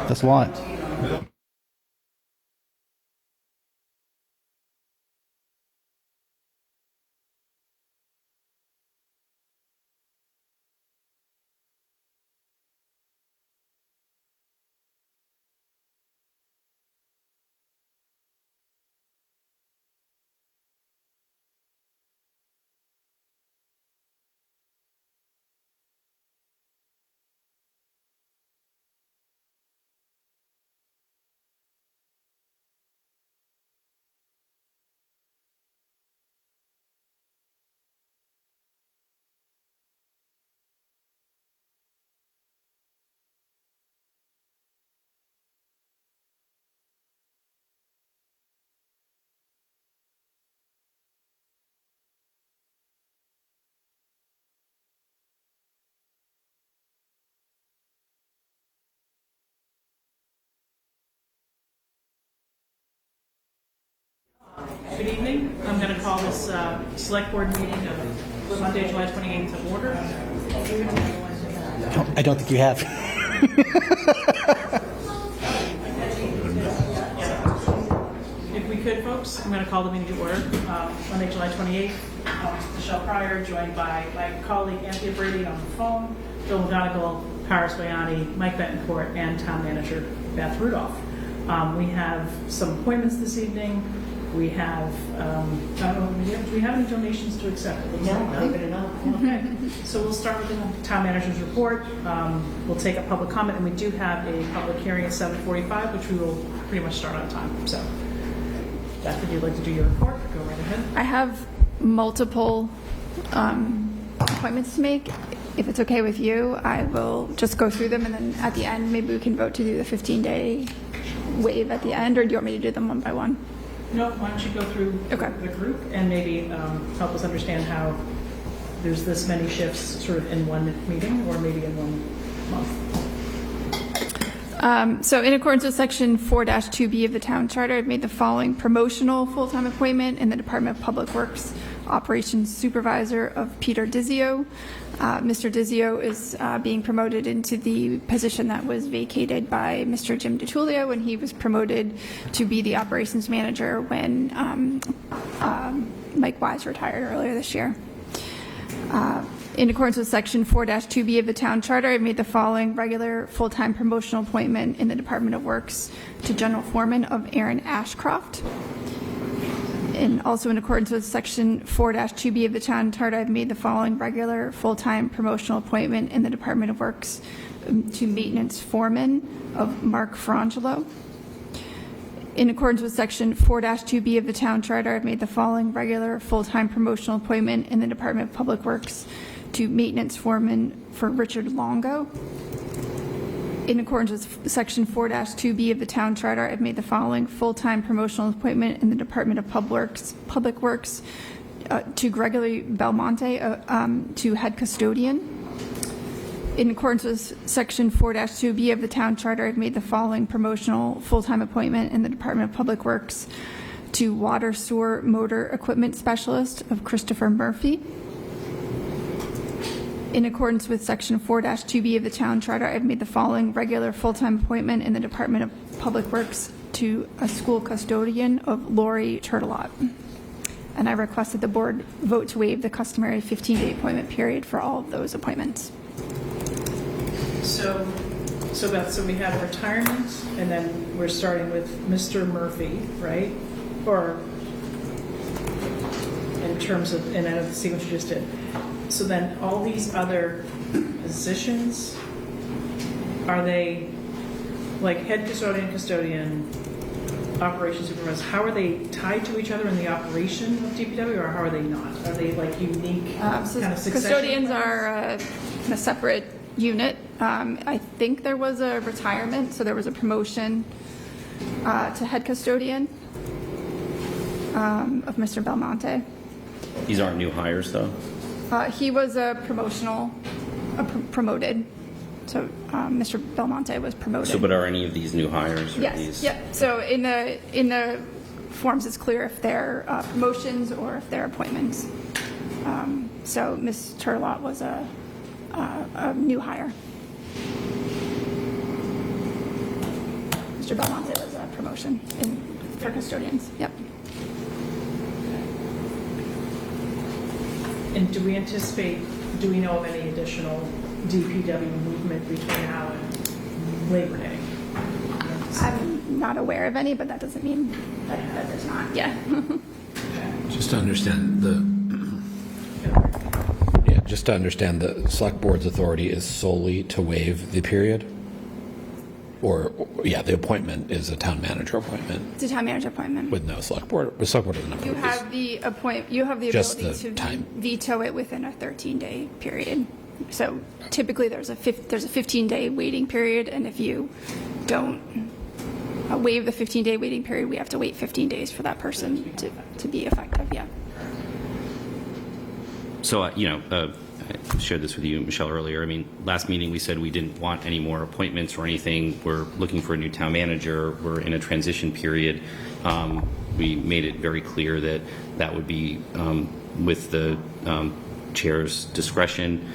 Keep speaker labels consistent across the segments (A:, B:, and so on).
A: That's a lot.
B: Good evening. I'm going to call this select board meeting of Monday, July 28th to order.
A: I don't think you have.
B: If we could, folks, I'm going to call the meeting to order. Monday, July 28th. Michelle Pryor, joined by my colleague Anthea Brady on the phone, Bill McGonigal, Paris Bayani, Mike Betancourt, and Town Manager Beth Rudolph. We have some appointments this evening. We have, I don't know, do we have any donations to accept?
C: No, believe it or not.
B: Okay, so we'll start with the town manager's report. We'll take a public comment, and we do have a public hearing at 7:45, which we will pretty much start on time. So, Beth, if you'd like to do your report, go right ahead.
D: I have multiple appointments to make. If it's okay with you, I will just go through them, and then at the end, maybe we can vote to do the 15-day waive at the end, or do you want me to do them one by one?
B: No, why don't you go through the group and maybe help us understand how there's this many shifts sort of in one meeting or maybe in 1 month.
D: So in accordance with section 4-2B of the town charter, I've made the following promotional full-time appointment in the Department of Public Works Operations Supervisor of Peter Dizio. Mr. Dizio is being promoted into the position that was vacated by Mr. Jim DiTullio when he was promoted to be the operations manager when Mike Wise retired earlier this year. In accordance with section 4-2B of the town charter, I've made the following regular full-time promotional appointment in the Department of Works to General Foreman of Aaron Ashcroft. And also in accordance with section 4-2B of the town charter, I've made the following regular full-time promotional appointment in the Department of Works to maintenance foreman of Mark Frangelo. In accordance with section 4-2B of the town charter, I've made the following regular full-time promotional appointment in the Department of Public Works to maintenance foreman for Richard Longo. In accordance with section 4-2B of the town charter, I've made the following full-time promotional appointment in the Department of Public Works to Gregory Belmonte to head custodian. In accordance with section 4-2B of the town charter, I've made the following promotional full-time appointment in the Department of Public Works to water sewer motor equipment specialist of Christopher Murphy. In accordance with section 4-2B of the town charter, I've made the following regular full-time appointment in the Department of Public Works to a school custodian of Lori Turtelot. And I request that the board vote to waive the customary 15-day appointment period for all of those appointments.
B: So Beth, so we have retirement, and then we're starting with Mr. Murphy, right? Or in terms of, and I don't see what you just did. So then all these other positions, are they like head custodian, operations supervisor? How are they tied to each other in the operation of DPW, or how are they not? Are they like unique kind of succession
D: Custodians
B: plans?
D: are a separate unit. I think there was a retirement, so there was a promotion to head custodian of Mr. Belmonte.
E: These aren't new hires, though?
D: He was a promoted. So Mr. Belmonte was promoted.
E: So, but are any of these new hires? Or
D: Yes.
E: These...
D: Yep. So in the forms, it's clear if they're promotions or if they're appointments. So Ms. Turtelot was a new hire. Mr. Belmonte was a promotion for custodians. Yep.
B: And do we know of any additional DPW movement between now and Labor Day?
D: I'm not aware of any, but that doesn't mean that there's not. Yeah.
A: Just to understand the select board's authority is solely to waive the period? Or, the appointment is a town manager appointment
D: It's a town manager appointment.
A: with no select board. The select board doesn't
D: You
A: approve
D: have the
A: Just
D: ability
A: the
D: to
A: time.
D: veto it within a 13-day period. So typically there's a 15-day waiting period, and if you don't waive the 15-day waiting period, we have to wait 15 days for that person to be effective. Yeah.
E: So, I shared this with you, Michelle, earlier. I mean, last meeting we said we didn't want any more appointments or anything. We're looking for a new town manager. We're in a transition period. We made it very clear that that would be with the chair's discretion.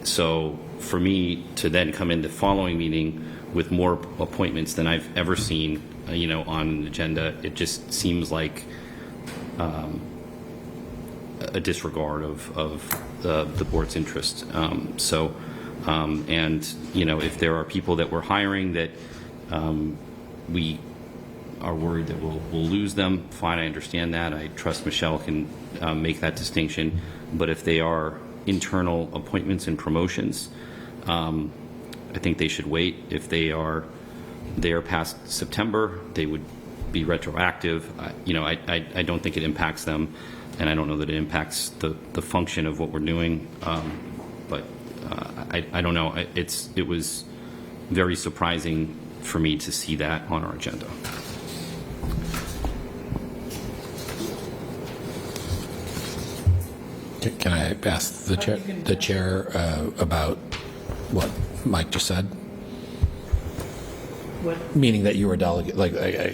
E: So for me to then come in the following meeting with more appointments than I've ever seen, on an agenda, it just seems like a disregard of the board's interest. If there are people that we're hiring that we are worried that we'll lose them, fine, I understand that. I trust Michelle can make that distinction. But if they are internal appointments and promotions, I think they should wait. If they are there past September, they would be retroactive. I don't think it impacts them. And I don't know that it impacts the function of what we're doing, but I don't know. It was very surprising for me to see that on our agenda.
A: Can I ask the chair about what Mike just said?
B: What?
A: Meaning that you were delegate,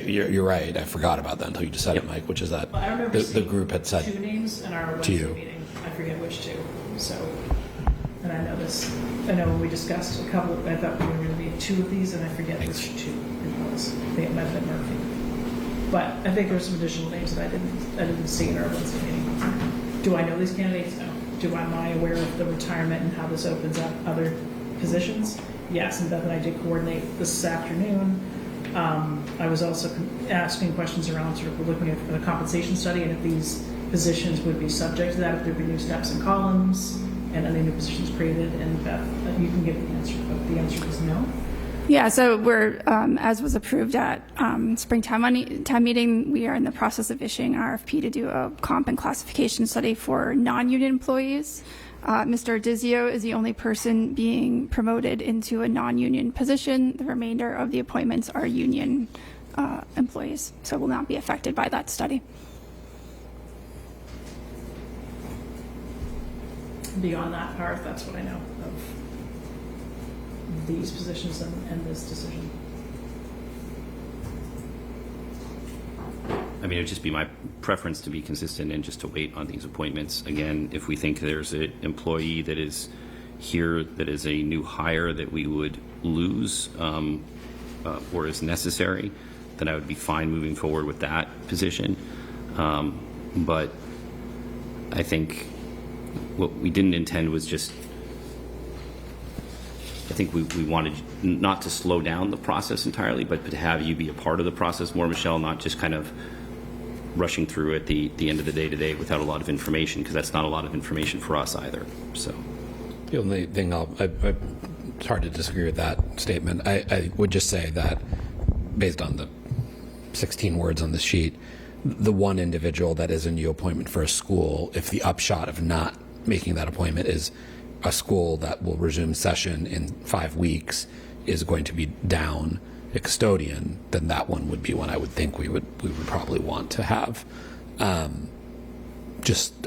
A: you're right. I forgot about that until you just said it, Mike, which is that
B: Well, I remember
A: the group had said
B: two names in our
A: to
B: Wednesday
A: you.
B: meeting. I forget which two. So, and I know this. I know when we discussed a couple. I thought we were going to be two of these, and I forget which two it was. I think it might have been Murphy. But I think there were some additional names that I didn't see in our Wednesday meeting. Do I know these candidates? No. Am I aware of the retirement and how this opens up other positions? Yes, and Beth and I did coordinate this afternoon. I was also asking questions around sort of looking at the compensation study and if these positions would be subject to that, if there'd be new steps and columns and any new positions created. And Beth, you can give the answer, but the answer is no.
D: Yeah, so we're, as was approved at Springtime town meeting, we are in the process of issuing an RFP to do a comp and classification study for non-union employees. Mr. Dizio is the only person being promoted into a non-union position. The remainder of the appointments are union employees, so will not be affected by that study.
B: Beyond that part, that's what I know of these positions and this decision.
E: I mean, it would just be my preference to be consistent and just to wait on these appointments. Again, if we think there's an employee that is here that is a new hire that we would lose or is necessary, then I would be fine moving forward with that position. But I think what we didn't intend was just, I think we wanted not to slow down the process entirely, but to have you be a part of the process more, Michelle, not just kind of rushing through at the end of the day today without a lot of information, because that's not a lot of information for us either. So
A: The only thing it's hard to disagree with that statement. I would just say that based on the 16 words on the sheet, the one individual that is a new appointment for a school, if the upshot of not making that appointment is a school that will resume session in 5 weeks is going to be down a custodian, then that one would be one I would think we would probably want to have. I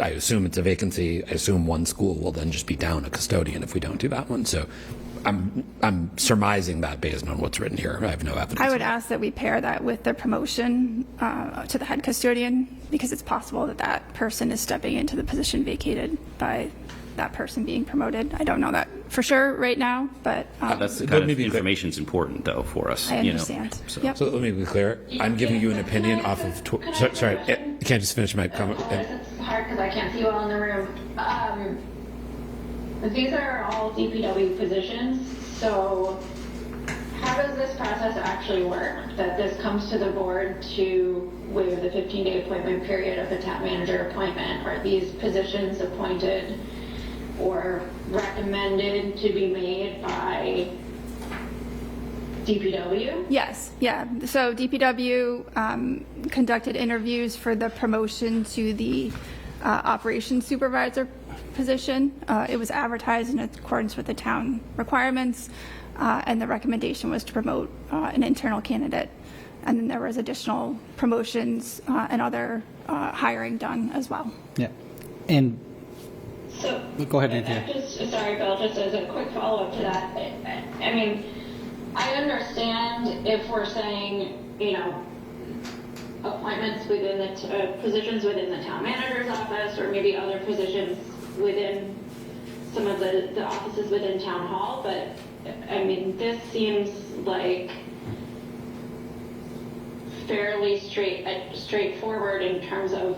A: assume it's a vacancy. I assume one school will then just be down a custodian if we don't do that one. So I'm surmising that based on what's written here. I have no evidence.
D: I would ask that we pair that with the promotion to the head custodian, because it's possible that that person is stepping into the position vacated by that person being promoted. I don't know that for sure right now, but
E: That's the
A: Let
E: kind
A: me
E: of
A: be clear.
E: information's important, though, for us.
D: I
E: you know,
D: understand.
E: so.
D: Yep.
A: So let me be clear. I'm giving you an opinion off of. Sorry, I can't just finish my comment.
C: It's hard because I can't see you all in the room. These are all DPW positions, so how does this process actually work? That this comes to the board to waive the 15-day appointment period of the town manager appointment? Are these positions appointed or recommended to be made by DPW?
D: Yes, yeah. So DPW conducted interviews for the promotion to the operations supervisor position. It was advertised in accordance with the town requirements, and the recommendation was to promote an internal candidate. And then there was additional promotions and other hiring done as well.
F: Yeah. And
C: So,
F: go ahead, Anthea.
C: Sorry, Bill, just as a quick follow-up to that, I mean, I understand if we're saying, you know, appointments within the, positions within the town manager's office, or maybe other positions within some of the offices within town hall, but, I mean, this seems like fairly straightforward in terms of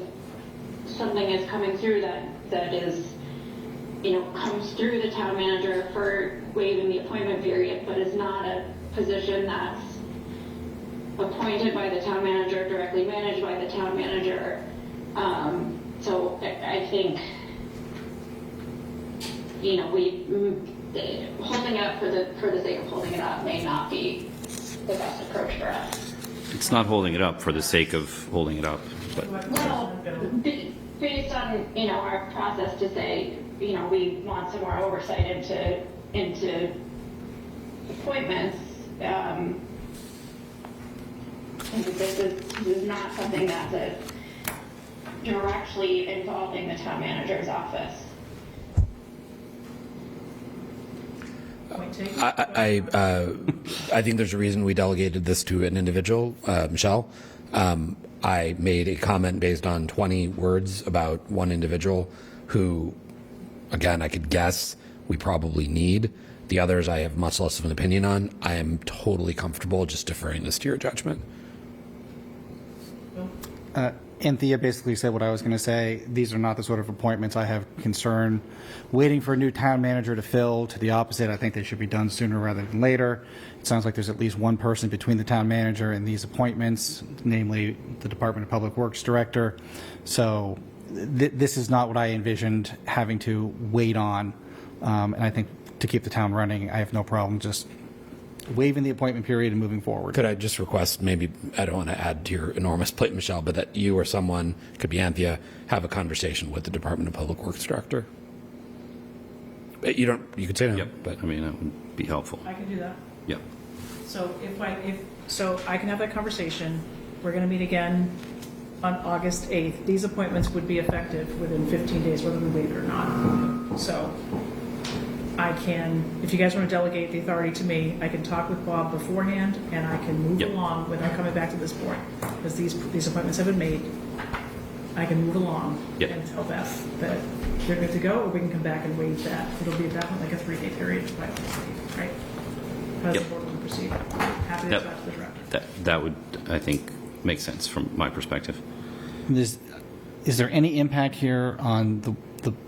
C: something is coming through that is, you know, comes through the town manager for waiving the appointment period, but is not a position that's appointed by the town manager, directly managed by the town manager. So I think, you know, holding it up for the sake of holding it up may not be the best approach for us.
E: It's not holding it up for the sake of holding it up, but
C: Well, based on, you know, our process to say, you know, we want some more oversight into appointments. This is not something that's directly involving the town manager's office.
B: Point taken.
A: I think there's a reason we delegated this to an individual, Michelle. I made a comment based on 20 words about one individual who, again, I could guess we probably need. The others I have much less of an opinion on. I am totally comfortable just deferring this to your judgment.
F: Anthea basically said what I was going to say. These are not the sort of appointments I have concern waiting for a new town manager to fill. To the opposite, I think they should be done sooner rather than later. It sounds like there's at least one person between the town manager and these appointments, namely the Department of Public Works Director. So this is not what I envisioned having to wait on. And I think to keep the town running, I have no problem just waiving the appointment period and moving forward.
A: Could I just request, maybe, I don't want to add to your enormous plate, Michelle, but that you or someone, could be Anthea, have a conversation with the Department of Public Works Director? You could say no,
E: yep.
A: but
E: I mean, that would be helpful.
B: I can do that.
E: Yep.
B: So so I can have that conversation. We're going to meet again on August 8th. These appointments would be effective within 15 days, whether we waive it or not. So I can, if you guys want to delegate the authority to me, I can talk with Bob beforehand, and I can move
E: Yep.
B: along without coming back to this board, because these appointments have been made. I can move along
E: Yep.
B: and tell Beth that they're good to go, or we can come back and waive that. It'll be at that point like a 3-day period, right? How does
E: Yep.
B: the board want to proceed? Happy to
E: Yep.
B: talk to the director.
E: That would, I think, make sense from my perspective.
F: Is there any impact here on the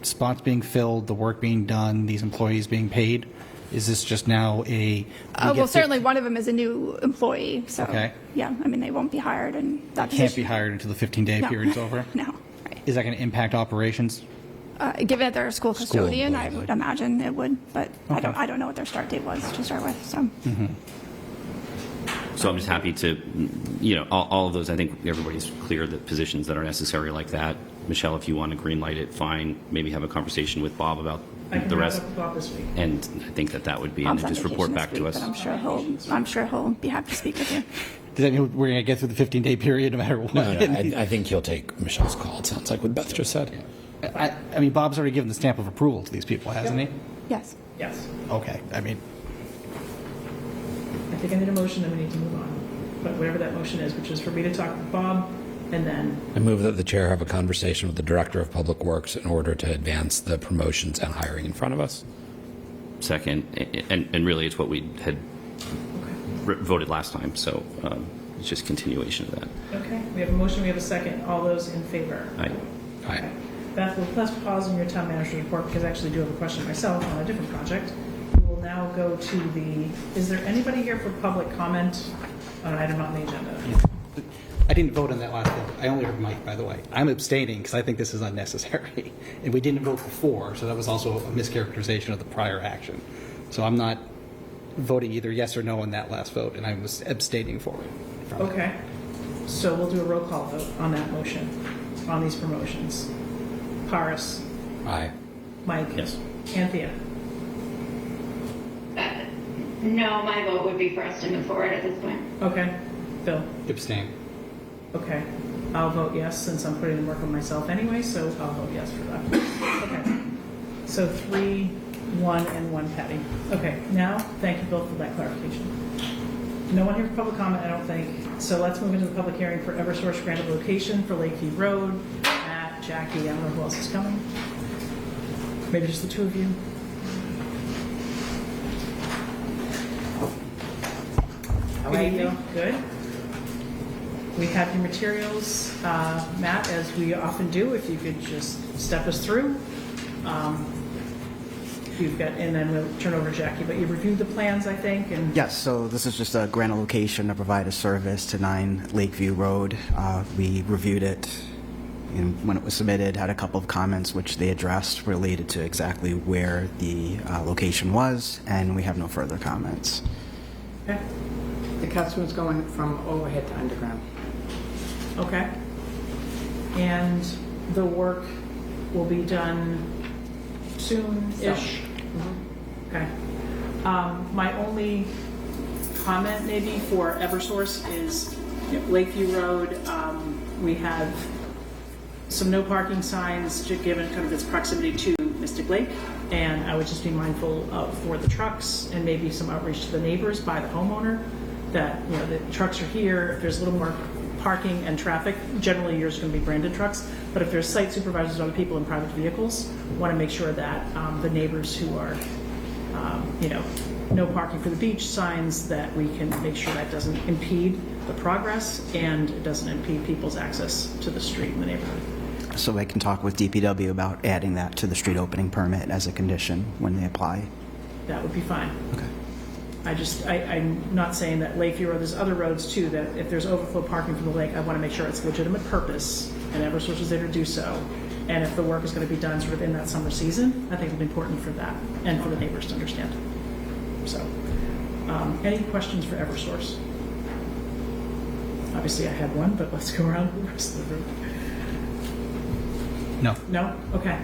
F: spots being filled, the work being done, these employees being paid? Is this just now
D: Well, certainly one of them is a new employee, so,
F: Okay.
D: yeah, I mean, they won't be hired in that
F: can't be
D: position.
F: hired until the 15-day
D: No.
F: period's over?
D: No, right.
F: Is that going to impact operations?
D: Given that they're a school custodian, I
A: employee.
D: would imagine it would, but
F: Okay.
D: I don't know what their start date was to start with, so.
E: So I'm just happy to, you know, all of those, I think everybody's clear that positions that are necessary like that. Michelle, if you want to green light it, fine. Maybe have a conversation with Bob about
B: I can
E: the
B: wrap
E: rest.
B: up with Bob this week.
E: And I think that would be,
D: Bob's
E: and
D: on
E: just report
D: vacation
E: back
D: this
E: to
D: week,
E: us.
D: but I'm sure he'll be happy to speak with you.
F: Does that mean we're going to get through the 15-day period no matter what?
A: no, I think he'll take Michelle's call. It sounds like what Beth just said.
F: I mean, Bob's already given the stamp of approval to these people, hasn't he?
D: Yes.
B: Yes.
F: Okay, I mean,
B: I think I need a motion, and we need to move on. But whatever that motion is, which is for me to talk with Bob And then,
A: I move that the chair have a conversation with the Director of Public Works in order to advance the promotions and hiring in front of us.
E: Second, and really it's what we had voted last time, so it's just continuation of that.
B: okay, we have a motion, we have a second. All those in favor?
E: Aye.
A: Aye.
B: Beth, let's pause on your town manager's report because I actually do have a question myself on a different project. We will now go to is there anybody here for public comment on an item not on the agenda?
F: I didn't vote on that last vote. I only heard Mike, by the way. I'm abstaining because I think this is unnecessary. And we didn't vote before, so that was also a mischaracterization of the prior action. So I'm not voting either yes or no on that last vote, and I was abstaining for it.
B: Okay, so we'll do a roll call vote on that motion, on these promotions. Paris,
A: Aye.
B: Mike.
E: Yes.
B: Anthea.
C: No, my vote would be for us to move forward at this point.
B: Okay, Bill.
F: Abstain.
B: Okay, I'll vote yes since I'm putting the work on myself anyway, so I'll vote yes for that. Okay, so 3, 1, and 1 Patty. Okay, now, thank you both for that clarification. No one here for public comment, I don't think. So let's move into the public hearing for Eversource granted location for Lakeview Road. Matt, Jackie, I don't know who else is coming. Maybe just the two of you. How are you? Good. We have your materials. Matt, as we often do, if you could just step us through. You've got, and then we'll turn over to Jackie, but you reviewed the plans, I think, and
G: Yes, so this is just a grant of location to provide a service to 9 Lakeview Road. We reviewed it and when it was submitted, had a couple of comments which they addressed related to exactly where the location was, and we have no further comments.
B: okay.
H: The customer's going from overhead to underground.
B: Okay. And the work will be done soon-ish? Okay. My only comment maybe for Eversource is Lakeview Road, we have some no parking signs given kind of its proximity to Mystic Lake, and I would just be mindful of for the trucks and maybe some outreach to the neighbors by the homeowner that, the trucks are here, if there's a little more parking and traffic, generally yours are going to be branded trucks, but if there's site supervisors and other people in private vehicles, want to make sure that the neighbors who are, no parking for the beach signs, that we can make sure that doesn't impede the progress and it doesn't impede people's access to the street in the neighborhood.
G: So I can talk with DPW about adding that to the street opening permit as a condition when they apply.
B: That would be fine.
G: Okay.
B: I'm not saying that Lakeview Road, there's other roads too, that if there's overflow parking from the lake, I want to make sure it's legitimate purpose and Eversource is there to do so. And if the work is going to be done sort of in that summer season, I think it'll be important for that and for the neighbors to understand. So, any questions for Eversource? Obviously I had one, but let's go around the rest of the group.
F: No.
B: No? Okay.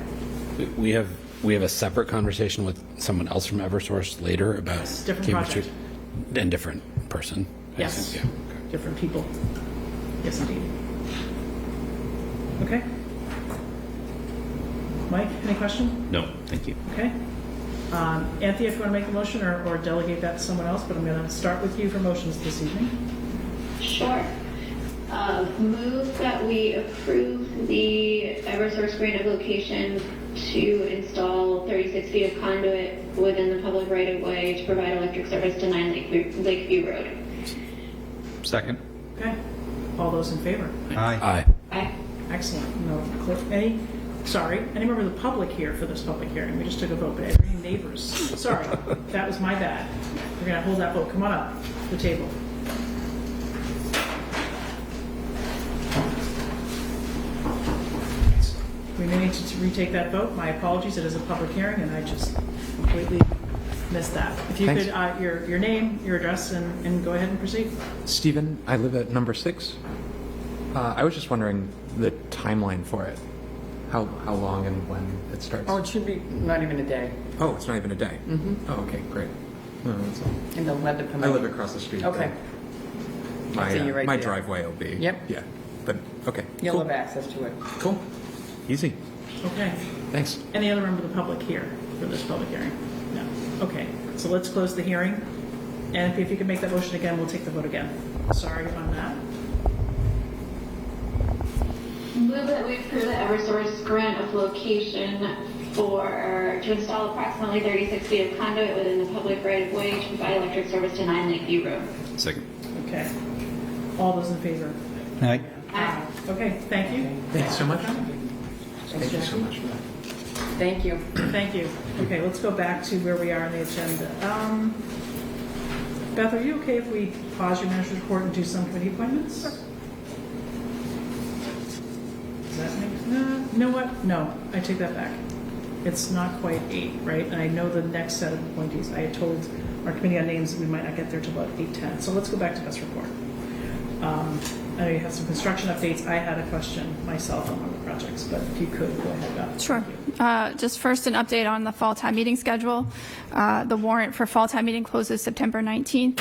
A: We have a separate conversation with someone else from Eversource later about
B: Yes, different
A: Cambridge
B: project.
A: Street. And different person. I
B: Yes.
A: assume, yeah.
B: Different people. Yes, indeed. Okay. Mike, any question?
E: No, thank you.
B: Okay. Anthea, if you want to make a motion or delegate that to someone else, but I'm going to start with you for motions this evening.
C: Sure. Move that we approve the Eversource grant of location to install 36 feet of conduit within the public right-of-way to provide electric service to 9 Lakeview Road.
F: Second.
B: Okay. All those in favor?
F: Aye.
A: Aye.
C: Aye.
B: Excellent. No, any member of the public here for this public hearing? We just took a vote, but any neighbors? Sorry, that was my bad. We're going to hold that vote. Come on up to the table. We may need to retake that vote. My apologies. It is a public hearing, and I just completely missed that. If you
I: Thanks.
B: could, your name, your address, and go ahead and proceed.
I: Stephen, I live at number 6. I was just wondering the timeline for it. How long and when it starts?
H: Oh, it should be not even a day.
I: Oh, it's not even a day. Mm-hmm. Oh, okay, great. No, that's all.
H: And the weather permit.
I: I live across the street.
H: Okay.
I: My,
H: So you're right
I: my
H: there.
I: driveway will be.
H: Yep.
I: Yeah, but okay.
H: You'll
I: cool.
H: have access to it.
I: Cool. Easy.
B: Okay.
I: Thanks.
B: Any other member of the public here for this public hearing? No. Okay, so let's close the hearing. And if you could make that motion again, we'll take the vote again. Sorry on that.
C: Move that we approve the Eversource grant of location to install approximately 36 feet of conduit within the public right of way to provide electric service to 9 Lakeview Road.
E: Second.
B: Okay. All those in favor?
F: Aye.
B: Okay, thank you.
I: Thanks so much. Thank you so much for that.
H: Thank you.
B: Thank you. Okay, let's go back to where we are on the agenda. Beth, are you okay if we pause your manager's report and do some committee appointments? Does that make, no, you know what? No, I take that back. It's not quite 8, right? And I know the next set of appointees. I had told our committee on names that we might not get there till about 8:10. So let's go back to Beth's report. I know you have some construction updates. I had a question myself on one of the projects, but if you could, go ahead, Beth.
D: Sure. Just first, an update on the fall town meeting schedule. The warrant for fall town meeting closes September 19th.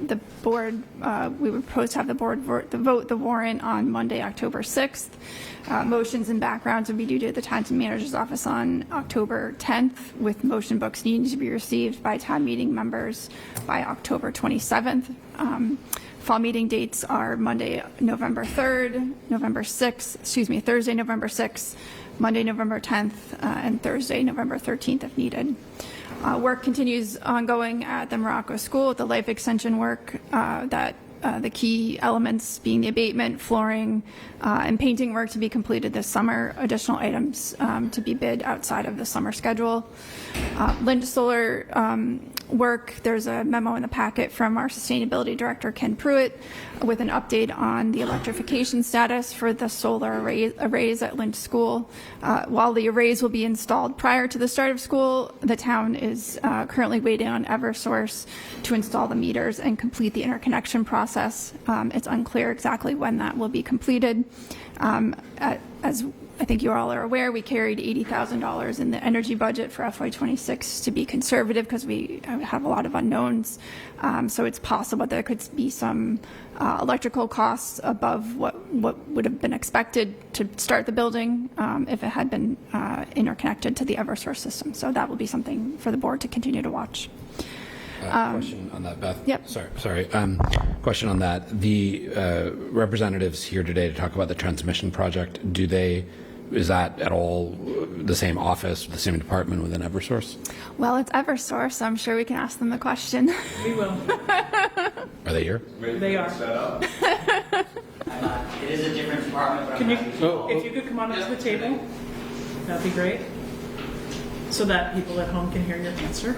D: The board, we would propose to have the board vote the warrant on Monday, October 6th. Motions and backgrounds would be due to the town manager's office on October 10th, with motion books needing to be received by town meeting members by October 27th. Fall meeting dates are Monday, November 3rd, Thursday, November 6th, Monday, November 10th, and Thursday, November 13th if needed. Work continues ongoing at the Morocco School with the life extension work the key elements being the abatement, flooring, and painting work to be completed this summer. Additional items to be bid outside of the summer schedule. Linda Solar work, there's a memo in the packet from our sustainability director, Ken Pruitt, with an update on the electrification status for the solar arrays at Lynch School. While the arrays will be installed prior to the start of school, the town is currently waiting on Eversource to install the meters and complete the interconnection process. It's unclear exactly when that will be completed. As I think you all are aware, we carried $80,000 in the energy budget for FY26 to be conservative because we have a lot of unknowns. So it's possible there could be some electrical costs above what would have been expected to start the building if it had been interconnected to the Eversource system. So that will be something for the board to continue to watch.
A: Question on that, Beth.
D: Yep.
A: Sorry. Question on that. The representatives here today to talk about the transmission project, is that at all the same office, the same department within Eversource?
D: Well, it's Eversource, so I'm sure we can ask them the question.
B: We will.
A: Are they here?
B: They are.
J: It is a different department, but
B: Can you,
A: Oh.
B: if you could come on up to the table, that'd be great. So that people at home can hear your answer.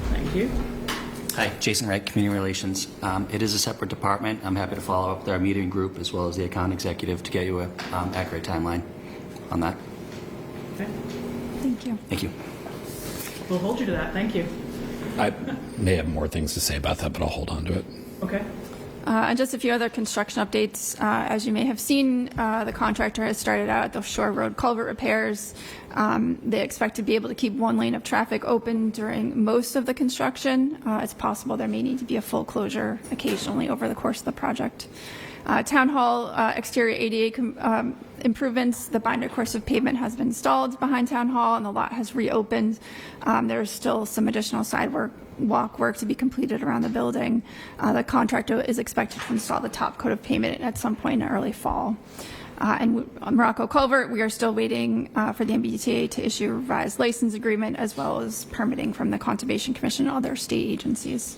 B: Thank you.
J: Hi, Jason Wright, Community Relations. It is a separate department. I'm happy to follow up with our meeting group as well as the account executive to get you an accurate timeline on that.
B: Okay.
D: Thank you.
J: Thank you.
B: We'll hold you to that. Thank you.
A: I may have more things to say about that, but I'll hold on to it.
B: Okay.
D: And just a few other construction updates. As you may have seen, the contractor has started out the Shore Road culvert repairs. They expect to be able to keep one lane of traffic open during most of the construction. It's possible there may need to be a full closure occasionally over the course of the project. Town Hall exterior ADA improvements. The binder course of pavement has been installed behind Town Hall and the lot has reopened. There's still some additional sidewalk work to be completed around the building. The contractor is expected to install the top coat of pavement at some point in early fall. And on Morocco Culvert, we are still waiting for the MBTA to issue a revised license agreement as well as permitting from the Conservation Commission and other state agencies.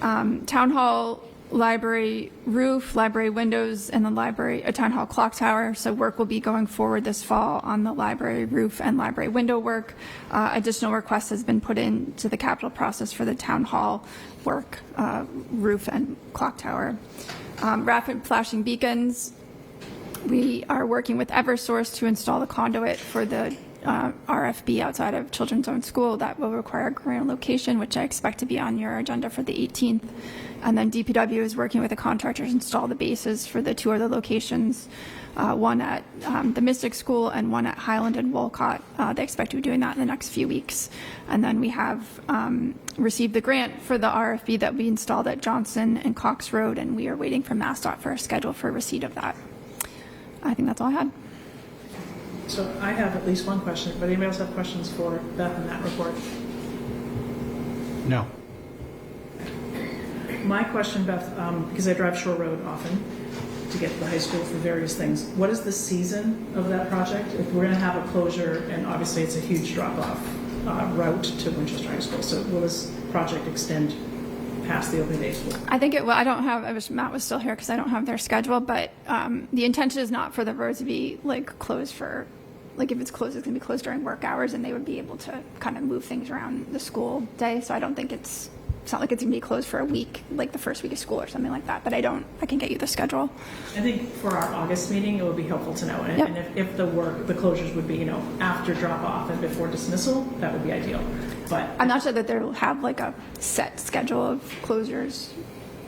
D: Town Hall library roof, library windows, and the Town Hall clock tower. So work will be going forward this fall on the library roof and library window work. Additional requests has been put into the capital process for the Town Hall work, roof and clock tower. Rapid flashing beacons. We are working with Eversource to install the conduit for the RFB outside of Children's Own School. That will require a grant location, which I expect to be on your agenda for the 18th. And then DPW is working with the contractors to install the bases for the two other locations, one at the Mystic School and one at Highland and Wolcott. They expect to be doing that in the next few weeks. And then we have received the grant for the RFB that we installed at Johnson and Cox Road, and we are waiting for MassDOT for a schedule for receipt of that. I think that's all I had.
B: So I have at least one question, but anybody else have questions for Beth in that report?
F: No.
B: My question, Beth, because I drive Shore Road often, to get to the high school for various things. What is the season of that project? If we're going to have a closure, and obviously it's a huge drop-off route to Winchester High School, so will this project extend past the opening day of school?
D: I think it will. I don't have, Matt was still here because I don't have their schedule, but the intention is not for the roads to be like closed for, like if it's closed, it's going to be closed during work hours, and they would be able to kind of move things around the school day. So I don't think it's not like it's going to be closed for a week, like the first week of school or something like that. But I can get you the schedule.
B: I think for our August meeting, it would be helpful to know. And,
D: Yep.
B: and if the closures would be, after drop-off and before dismissal, that would be ideal. But
D: I'm not sure that they'll have like a set schedule of closures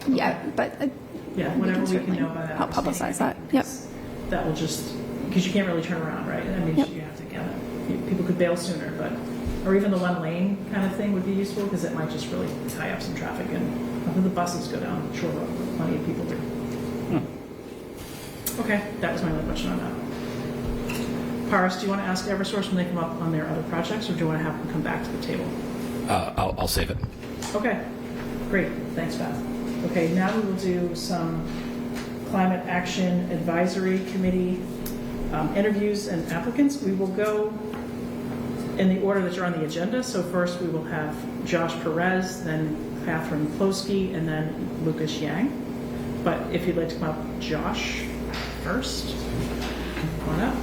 D: yet, but
B: yeah, whenever we can
D: certainly
B: know by that.
D: help
B: August
D: publicize
B: meeting,
D: that. Yep.
B: That will just, because you can't really turn around, right? I mean,
D: Yep.
B: you have to get it. People could bail sooner, but, or even the one lane kind of thing would be useful, because it might just really tie up some traffic, and the buses go down Shore Road, plenty of people do. Okay, that was my only question on that. Paris, do you want to ask Eversource when they come up on their other projects, or do you want to have them come back to the table?
A: I'll save it.
B: Okay, great, thanks, Beth. Okay, now we will do some Climate Action Advisory Committee interviews and applicants. We will go in the order that you're on the agenda. So first we will have Josh Perez, then Catherine Plosky, and then Lucas Yang. But if you'd like to come up, Josh first, come on up.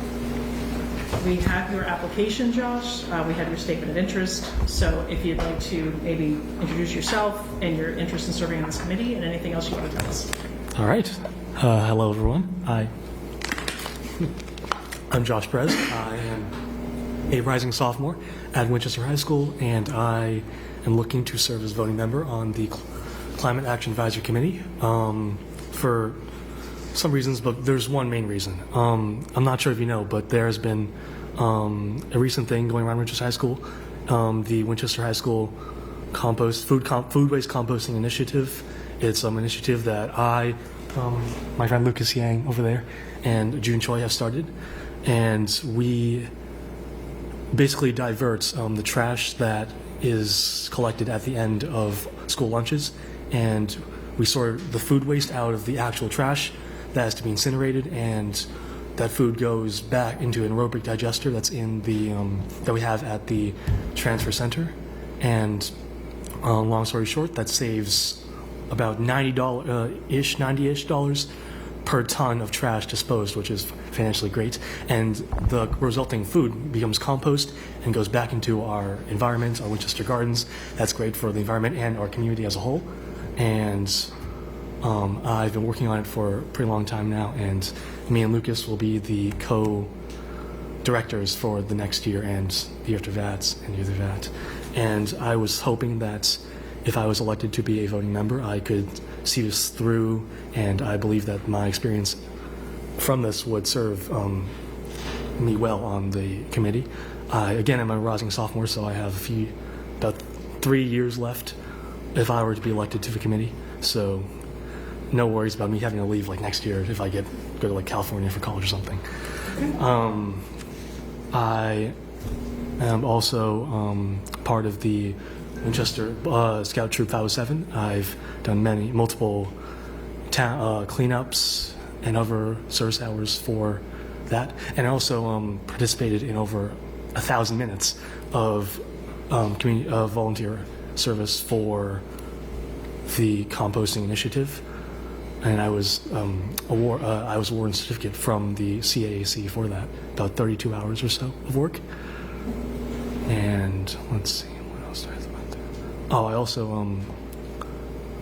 B: We have your application, Josh. We have your statement of interest. So if you'd like to maybe introduce yourself and your interest in serving on this committee and anything else you want to tell us.
K: All right. Hello, everyone. I'm Josh Perez. I am a rising sophomore at Winchester High School, and I am looking to serve as voting member on the Climate Action Advisory Committee for some reasons, but there's one main reason. I'm not sure if you know, but there has been a recent thing going around Winchester High School, the Winchester High School food waste composting initiative. It's an initiative that my friend Lucas Yang over there, and June Choi have started, and we basically diverts the trash that is collected at the end of school lunches, and we sort the food waste out of the actual trash that has to be incinerated, and that food goes back into an aerobic digester that's in the that we have at the transfer center. And long story short, that saves about $90 per ton of trash disposed, which is financially great. And the resulting food becomes compost and goes back into our environment, our Winchester Gardens. That's great for the environment and our community as a whole. And I've been working on it for a pretty long time now, and me and Lucas will be the co-directors for the next year and the year after that and the year after that. And I was hoping that if I was elected to be a voting member, I could see this through, and I believe that my experience from this would serve me well on the committee. Again, I'm a rising sophomore, so I have about 3 years left if I were to be elected to the committee. So no worries about me having to leave like next year if I go to like California for college or something. I am also part of the Winchester Scout Troop 507. I've done multiple cleanups and other service hours for that, and I also participated in over 1,000 minutes of volunteer service for the composting initiative, and I was awarded a certificate from the CAAC for that, about 32 hours or so of work. And let's see, what else do I have about that? Oh, I also,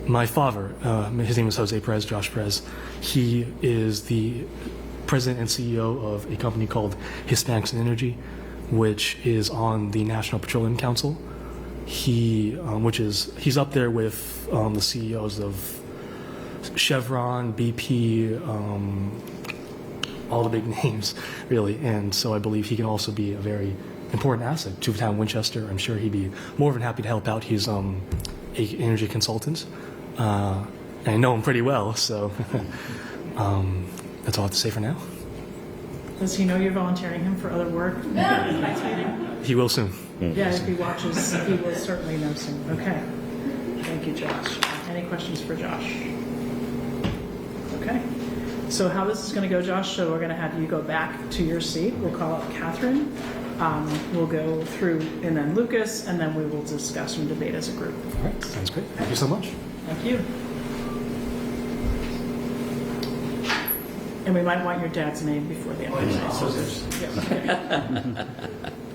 K: my father, his name is Jose Perez, Josh Perez. He is the president and CEO of a company called Hispanics in Energy, which is on the National Petroleum Council. He's up there with the CEOs of Chevron, BP, all the big names, really. And so I believe he can also be a very important asset to the town of Winchester. I'm sure he'd be more than happy to help out. He's an energy consultant. And I know him pretty well, so that's all I have to say for now.
B: Does he know you're volunteering him for other work?
K: He will soon.
B: Yeah, if he watches, he will certainly know soon. Okay. Thank you, Josh. Any questions for Josh? Okay. So how this is going to go, Josh, so we're going to have you go back to your seat. We'll call up Catherine. We'll go through, and then Lucas, and then we will discuss and debate as a group.
K: All right, sounds great. Thank you so much.
B: Thank you. And we might want your dad's name before the end.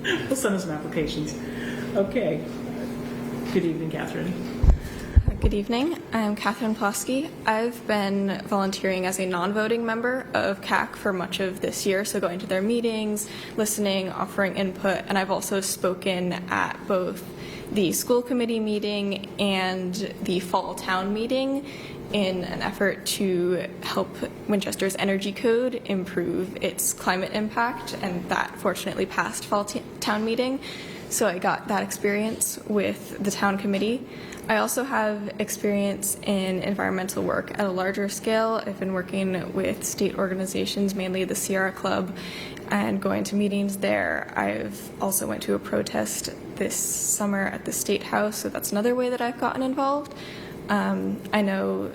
B: We'll send us some applications. Okay. Good evening, Catherine.
L: Good evening. I'm Catherine Plosky. I've been volunteering as a non-voting member of CAC for much of this year, so going to their meetings, listening, offering input, and I've also spoken at both the school committee meeting and the fall town meeting in an effort to help Winchester's energy code improve its climate impact, and that fortunately passed fall town meeting. So I got that experience with the town committee. I also have experience in environmental work at a larger scale. I've been working with state organizations, mainly the Sierra Club, and going to meetings there. I've also went to a protest this summer at the State House, so that's another way that I've gotten involved. I know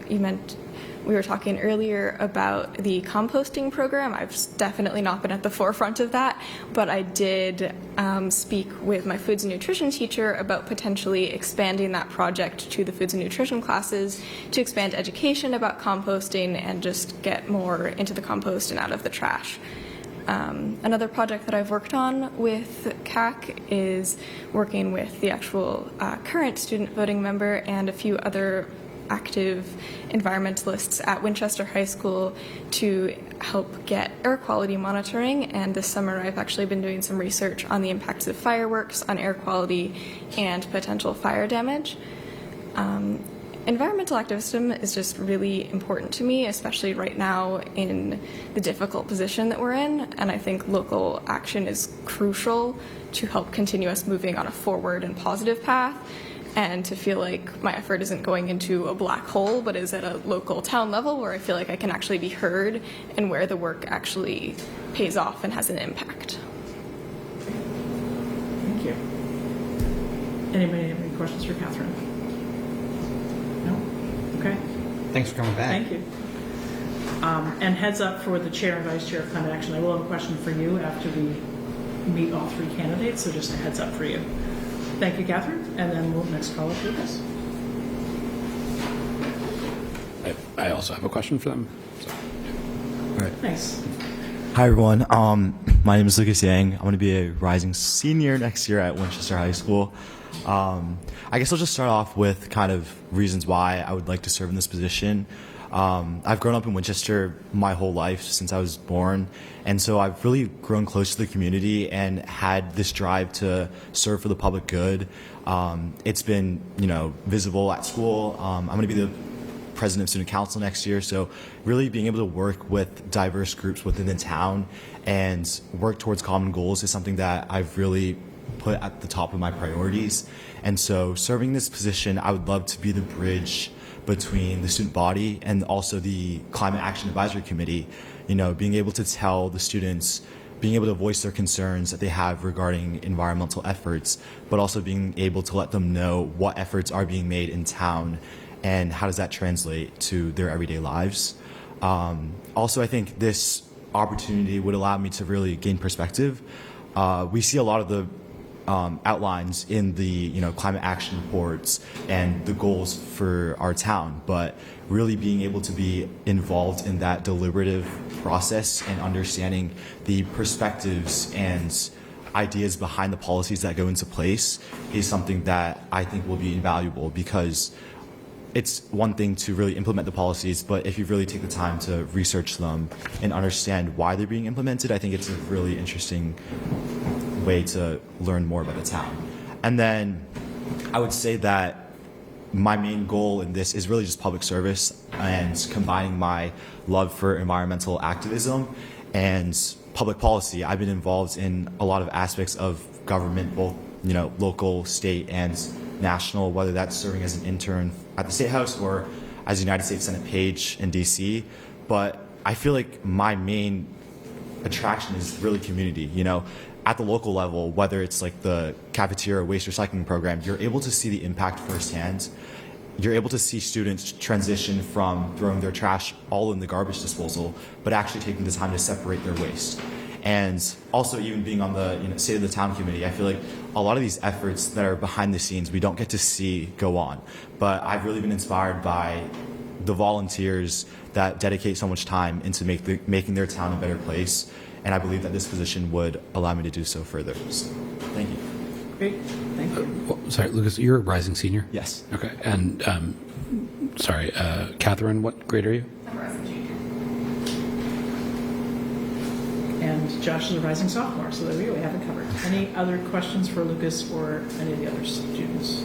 L: we were talking earlier about the composting program. I've definitely not been at the forefront of that, but I did speak with my foods and nutrition teacher about potentially expanding that project to the foods and nutrition classes to expand education about composting and just get more into the compost and out of the trash. Another project that I've worked on with CAC is working with the actual current student voting member and a few other active environmentalists at Winchester High School to help get air quality monitoring. And this summer I've actually been doing some research on the impacts of fireworks on air quality and potential fire damage. Environmental activism is just really important to me, especially right now in the difficult position that we're in, and I think local action is crucial to help continue us moving on a forward and positive path, and to feel like my effort isn't going into a black hole, but is at a local town level where I feel like I can actually be heard and where the work actually pays off and has an impact.
B: Thank you. Anybody have any questions for Catherine? No? Okay.
I: Thanks for coming back.
B: Thank you. And heads up for the chair and vice chair of climate action. I will have a question for you after we meet all three candidates, so just a heads up for you. Thank you, Catherine. And then we'll next call up Lucas.
A: I also have a question for them. So.
M: All right.
B: Nice.
M: Hi, everyone. My name is Lucas Yang. I'm going to be a rising senior next year at Winchester High School. I guess I'll just start off with kind of reasons why I would like to serve in this position. I've grown up in Winchester my whole life since I was born, and so I've really grown close to the community and had this drive to serve for the public good. It's been, visible at school. I'm going to be the president of student council next year, so really being able to work with diverse groups within the town and work towards common goals is something that I've really put at the top of my priorities. And so serving this position, I would love to be the bridge between the student body and also the Climate Action Advisory Committee, being able to tell the students, being able to voice their concerns that they have regarding environmental efforts, but also being able to let them know what efforts are being made in town and how does that translate to their everyday lives. Also, I think this opportunity would allow me to really gain perspective. We see a lot of the outlines in the climate action reports and the goals for our town, but really being able to be involved in that deliberative process and understanding the perspectives and ideas behind the policies that go into place is something that I think will be invaluable, because it's one thing to really implement the policies, but if you really take the time to research them and understand why they're being implemented, I think it's a really interesting way to learn more about the town. And then I would say that my main goal in this is really just public service and combining my love for environmental activism and public policy. I've been involved in a lot of aspects of government, both local, state, and national, whether that's serving as an intern at the State House or as a United States Senate page in DC. But I feel like my main attraction is really community. At the local level, whether it's like the cafeteria or waste recycling program, you're able to see the impact firsthand. you're able to see students transition from throwing their trash all in the garbage disposal, but actually taking the time to separate their waste. And also, even being on the State of the Town committee, I feel like a lot of these efforts that are behind the scenes we don't get to see go on. But I've really been inspired by the volunteers that dedicate so much time into making their town a better place, and I believe that this position would allow me to do so further. So, thank you.
B: Great, thank you.
A: Well, sorry, Lucas, you're a rising senior?
M: Yes.
A: Okay, and sorry, Catherine, what grade are you?
D: I'm a rising junior.
B: And Josh is a rising sophomore, so there we go, we have it covered. Any other questions for Lucas or any of the other students?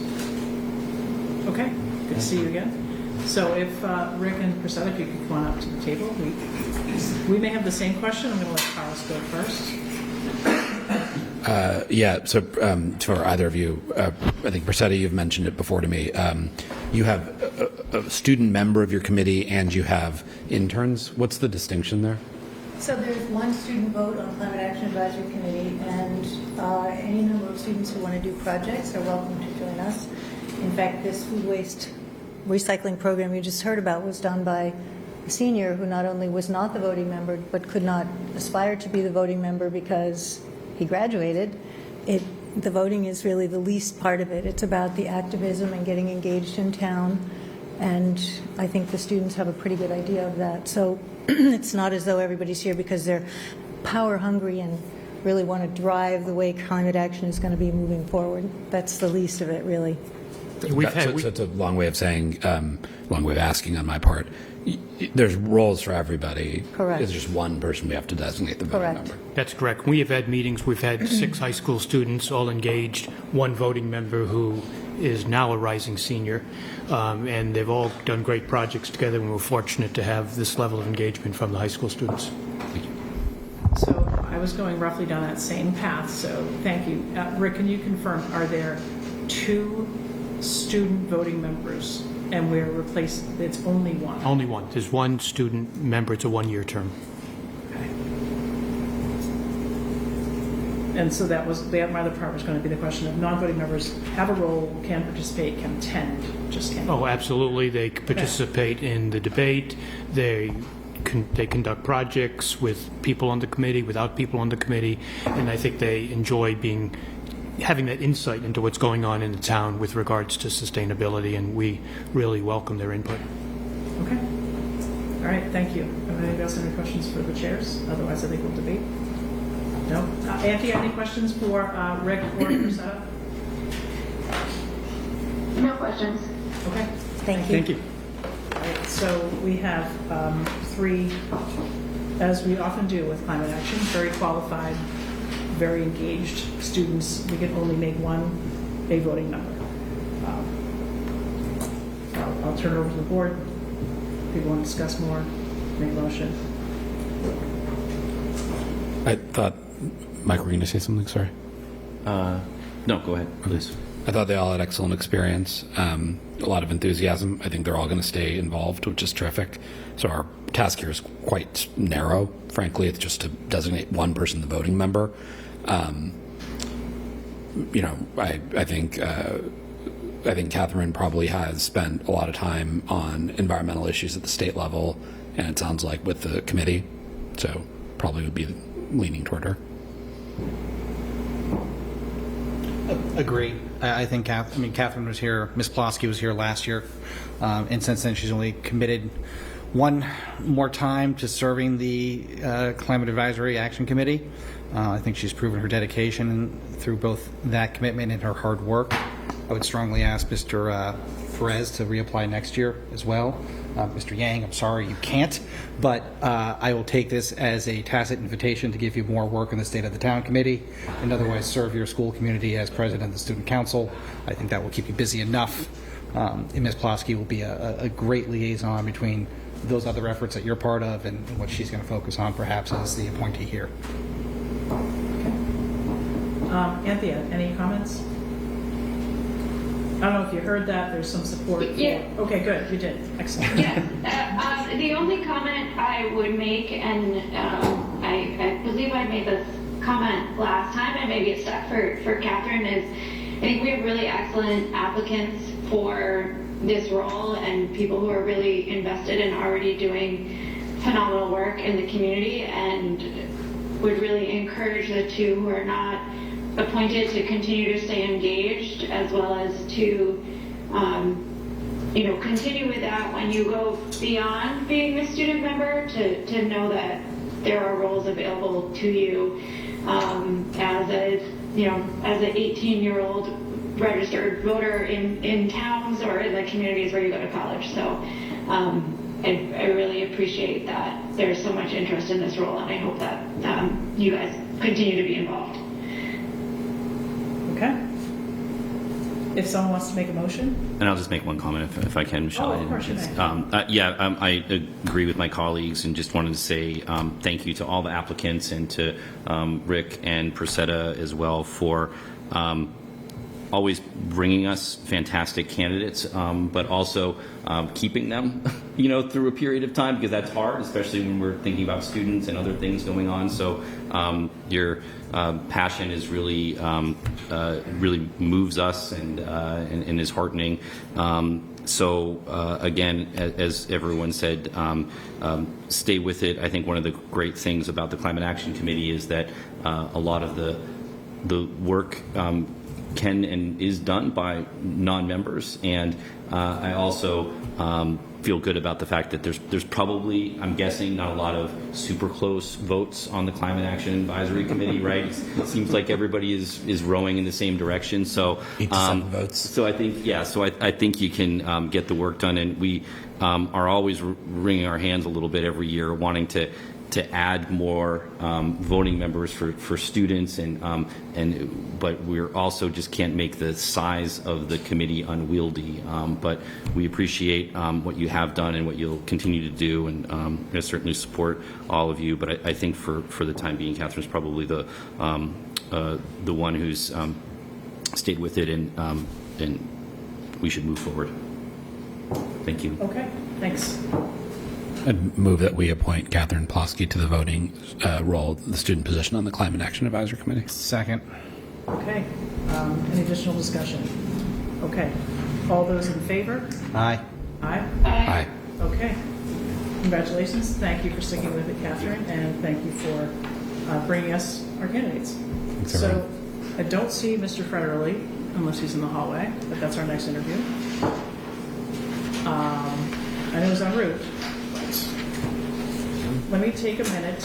B: Okay, good to see you again. So if Rick and Priscilla, if you could come on up to the table. We may have the same question. I'm going to let Carlos go first.
A: Yeah, so for either of you, I think Priscilla, you've mentioned it before to me. You have a student member of your committee and you have interns. What's the distinction there?
N: So there's one student vote on Climate Action Advisory Committee, and any number of students who want to do projects are welcome to join us. In fact, this food waste recycling program you just heard about was done by a senior who not only was not the voting member, but could not aspire to be the voting member because he graduated. The voting is really the least part of it. It's about the activism and getting engaged in town, and I think the students have a pretty good idea of that. So it's not as though everybody's here because they're power hungry and really want to drive the way climate action is going to be moving forward. That's the least of it, really.
A: So it's a long way of saying, long way of asking on my part. There's roles for everybody.
N: Correct.
A: It's just one person we have to designate the voting
N: Correct.
A: member.
K: That's correct. We have had meetings, we've had 6 high school students all engaged, one voting member who is now a rising senior, and they've all done great projects together, and we're fortunate to have this level of engagement from the high school students.
A: Thank you.
B: So I was going roughly down that same path, so thank you. Rick, can you confirm, are there 2 student voting members and we're replaced, it's only one?
K: Only one. There's one student member. It's a 1-year term.
B: Okay. And so that was, my other part was going to be the question of non-voting members have a role, can participate, can attend, just can't.
K: Oh, absolutely. They participate in the debate. They conduct projects with people on the committee, without people on the committee, and I think they enjoy having that insight into what's going on in the town with regards to sustainability, and we really welcome their input.
B: Okay. All right, thank you. Anybody else have any questions for the chairs? Otherwise, I think we'll debate. No? Anthony, any questions for Rick or Priscilla?
C: No questions.
B: Okay.
N: Thank you.
K: Thank you.
B: All right, so we have 3, as we often do with climate action, very qualified, very engaged students. We can only make one a voting member. I'll turn it over to the board. People want to discuss more, make a motion.
A: I thought, Mike, were you going to say something? Sorry.
E: No, go ahead, please.
A: I thought they all had excellent experience, a lot of enthusiasm. I think they're all going to stay involved, which is terrific. So our task here is quite narrow. Frankly, it's just to designate one person the voting member. I think Catherine probably has spent a lot of time on environmental issues at the state level, and it sounds like with the committee. So probably would be leaning toward her.
F: Agree. I think Catherine was here, Ms. Plosky was here last year, and since then she's only committed one more time to serving the Climate Advisory Action Committee. I think she's proven her dedication through both that commitment and her hard work. I would strongly ask Mr. Perez to reapply next year as well. Mr. Yang, I'm sorry you can't, but I will take this as a tacit invitation to give you more work in the State of the Town Committee and otherwise serve your school community as president of the Student Council. I think that will keep you busy enough. And Ms. Plosky will be a great liaison between those other efforts that you're part of and what she's going to focus on perhaps as the appointee here.
B: Anthea, any comments? I don't know if you heard that. There's some support.
C: Yeah.
B: Okay, good. You did. Excellent.
C: Yeah. The only comment I would make, and I believe I made this comment last time, and maybe it's stuck for Catherine, is I think we have really excellent applicants for this role and people who are really invested and already doing phenomenal work in the community, and would really encourage the two who are not appointed to continue to stay engaged, as well as to continue with that when you go beyond being a student member, to know that there are roles available to you as an 18-year-old registered voter in towns or in the communities where you go to college. So I really appreciate that there's so much interest in this role, and I hope that you guys continue to be involved.
B: Okay. If someone wants to make a motion?
E: And I'll just make one comment if I can, Michelle.
B: Oh, of course you may.
E: I agree with my colleagues and just wanted to say thank you to all the applicants and to Rick and Persetta as well for always bringing us fantastic candidates, but also keeping them, through a period of time, because that's hard, especially when we're thinking about students and other things going on. So your passion is really moves us and is heartening. Again, as everyone said, stay with it. I think one of the great things about the Climate Action Committee is that a lot of the work can and is done by non-members, and I also feel good about the fact that there's probably, I'm guessing, not a lot of super close votes on the Climate Action Advisory Committee, right? It seems like everybody is rowing in the same direction. So
A: 8 to 7 votes.
E: So I think I think you can get the work done, and we are always wringing our hands a little bit every year, wanting to add more voting members for students, but we're also just can't make the size of the committee unwieldy. But we appreciate what you have done and what you'll continue to do, and I certainly support all of you. But I think for the time being, Catherine's probably the one who's stayed with it, and we should move forward. Thank you.
B: Okay, thanks.
A: I'd move that we appoint Catherine Plosky to the voting role, the student position on the Climate Action Advisory Committee.
F: Second.
B: Okay. Any additional discussion? Okay. All those in favor?
F: Aye.
B: Aye?
A: Aye.
B: Okay. Congratulations. Thank you for sticking with it, Catherine, and thank you for bringing us our candidates.
A: Thanks,
B: So
A: everyone.
B: I don't see Mr. Frederly unless he's in the hallway, but that's our next interview. I know he's en route. Let me take a minute.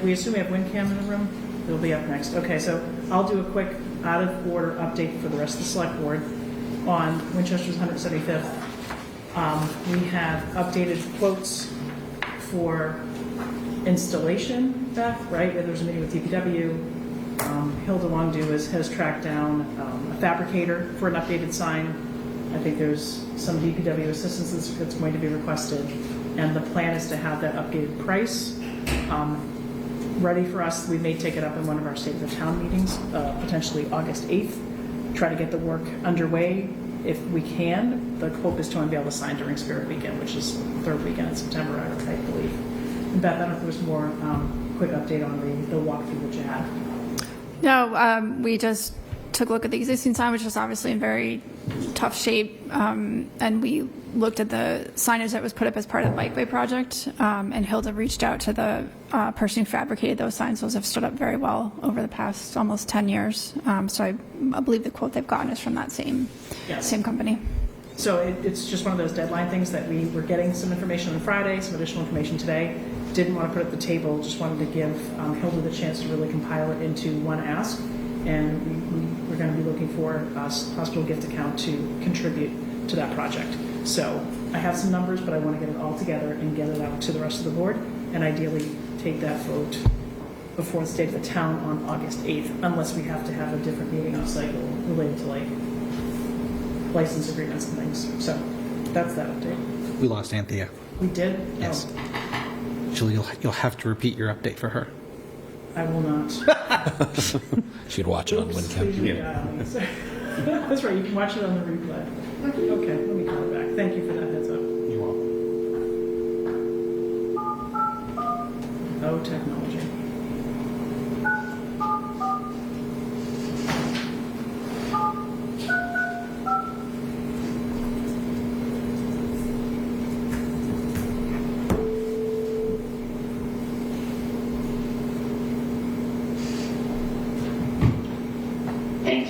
B: We assume we have WinCam in the room. They'll be up next. Okay, so I'll do a quick out-of-order update for the rest of the select board on Winchester's 175th. We have updated quotes for installation, Beth, right? There was a meeting with DPW. Hilda Longdew has tracked down a fabricator for an updated sign. I think there's some DPW assistance that's going to be requested. And the plan is to have that updated price ready for us. We may take it up in one of our State of the Town meetings, potentially August 8th. Try to get the work underway if we can. The hope is to unveil the sign during Spirit Weekend, which is the third weekend in September, I believe. And Beth, I don't know if there's more quick update on the walkthrough that you had.
D: No, we just took a look at the existing sign, which is obviously in very tough shape, and we looked at the signage that was put up as part of the bikeway project, and Hilda reached out to the person who fabricated those signs. Those have stood up very well over the past almost 10 years. So I believe the quote they've gotten is from that same company.
B: So it's just one of those deadline things that we were getting some information on Friday, some additional information today. Didn't want to put it at the table, just wanted to give Hilda the chance to really compile it into one ask. And we're going to be looking for a hospital gift account to contribute to that project. So I have some numbers, but I want to get it all together and get it out to the rest of the board, and ideally take that vote before the State of the Town on August 8th, unless we have to have a different meeting off cycle related to like license agreements and things. So that's that update.
F: We lost Anthea.
B: We did?
F: Yes.
B: Oh,
F: Julie, you'll have to repeat your update for her.
B: I will not.
A: She'd watch it on
B: Oops,
A: WinCam.
B: please, that's right, you can watch it on the replay. Okay, let me call it back. Thank you for that heads up.
F: You're welcome.
B: Oh, technology.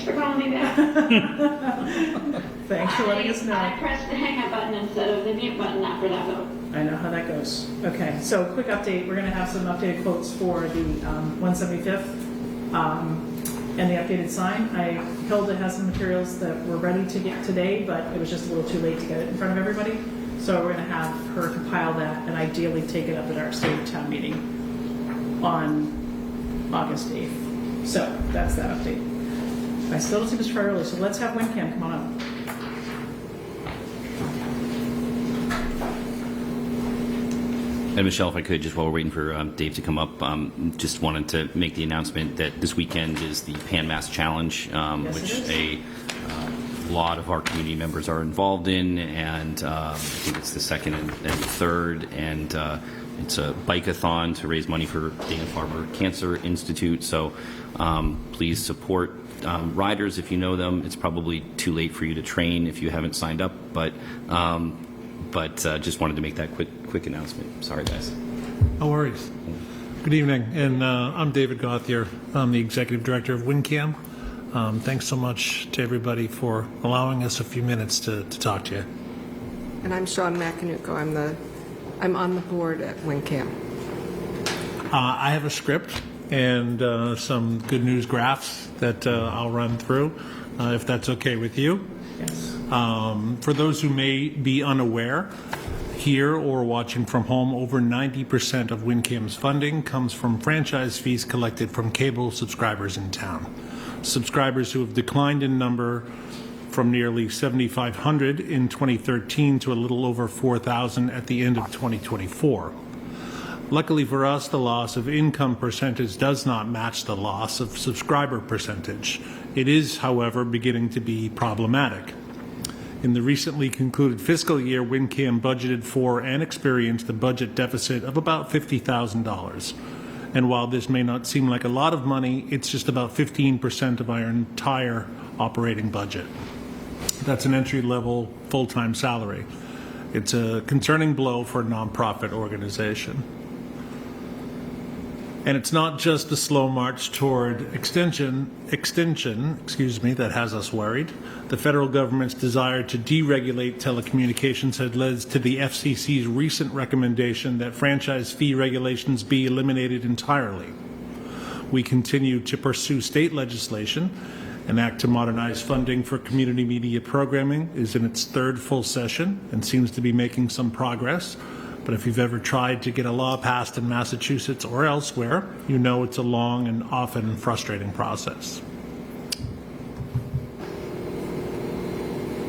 C: Thanks for calling me back.
B: Thanks for letting us know.
C: I pressed the hang up button instead of the mute button after that vote.
B: I know how that goes. Okay, so quick update. We're going to have some updated quotes for the 175th and the updated sign. Hilda has some materials that were ready to get today, but it was just a little too late to get it in front of everybody. So we're going to have her compile that and ideally take it up at our state town meeting on August 8th. So that's that update. I still don't see Mr. Farrelly, so let's have WinCam come on up.
E: And Michelle, if I could, just while we're waiting for Dave to come up, just wanted to make the announcement that this weekend is the Pan Mass Challenge, which a lot of our community members are involved in, and I think it's the second and third, and it's a bike-a-thon to raise money for Dana-Farber Cancer Institute. So please support riders if you know them. It's probably too late for you to train if you haven't signed up, but just wanted to make that quick announcement. Sorry, guys.
O: No worries. Good evening, and I'm David Gauthier. I'm the Executive Director of WinCam. Thanks so much to everybody for allowing us a few minutes to talk to you.
H: And I'm Sean McAnuco. I'm on the board at WinCam.
O: I have a script and some good news graphs that I'll run through, if that's okay with you.
B: Yes.
O: For those who may be unaware, here or watching from home, over 90% of WinCam's funding comes from franchise fees collected from cable subscribers in town. Subscribers who have declined in number from nearly 7,500 in 2013 to a little over 4,000 at the end of 2024. Luckily for us, the loss of income percentage does not match the loss of subscriber percentage. It is, however, beginning to be problematic. In the recently concluded fiscal year, WinCam budgeted for and experienced a budget deficit of about $50,000. And while this may not seem like a lot of money, it's just about 15% of our entire operating budget. That's an entry-level full-time salary. It's a concerning blow for a nonprofit organization. And it's not just the slow march toward extension, that has us worried. The federal government's desire to deregulate telecommunications has led to the FCC's recent recommendation that franchise fee regulations be eliminated entirely. We continue to pursue state legislation. An act to modernize funding for community media programming is in its third full session and seems to be making some progress. But if you've ever tried to get a law passed in Massachusetts or elsewhere, you know it's a long and often frustrating process.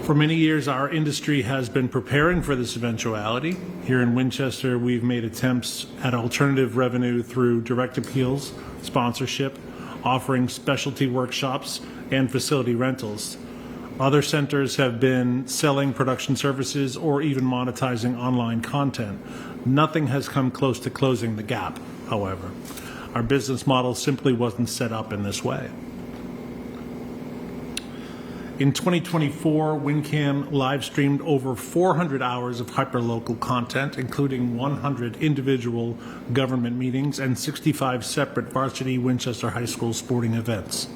O: For many years, our industry has been preparing for this eventuality. Here in Winchester, we've made attempts at alternative revenue through direct appeals, sponsorship, offering specialty workshops, and facility rentals. Other centers have been selling production services or even monetizing online content. Nothing has come close to closing the gap, however. Our business model simply wasn't set up in this way. In 2024, WinCam live-streamed over 400 hours of hyperlocal content, including 100 individual government meetings and 65 separate varsity Winchester High School sporting events.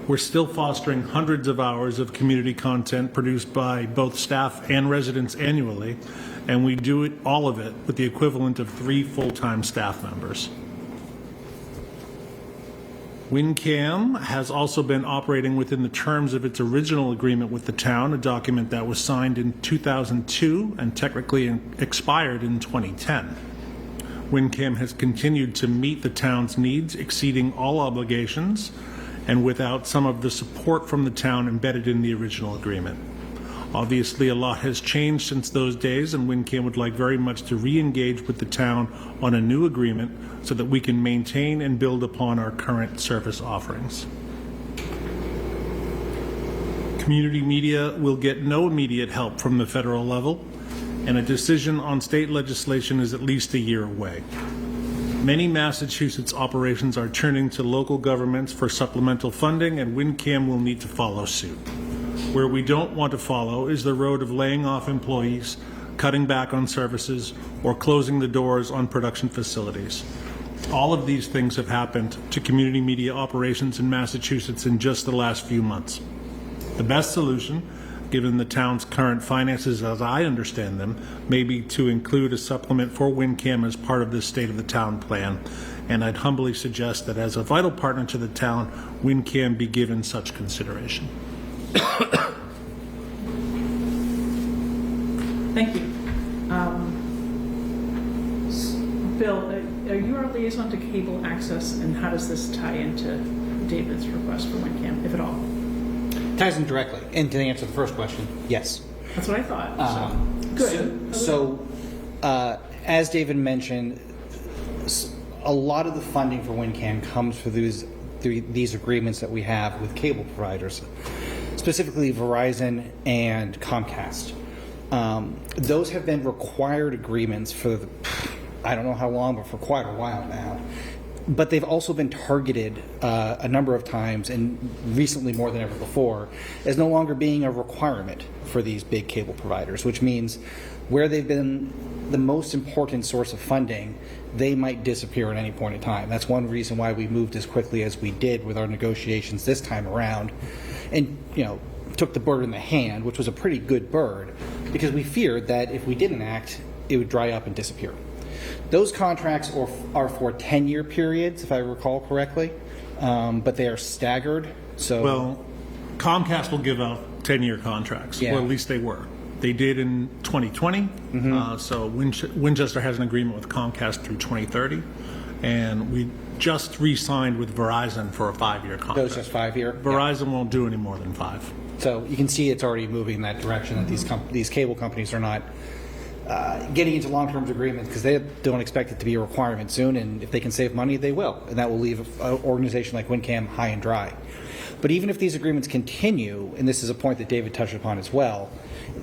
O: We're still fostering hundreds of hours of community content produced by both staff and residents annually, and we do all of it with the equivalent of 3 full-time staff members. WinCam has also been operating within the terms of its original agreement with the town, a document that was signed in 2002 and technically expired in 2010. WinCam has continued to meet the town's needs, exceeding all obligations, and without some of the support from the town embedded in the original agreement. Obviously, a lot has changed since those days, and WinCam would like very much to re-engage with the town on a new agreement so that we can maintain and build upon our current service offerings. Community media will get no immediate help from the federal level, and a decision on state legislation is at least a year away. Many Massachusetts operations are turning to local governments for supplemental funding, and WinCam will need to follow suit. Where we don't want to follow is the road of laying off employees, cutting back on services, or closing the doors on production facilities. All of these things have happened to community media operations in Massachusetts in just the last few months. The best solution, given the town's current finances as I understand them, may be to include a supplement for WinCam as part of this State of the Town plan. And I'd humbly suggest that as a vital partner to the town, WinCam be given such consideration.
B: Thank you. Bill, are you our liaison to cable access, and how does this tie into David's request for WinCam, if at all?
F: Ties in directly. And to answer the first question, yes.
B: That's what I thought. Good.
F: As David mentioned, a lot of the funding for WinCam comes through these agreements that we have with cable providers, specifically Verizon and Comcast. Those have been required agreements for I don't know how long, but for quite a while now. But they've also been targeted a number of times, and recently more than ever before, as no longer being a requirement for these big cable providers, which means where they've been the most important source of funding, they might disappear at any point in time. That's one reason why we moved as quickly as we did with our negotiations this time around, and took the bird in the hand, which was a pretty good bird, because we feared that if we didn't act, it would dry up and disappear. Those contracts are for 10-year periods, if I recall correctly, but they are staggered. So,
O: well, Comcast will give out 10-year contracts, or at least they were. They did in 2020. So Winchester has an agreement with Comcast through 2030, and we just re-signed with Verizon for a 5-year contract.
F: Those just 5-year.
O: Verizon won't do any more than 5.
F: So you can see it's already moving in that direction. That these cable companies are not getting into long-term agreements because they don't expect it to be a requirement soon, and if they can save money, they will, and that will leave an organization like WinCam high and dry. But even if these agreements continue, and this is a point that David touched upon as well,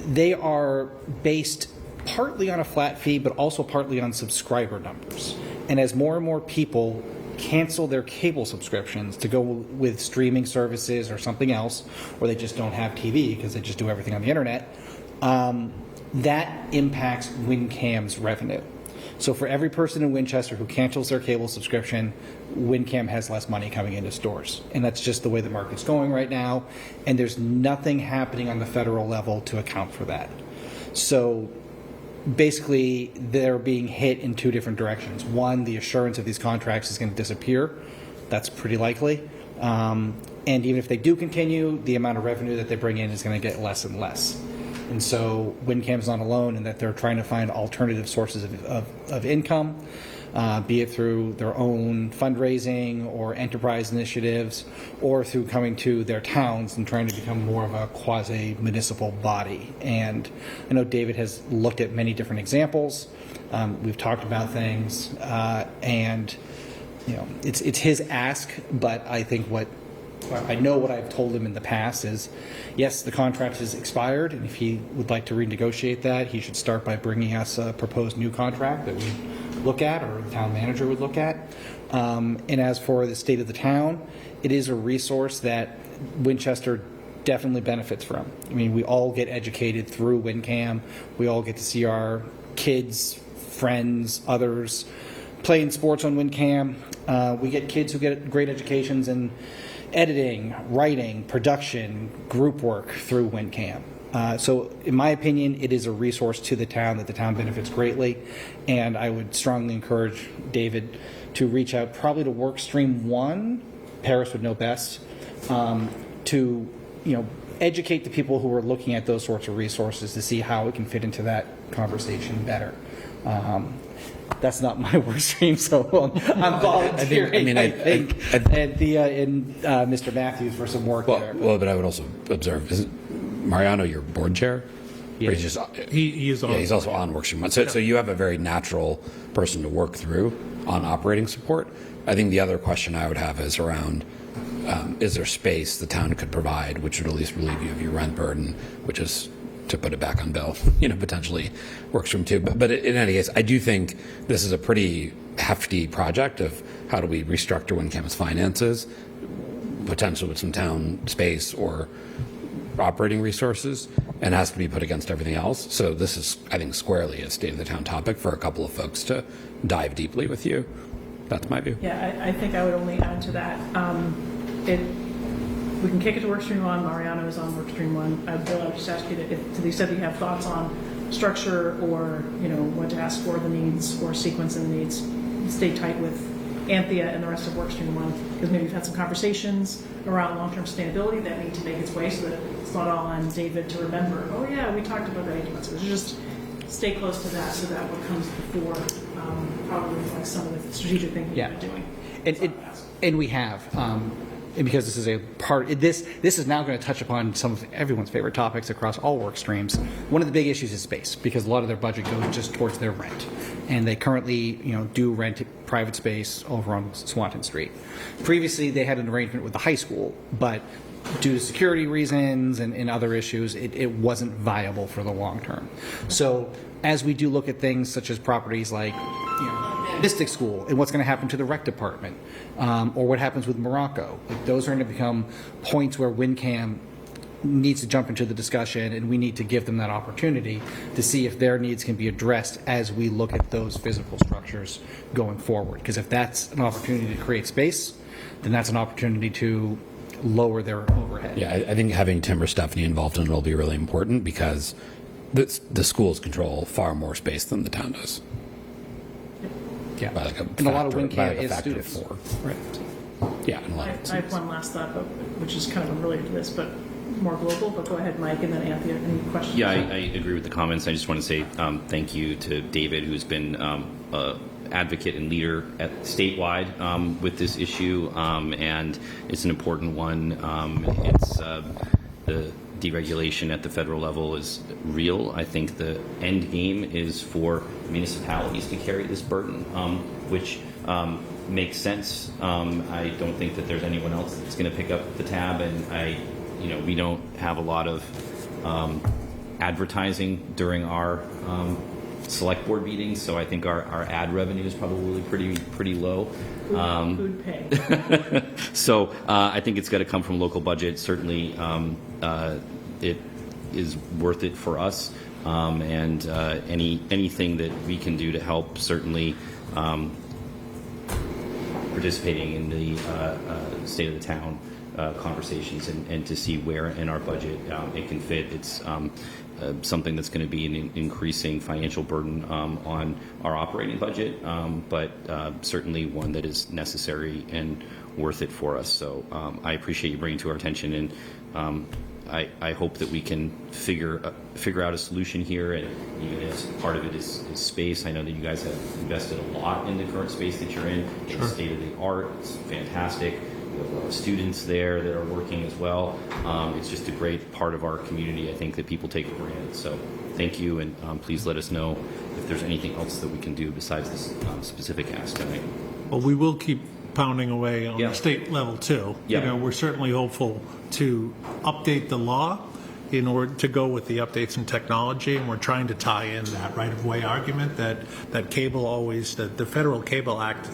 F: they are based partly on a flat fee, but also partly on subscriber numbers. And as more and more people cancel their cable subscriptions to go with streaming services or something else, or they just don't have TV because they just do everything on the internet, that impacts WinCam's revenue. So for every person in Winchester who cancels their cable subscription, WinCam has less money coming into stores. And that's just the way the market's going right now. And there's nothing happening on the federal level to account for that. So basically, they're being hit in two different directions. One, the assurance of these contracts is going to disappear. That's pretty likely. And even if they do continue, the amount of revenue that they bring in is going to get less and less. And so WinCam's not alone in that they're trying to find alternative sources of income, be it through their own fundraising or enterprise initiatives, or through coming to their towns and trying to become more of a quasi-municipal body. And I know David has looked at many different examples. We've talked about things, and it's his ask, but I think what I've told him in the past is, yes, the contract has expired, and if he would like to renegotiate that, he should start by bringing us a proposed new contract that we look at, or the town manager would look at. And as for the state of the town, it is a resource that Winchester definitely benefits from. I mean, we all get educated through WinCam. We all get to see our kids, friends, others playing sports on WinCam. We get kids who get great educations in editing, writing, production, group work through WinCam. So in my opinion, it is a resource to the town that the town benefits greatly, and I would strongly encourage David to reach out probably to Workstream 1, Paris would know best, to educate the people who are looking at those sorts of resources to see how it can fit into that conversation better. That's not my work stream, so I'm volunteering, I think, and Thea and Mr. Matthews for some work there.
A: Well, but I would also observe, is Mariano your board chair?
O: Yeah.
A: He's just,
O: he is on.
A: Yeah, he's also on Workstream 1. So you have a very natural person to work through on operating support. I think the other question I would have is around, is there space the town could provide, which would at least relieve you of your rent burden, which is, to put it back on Bill, potentially Workstream 2. But in any case, I do think this is a pretty hefty project of how do we restructure WinCam's finances, potentially with some town space or operating resources, and has to be put against everything else. So this is, I think, squarely a state of the town topic for a couple of folks to dive deeply with you. That's my view.
B: Yeah, I think I would only add to that. We can kick it to workstream 1. Mariano is on workstream 1. I would just ask you to the extent that you have thoughts on structure or, what to ask for the needs or sequence in the needs, stay tight with Anthea and the rest of workstream 1, because maybe you've had some conversations around long-term sustainability that need to make its way so that it's not all on David to remember, oh yeah, we talked about that 8 months ago. Just stay close to that so that what comes before probably reflects some of the strategic thinking you've been doing.
F: And we have, and because this is a part, this is now going to touch upon some of everyone's favorite topics across all work streams. One of the big issues is space, because a lot of their budget goes just towards their rent, and they currently, do rent private space over on Swanton Street. Previously, they had an arrangement with the high school, but due to security reasons and other issues, it wasn't viable for the long term. So as we do look at things such as properties like, Mystic School and what's going to happen to the rec department, or what happens with Morocco, those are going to become points where WinCam needs to jump into the discussion, and we need to give them that opportunity to see if their needs can be addressed as we look at those physical structures going forward. Because if that's an opportunity to create space, then that's an opportunity to lower their overhead.
A: Yeah, I think having Tim or Stephanie involved in it will be really important, because the schools control far more space than the town does.
F: Yeah,
A: and
F: a lot of WinCam is students.
A: 4. Right. Yeah, and a lot
B: I have one last thought, which is kind of unrelated to this, but more global. But go ahead, Mike, and then Anthea, any questions?
E: Yeah, I agree with the comments. I just want to say thank you to David, who's been advocate and leader statewide with this issue, and it's an important one. It's the deregulation at the federal level is real. I think the end game is for municipalities to carry this burden, which makes sense. I don't think that there's anyone else that's going to pick up the tab, and we don't have a lot of advertising during our select board meetings, so I think our ad revenue is probably pretty low.
B: Food pay.
E: So I think it's got to come from local budget. Certainly, it is worth it for us, and anything that we can do to help. Certainly, participating in the state of the town conversations and to see where in our budget it can fit. It's something that's going to be an increasing financial burden on our operating budget, but certainly one that is necessary and worth it for us. So I appreciate you bringing it to our attention, and I hope that we can figure out a solution here. And even as part of it is space, I know that you guys have invested a lot in the current space that you're in. Sure. It's state of the art. It's fantastic. We have a lot of students there that are working as well. It's just a great part of our community, I think, that people take for granted. So thank you, and please let us know if there's anything else that we can do besides this specific ask tonight.
O: Well, we will keep pounding away on the state level too.
E: Yeah.
O: We're certainly hopeful to update the law in order to go with the updates in technology, and we're trying to tie in that right-of-way argument that the Federal Cable Act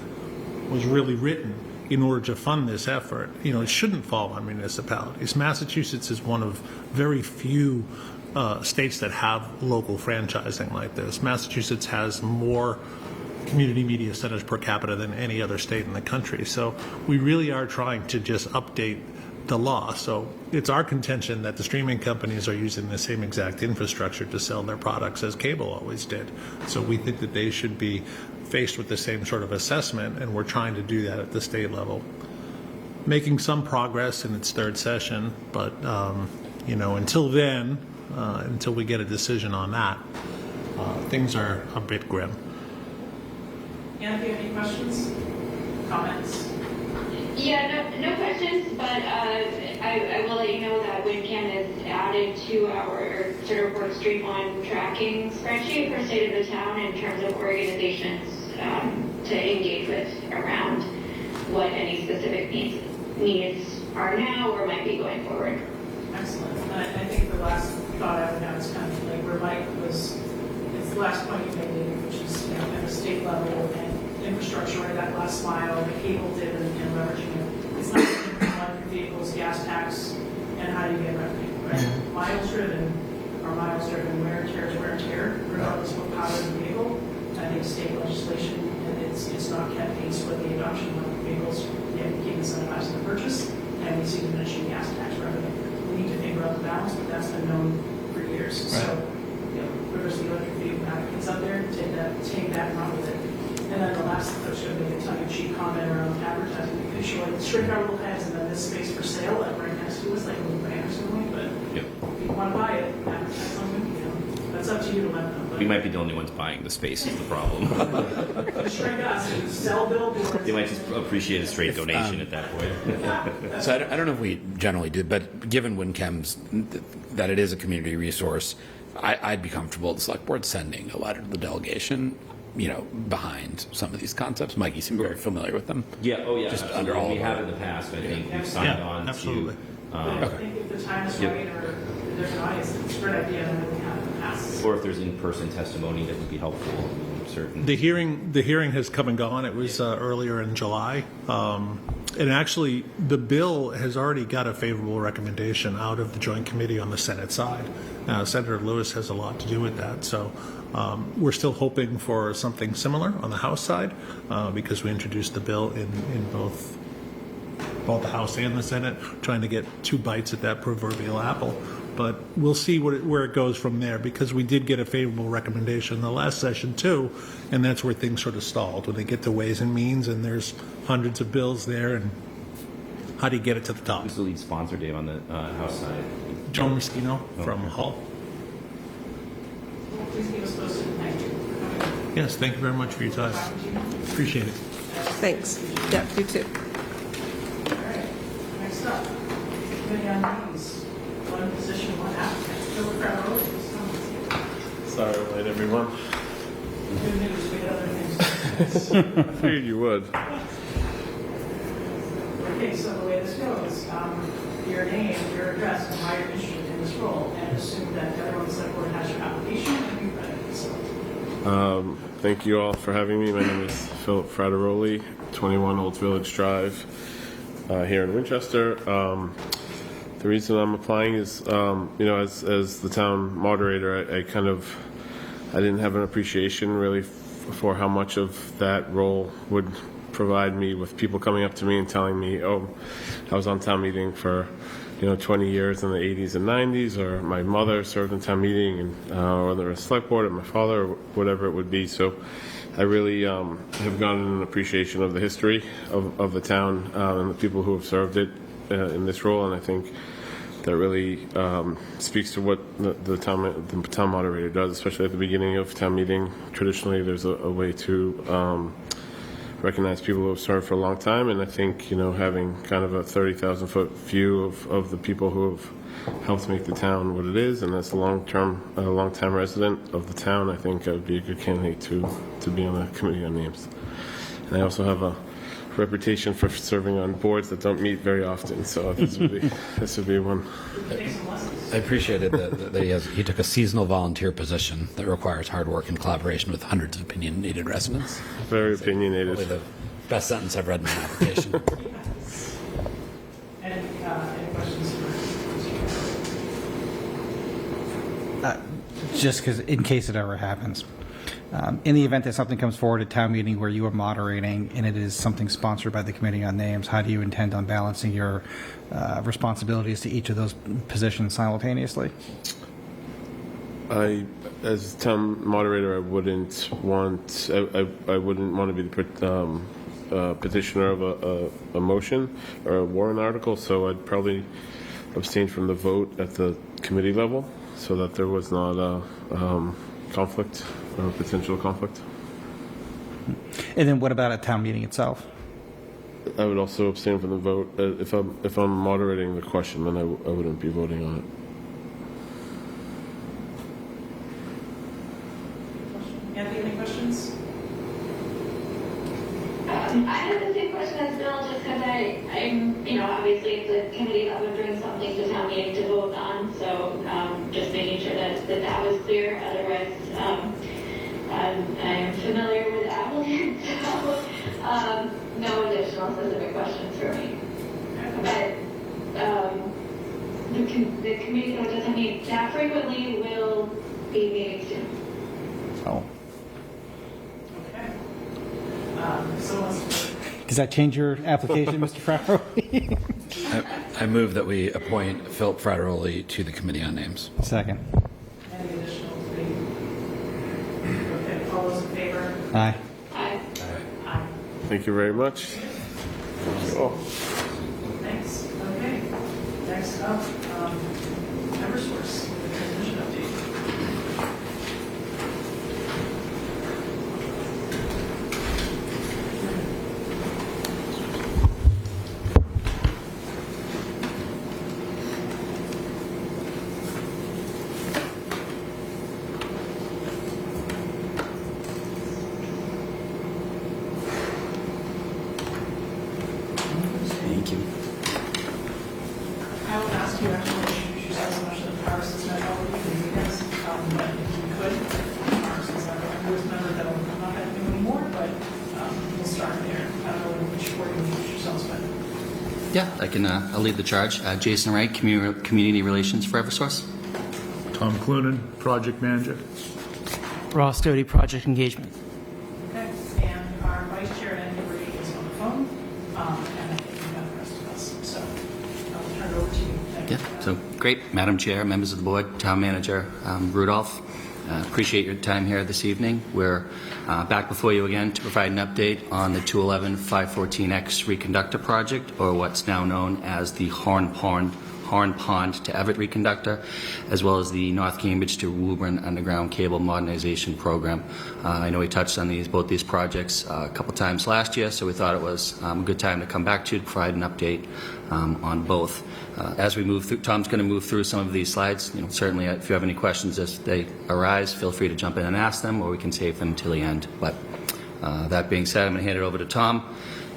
O: was really written in order to fund this effort. It shouldn't fall on municipalities. Massachusetts is one of very few states that have local franchising like this. Massachusetts has more community media centers per capita than any other state in the country. So we really are trying to just update the law. So it's our contention that the streaming companies are using the same exact infrastructure to sell their products as cable always did. So we think that they should be faced with the same sort of assessment, and we're trying to do that at the state level. Making some progress in its third session, but until then, until we get a decision on that, things are a bit grim.
B: Anthea, any questions? Comments?
C: Yeah, no questions, but I will let you know that WinCam is added to our sort of work stream on tracking spreadsheet for state of the town in terms of organizations to engage with around what any specific needs are now or might be going forward.
B: Excellent. And I think the last thought I would have is kind of like where Mike was, it's the last point you made, which is at the state level and infrastructure, right, that last mile, the cable did and leveraging it. It's not electric vehicles, gas tax, and how do you get revenue, right? Miles driven are miles driven, wear and tear is wear and tear, regardless of what power of the vehicle. I think state legislation and its it's not kept pace with the adoption of vehicles, yet we keep incentivizing the purchase, and we see diminishing gas tax revenue. We need to figure out the balance, but that's been known for years. So, you know, where's the electric vehicle advocates out there, take that and run with it. And then the last, I was going to make a tongue-in-cheek comment around advertising. We could show like shrink our little heads and then this space for sale, like right next to us, like a little banner somewhere. But if you want to buy it, advertise on it. You know, that's up to you to let them know.
E: We might be the only ones buying the space is the problem.
B: Shrink us and sell billboards.
E: They might just appreciate a straight donation at that point.
A: So I don't know if we generally do, but given WinChem's, that it is a community resource, I'd be comfortable the select board sending a letter to the delegation, you know, behind some of these concepts. Mike, you seem very familiar with them.
E: Yeah, oh yeah.
A: Just
E: absolutely.
A: under all
E: we
A: of
E: have
A: our-
E: in the past. I think we've signed on
O: absolutely.
E: to.
B: I think if the time is right or there's an audience, it's a great idea and we have in the past.
E: Or if there's in-person testimony that would be helpful. Certain.
O: The hearing has come and gone. It was earlier in July. And actually, the bill has already got a favorable recommendation out of the Joint Committee on the Senate side. Senator Lewis has a lot to do with that. So we're still hoping for something similar on the House side because we introduced the bill in both the House and the Senate, trying to get 2 bites at that proverbial apple. But we'll see where it goes from there, because we did get a favorable recommendation in the last session too, and that's where things sort of stalled. When they get to Ways and Means and there's hundreds of bills there, and how do you get it to the top?
E: Who's the lead sponsor, Dave, on the House side?
O: Joan Moschino from Hull.
B: Please keep us posted. Thank you.
O: Yes, thank you very much for your time. Appreciate it.
H: Thanks. Yeah, you too.
B: All right. Next up, committee on needs. One position, one applicant. Philip Farrell.
P: Sorry I'm late, everyone.
B: Good news, we got other things to discuss.
P: I figured you would.
B: Okay, so the way this goes, your name, your address, and why you're interested in this role, and assume that everyone on the select board has your application and you've read it. So,
P: Thank you all for having me. My name is Philip Frateroli, 21 Old Village Drive, here in Winchester. The reason I'm applying is, you know, as the town moderator, I didn't have an appreciation really for how much of that role would provide me with people coming up to me and telling me, oh, I was on town meeting for, 20 years in the 80s and 90s, or my mother served in town meeting, and or the select board, or my father, or whatever it would be. So I really have gotten an appreciation of the history of the town and the people who have served it in this role, and I think that really speaks to what the town moderator does, especially at the beginning of town meeting. Traditionally, there's a way to recognize people who have served for a long time, and I think having kind of a 30,000-foot view of the people who have helped make the town what it is, and as a long-time resident of the town, I think I would be a good candidate to be on the committee on names. And I also have a reputation for serving on boards that don't meet very often, so this would be one.
A: I appreciated that he took a seasonal volunteer position that requires hard work and collaboration with hundreds of opinionated residents.
P: Very opinionated.
A: Probably the best sentence I've read in my application.
B: any questions for
F: Just because, in case it ever happens. In the event that something comes forward at town meeting where you are moderating and it is something sponsored by the Committee on Names, how do you intend on balancing your responsibilities to each of those positions simultaneously?
P: As town moderator, I wouldn't want to be the petitioner of a motion or a warrant article, so I'd probably abstain from the vote at the committee level so that there was not a conflict or potential conflict.
F: And then what about at town meeting itself?
P: I would also abstain from the vote. If I'm moderating the question, then I wouldn't be voting on it.
B: Anthony, any questions?
C: I have the same question as Bill, just because I'm, obviously it's a committee that would bring something to town meeting to vote on, so just making sure that was clear. Otherwise, I'm familiar with the applicant, so no additional specific questions for me. But the committee doesn't meet that frequently, will be meeting soon.
F: Oh.
B: Okay.
F: Does that change your application, Mr. Farrelly?
A: I move that we appoint Philip Frateroli to the Committee on Names.
F: Second.
B: Any additional debate? Okay, all those in favor?
F: Aye.
C: Aye.
B: Aye.
P: Thank you very much. Thank you all.
B: Thanks. Okay. Next up, Eversource, the transmission update.
J: Thank you.
B: I would ask you actually to introduce yourself so much to the power system at all of you guys, but if you could, power system, I always remember that I'm not going to do anymore, but we'll start there. I don't know which order you introduce yourselves, but
J: Yeah, I'll lead the charge. Jason Wright, Community Relations for Eversource.
O: Tom Clunan, Project Manager.
Q: Ross Doty, Project Engagement.
B: okay. And our vice chair, Andy Brady, is on the phone, and I think we have the rest of us. So I'll turn it over to you. Thank you.
J: Yeah, so great. Madam Chair, members of the board, Town Manager Rudolph, appreciate your time here this evening. We're back before you again to provide an update on the 211-514X Reconductor Project, or what's now known as the Horn Pond to Everett Reconductor, as well as the North Cambridge to Woburn Underground Cable Modernization Program. I know we touched on both these projects a couple times last year, so we thought it was a good time to come back to you to provide an update on both. As we move through, Tom's going to move through some of these slides. Certainly, if you have any questions as they arise, feel free to jump in and ask them, or we can save them until the end. But that being said, I'm going to hand it over to Tom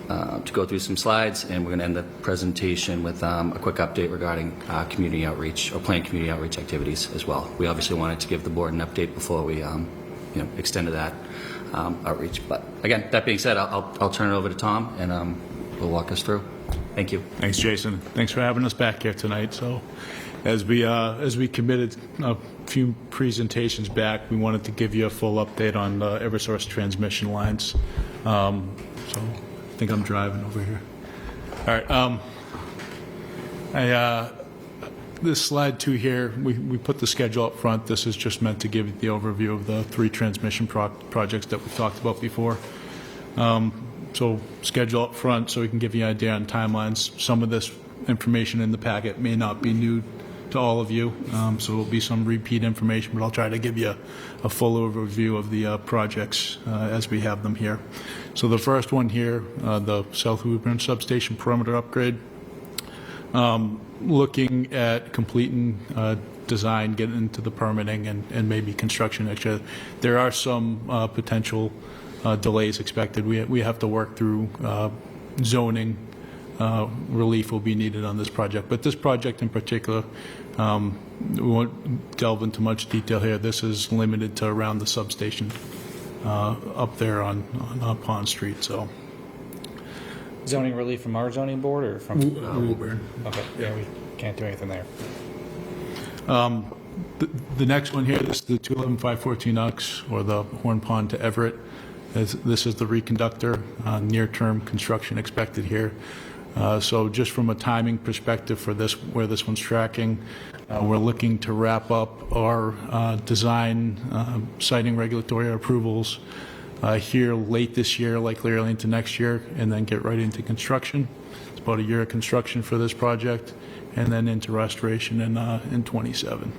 J: to go through some slides, and we're going to end the presentation with a quick update regarding community outreach, or planned community outreach activities as well. We obviously wanted to give the board an update before we extend to that outreach. But again, that being said, I'll turn it over to Tom, and we'll walk us through. Thank you.
O: Thanks, Jason. Thanks for having us back here tonight. So, as we committed a few presentations back, we wanted to give you a full update on the Eversource transmission lines. So, I think I'm driving over here. All right. This slide 2 here, we put the schedule up front. This is just meant to give you the overview of the 3 transmission projects that we've talked about before. So schedule up front so we can give you an idea on timelines. Some of this information in the packet may not be new to all of you, so there will be some repeat information, but I'll try to give you a full overview of the projects as we have them here. So the first one here, the South Woburn Substation Perimeter Upgrade. Looking at completing design, getting into the permitting, and maybe construction next year. There are some potential delays expected. We have to work through zoning. Relief will be needed on this project. But this project in particular, we won't delve into much detail here. This is limited to around the substation up there on Pond Street. So,
F: Zoning relief from our zoning board or from?
O: Woburn.
F: Okay, yeah, we can't do anything there.
O: The next one here, this is the 211-514X, or the Horn Pond to Everett. This is the reconductor, near-term construction expected here. So just from a timing perspective for this, where this one's tracking, we're looking to wrap up our design, siting regulatory approvals here late this year, likely early into next year, and then get right into construction. It's about a year of construction for this project, and then into restoration in 27.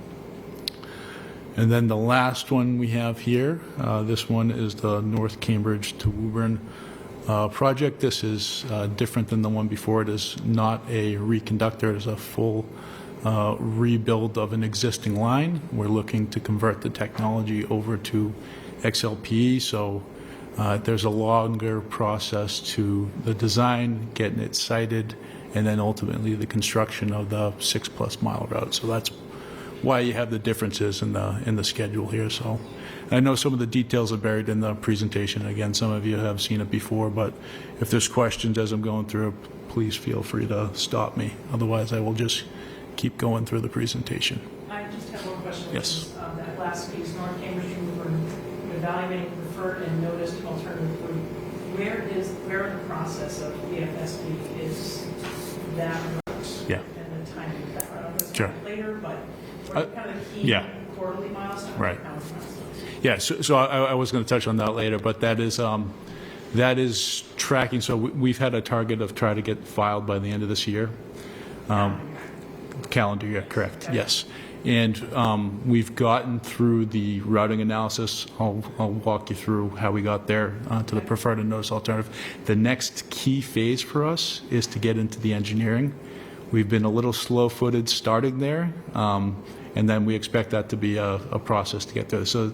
O: And then the last one we have here, this one is the North Cambridge to Woburn project. This is different than the one before. It is not a reconductor. It is a full rebuild of an existing line. We're looking to convert the technology over to XLPE, so there's a longer process to the design, getting it sited, and then ultimately the construction of the 6+ mile route. So that's why you have the differences in the schedule here. So I know some of the details are buried in the presentation. Again, some of you have seen it before, but if there's questions as I'm going through, please feel free to stop me. Otherwise, I will just keep going through the presentation.
B: I just have one question.
O: Yes.
B: That last piece, North Cambridge, Woburn, evaluating preferred and noticed alternative where in the process of the FSP is that route?
R: Yeah.
B: And the timing of that route? That's
R: Sure.
B: later, but what are kind of the key
R: yeah.
B: quarterly milestones?
R: Right.
B: Milestones?
R: Yeah, so I was going to touch on that later, but that is tracking. So we've had a target of try to get filed by the end of this year. Calendar year, correct, yes. And we've gotten through the routing analysis. I'll walk you through how we got there to the preferred and notice alternative. The next key phase for us is to get into the engineering. We've been a little slow-footed starting there, and then we expect that to be a process to get there. So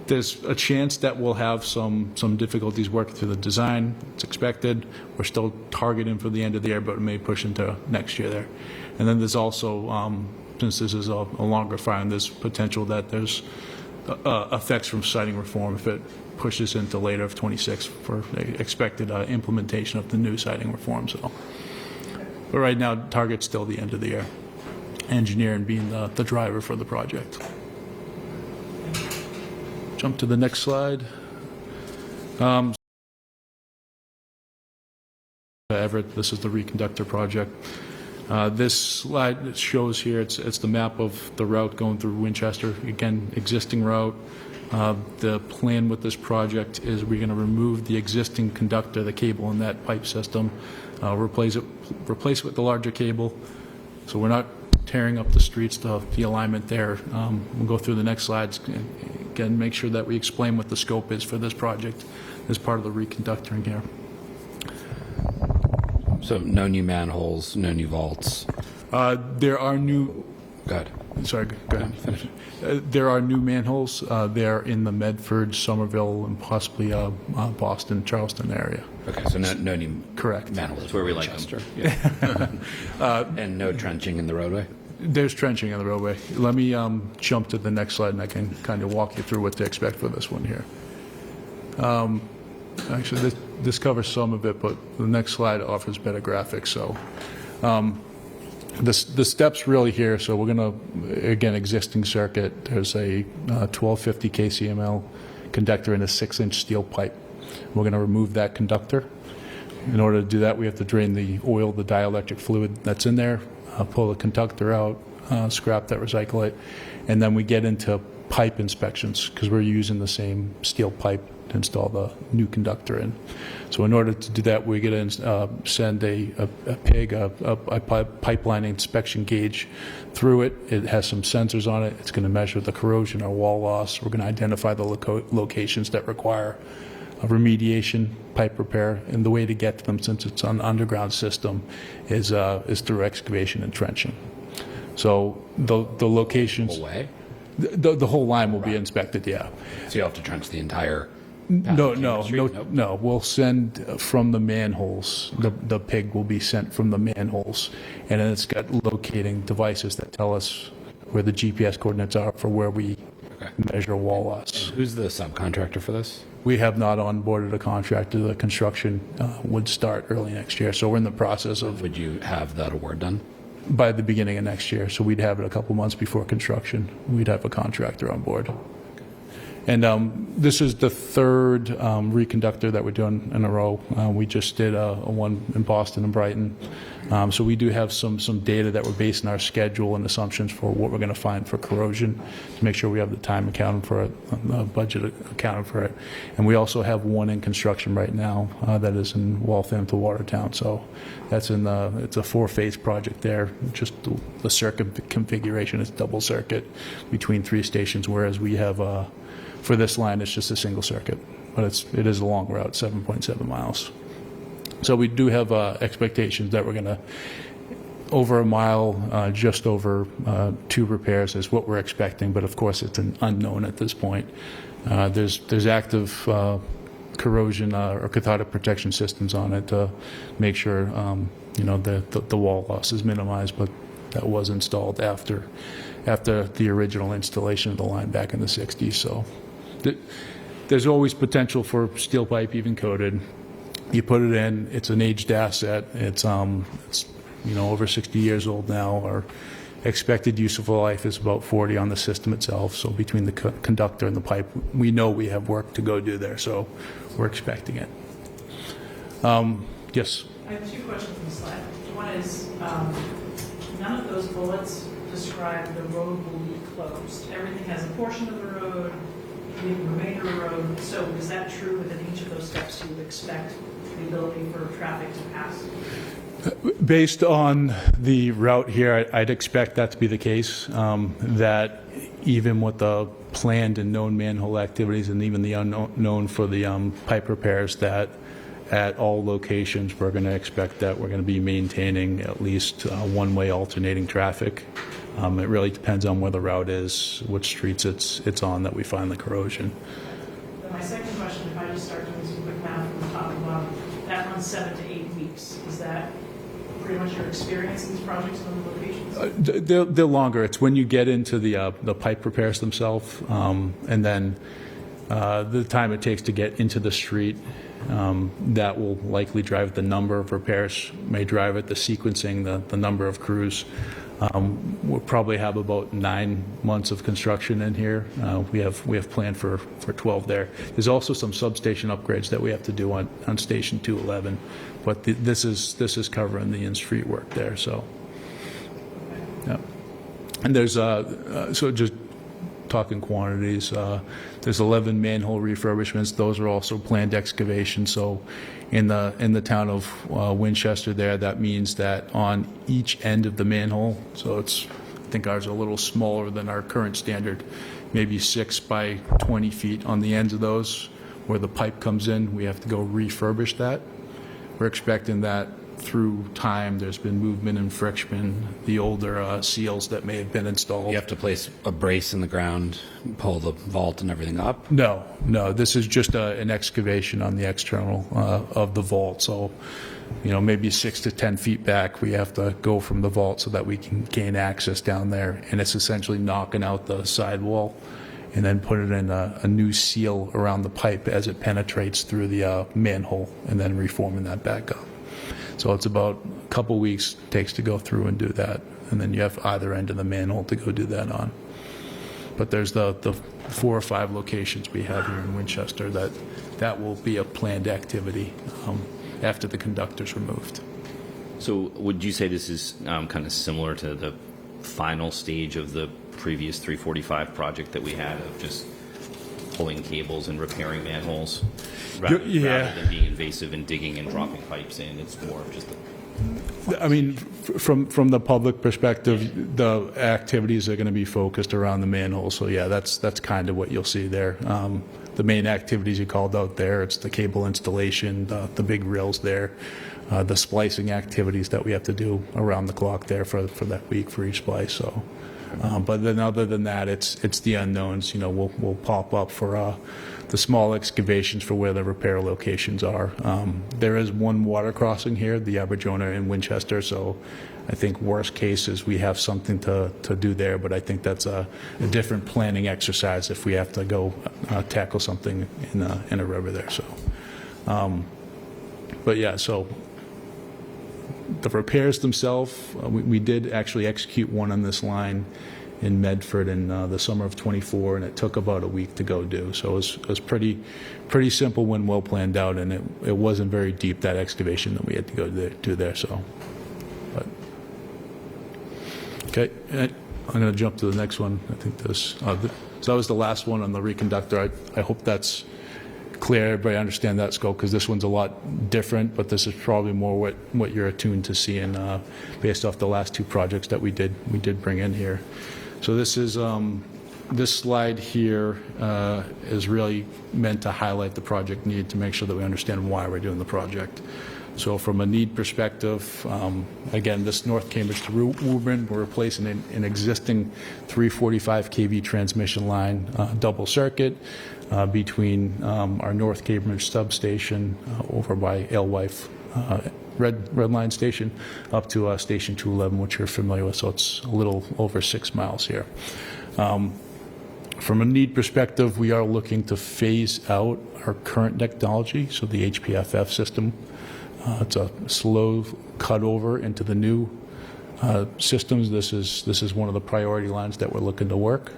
R: there's a chance that we'll have some difficulties working through the design. It's expected. We're still targeting for the end of the year, but it may push into next year there. And then there's also, since this is a longer filing, there's potential that there's effects from siting reform if it pushes into later of 26 for expected implementation of the new siting reform. So, but right now, target's still the end of the year. Engineering being the driver for the project. Jump to the next slide. Everett, this is the reconductor project. This slide shows here, it's the map of the route going through Winchester. Again, existing route. The plan with this project is we're going to remove the existing conductor, the cable in that pipe system, replace it with the larger cable. So we're not tearing up the streets, the alignment there. We'll go through the next slides. Again, make sure that we explain what the scope is for this project as part of the reconductoring here.
A: So no new manholes, no new vaults.
R: There are new.
A: Go ahead.
R: Sorry, go ahead. Finish. There are new manholes. They're in the Medford, Somerville, and possibly Boston, Charleston area.
A: Okay, so no new
R: correct
A: manholes.
E: That's where we like
A: Winchester.
E: them.
A: And no trenching in the roadway?
R: There's trenching in the roadway. Let me jump to the next slide, and I can kind of walk you through what to expect for this one here. Actually, this covers some of it, but the next slide offers better graphics. So the steps really here, so we're going to, again, existing circuit. There's a 1250 kCml conductor and a 6-inch steel pipe. We're going to remove that conductor. In order to do that, we have to drain the oil, the dielectric fluid that's in there, pull the conductor out, scrap that, recycle it, and then we get into pipe inspections because we're using the same steel pipe to install the new conductor in. So in order to do that, we're going to send a PIG, a pipeline inspection gauge through it. It has some sensors on it. It's going to measure the corrosion or wall loss. We're going to identify the locations that require a remediation, pipe repair, and the way to get to them, since it's an underground system, is through excavation and trenching. So the locations,
A: Whole way?
R: the whole line will be inspected. Yeah.
A: So you have to trench the entire.
R: No. We'll send from the manholes. The pig will be sent from the manholes, and then it's got locating devices that tell us where the GPS coordinates are for where we measure wall loss.
A: Who's the subcontractor for this?
R: We have not onboarded a contractor. The construction would start early next year, so we're in the process of.
A: Would you have that award done?
R: By the beginning of next year, so we'd have it a couple months before construction. We'd have a contractor on board. And this is the third reconductor that we're doing in a row. We just did a one in Boston and Brighton. So we do have some data that we're basing our schedule and assumptions for what we're going to find for corrosion to make sure we have the time accounted for it, the budget accounted for it. And we also have one in construction right now that is in Waltham to Watertown. So that's it's a 4-phase project there. Just the circuit configuration is double circuit between 3 stations, whereas we have for this line, it's just a single circuit, but it is a long route, 7.7 miles. So we do have expectations that we're going to, over a mile, just over 2 repairs is what we're expecting, but of course it's an unknown at this point. There's active corrosion or cathodic protection systems on it to make sure the wall loss is minimized, but that was installed after the original installation of the line back in the 60s. So there's always potential for steel pipe, even coated. You put it in, it's an aged asset. It's over 60 years old now. Our expected useful life is about 40 on the system itself. So between the conductor and the pipe, we know we have work to go do there. So we're expecting it. Yes.
B: I have two questions on the slide. One is, none of those bullets describe the road will be closed. Everything has a portion of the road, the remainder of the road. So is that true within each of those steps you would expect the ability for traffic to pass?
R: Based on the route here, I'd expect that to be the case, that even with the planned and known manhole activities and even the unknown for the pipe repairs, that at all locations, we're going to expect that we're going to be maintaining at least one-way alternating traffic. It really depends on where the route is, which streets it's on, that we find the corrosion.
B: Then my second question, if I just start doing some quick math from the top to bottom, that runs 7 to 8 weeks. Is that pretty much your experience in these projects in other locations?
R: They're longer. It's when you get into the pipe repairs themselves, and then the time it takes to get into the street. That will likely drive the number of repairs, may drive it, the sequencing, the number of crews. We'll probably have about 9 months of construction in here. We have planned for 12 there. There's also some substation upgrades that we have to do on Station 211, but this is covering the in-street work there. So, yeah. And there's so just talking quantities, there's 11 manhole refurbishments. Those are also planned excavations. So in the town of Winchester there, that means that on each end of the manhole, so I think ours are a little smaller than our current standard, maybe 6 by 20 feet on the ends of those, where the pipe comes in, we have to go refurbish that. We're expecting that through time, there's been movement and friction, the older seals that may have been installed.
A: You have to place a brace in the ground, pull the vault and everything up?
R: No, this is just an excavation on the external of the vault. So, maybe 6 to 10 feet back, we have to go from the vault so that we can gain access down there. And it's essentially knocking out the sidewall and then put it in a new seal around the pipe as it penetrates through the manhole, and then reforming that back up. So it's about a couple weeks it takes to go through and do that, and then you have either end of the manhole to go do that on. But there's the 4 or 5 locations we have here in Winchester that will be a planned activity after the conductor's removed.
E: So would you say this is kind of similar to the final stage of the previous 345 project that we had of just pulling cables and repairing manholes rather than being invasive and digging and dropping pipes in? It's more of just
R: from the public perspective, the activities are going to be focused around the manhole. So yeah, that's kind of what you'll see there. The main activities you called out there, it's the cable installation, the big reels there, the splicing activities that we have to do around the clock there for that week for each splice. So, but then other than that, it's the unknowns. We'll pop up for the small excavations for where the repair locations are. There is one water crossing here, the Aberjona in Winchester, so I think worst case is we have something to do there, but I think that's a different planning exercise if we have to go tackle something in a river there. So, but yeah, so the repairs themselves, we did actually execute one on this line in Medford in the summer of '24, and it took about a week to go do. So it was pretty simple when well planned out, and it wasn't very deep, that excavation that we had to go do there. So, but okay, I'm going to jump to the next one. I think this. So that was the last one on the reconductor. I hope that's clear. Everybody understand that scope, because this one's a lot different, but this is probably more what you're attuned to seeing based off the last 2 projects that we did bring in here. So this is this slide here is really meant to highlight the project need, to make sure that we understand why we're doing the project. So from a need perspective, again, this North Cambridge to Woburn, we're replacing an existing 345 kV transmission line, double circuit, between our North Cambridge substation over by Alewife Red Line Station up to Station 211, which you're familiar with. So it's a little over 6 miles here. From a need perspective, we are looking to phase out our current technology, so the HPFF system. It's a slow cut over into the new systems. This is one of the priority lines that we're looking to work.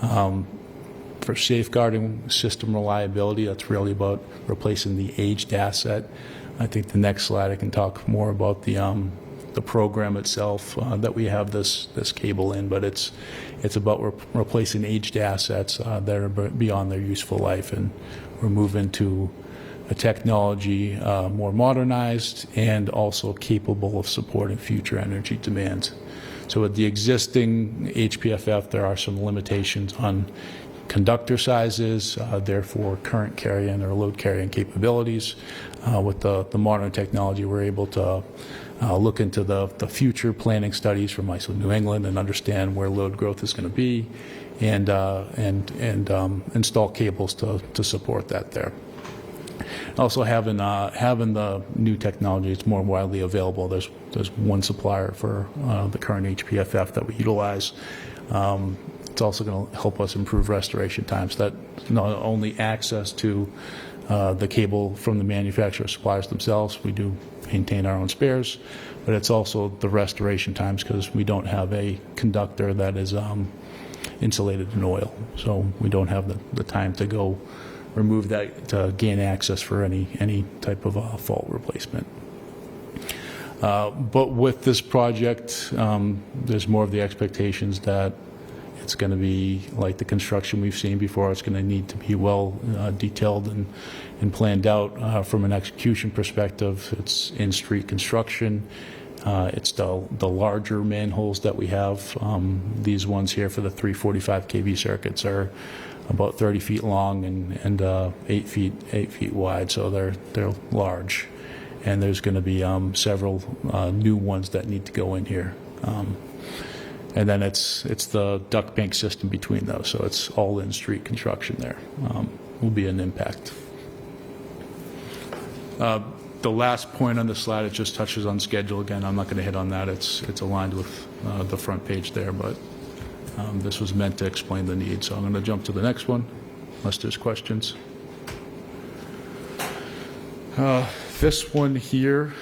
R: For safeguarding system reliability, that's really about replacing the aged asset. I think the next slide I can talk more about the program itself that we have this cable in, but it's about replacing aged assets that are beyond their useful life, and we're moving to a technology more modernized and also capable of supporting future energy demands. So with the existing HPFF, there are some limitations on conductor sizes, therefore current carrying or load carrying capabilities. With the modern technology, we're able to look into the future planning studies from ISO New England and understand where load growth is going to be, and install cables to support that there. Also, having the new technology, it's more widely available. There's one supplier for the current HPFF that we utilize. It's also going to help us improve restoration times. That not only access to the cable from the manufacturer suppliers themselves, we do maintain our own spares, but it's also the restoration times, because we don't have a conductor that is insulated in oil, so we don't have the time to go remove that to gain access for any type of fault replacement. But with this project, there's more of the expectations that it's going to be like the construction we've seen before. It's going to need to be well detailed and planned out from an execution perspective. It's in-street construction. It's the larger manholes that we have. These ones here for the 345 kV circuits are about 30 feet long and 8 feet wide, so they're large. And there's going to be several new ones that need to go in here. And then it's the duct bank system between those, so it's all in-street construction there. Will be an impact. The last point on the slide, it just touches on schedule. Again, I'm not going to hit on that. It's aligned with the front page there, but this was meant to explain the need. So I'm going to jump to the next one, unless there's questions. This one here,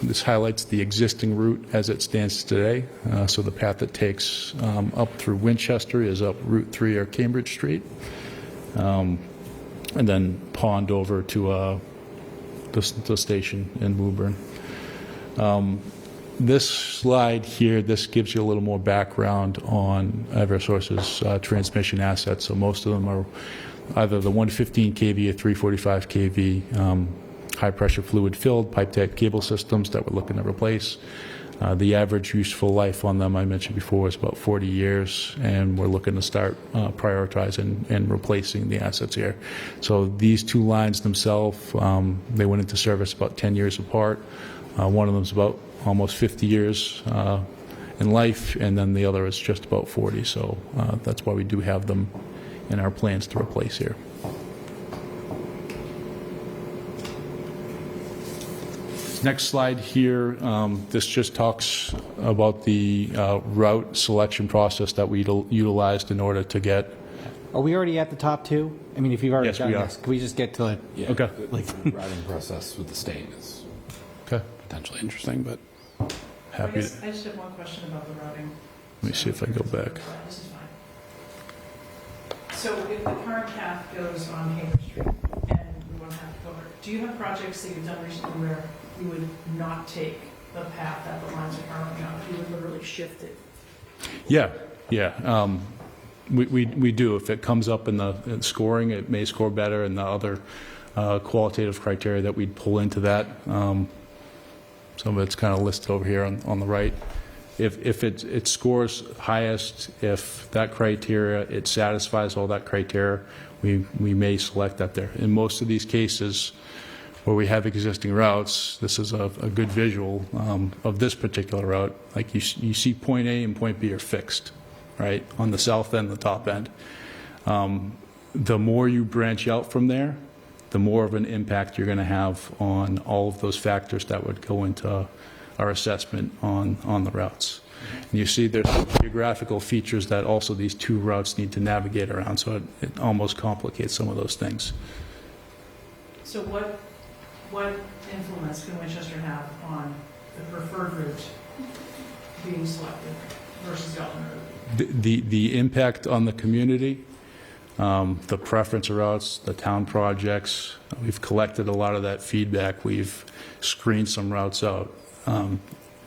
R: this highlights the existing route as it stands today. So the path that takes up through Winchester is up Route 3 or Cambridge Street, and then pond over to the station in Woburn. This slide here, this gives you a little more background on Eversource's transmission assets. So most of them are either the 115 kV or 345 kV high pressure fluid filled pipe type cable systems that we're looking to replace. The average useful life on them, I mentioned before, is about 40 years, and we're looking to start prioritizing and replacing the assets here. So these two lines themselves, they went into service about 10 years apart. One of them is about almost 50 years in life, and then the other is just about 40. So that's why we do have them in our plans to replace here. Next slide here, this just talks about the route selection process that we utilized in order to get.
F: Are we already at the top two? I mean, if you've already
R: Yes,
F: done
R: we are.
F: this, can we just get to it?
A: Yeah,
R: Okay.
A: the routing process with the state is potentially interesting, but
R: Happy
B: I
R: to,
B: just have one question about the routing.
R: let me see if I go back.
B: This is fine. So if the current path goes on Cambridge Street and we want to have to go over, do you have projects that you've done recently where you would not take the path that the lines are currently on? You would literally shift it?
R: Yeah. We do. If it comes up in the scoring, it may score better, and the other qualitative criteria that we'd pull into that. Some of it's kind of listed over here on the right. If it scores highest, if that criteria, it satisfies all that criteria, we may select that there. In most of these cases where we have existing routes, this is a good visual of this particular route. Like you see point A and point B are fixed, right, on the south end, the top end. The more you branch out from there, the more of an impact you're going to have on all of those factors that would go into our assessment on the routes. And you see there's geographical features that also these two routes need to navigate around, so it almost complicates some of those things.
B: So what influence can Winchester have on the preferred route being selected versus the alternate route?
R: The impact on the community, the preference routes, the town projects. We've collected a lot of that feedback. We've screened some routes out.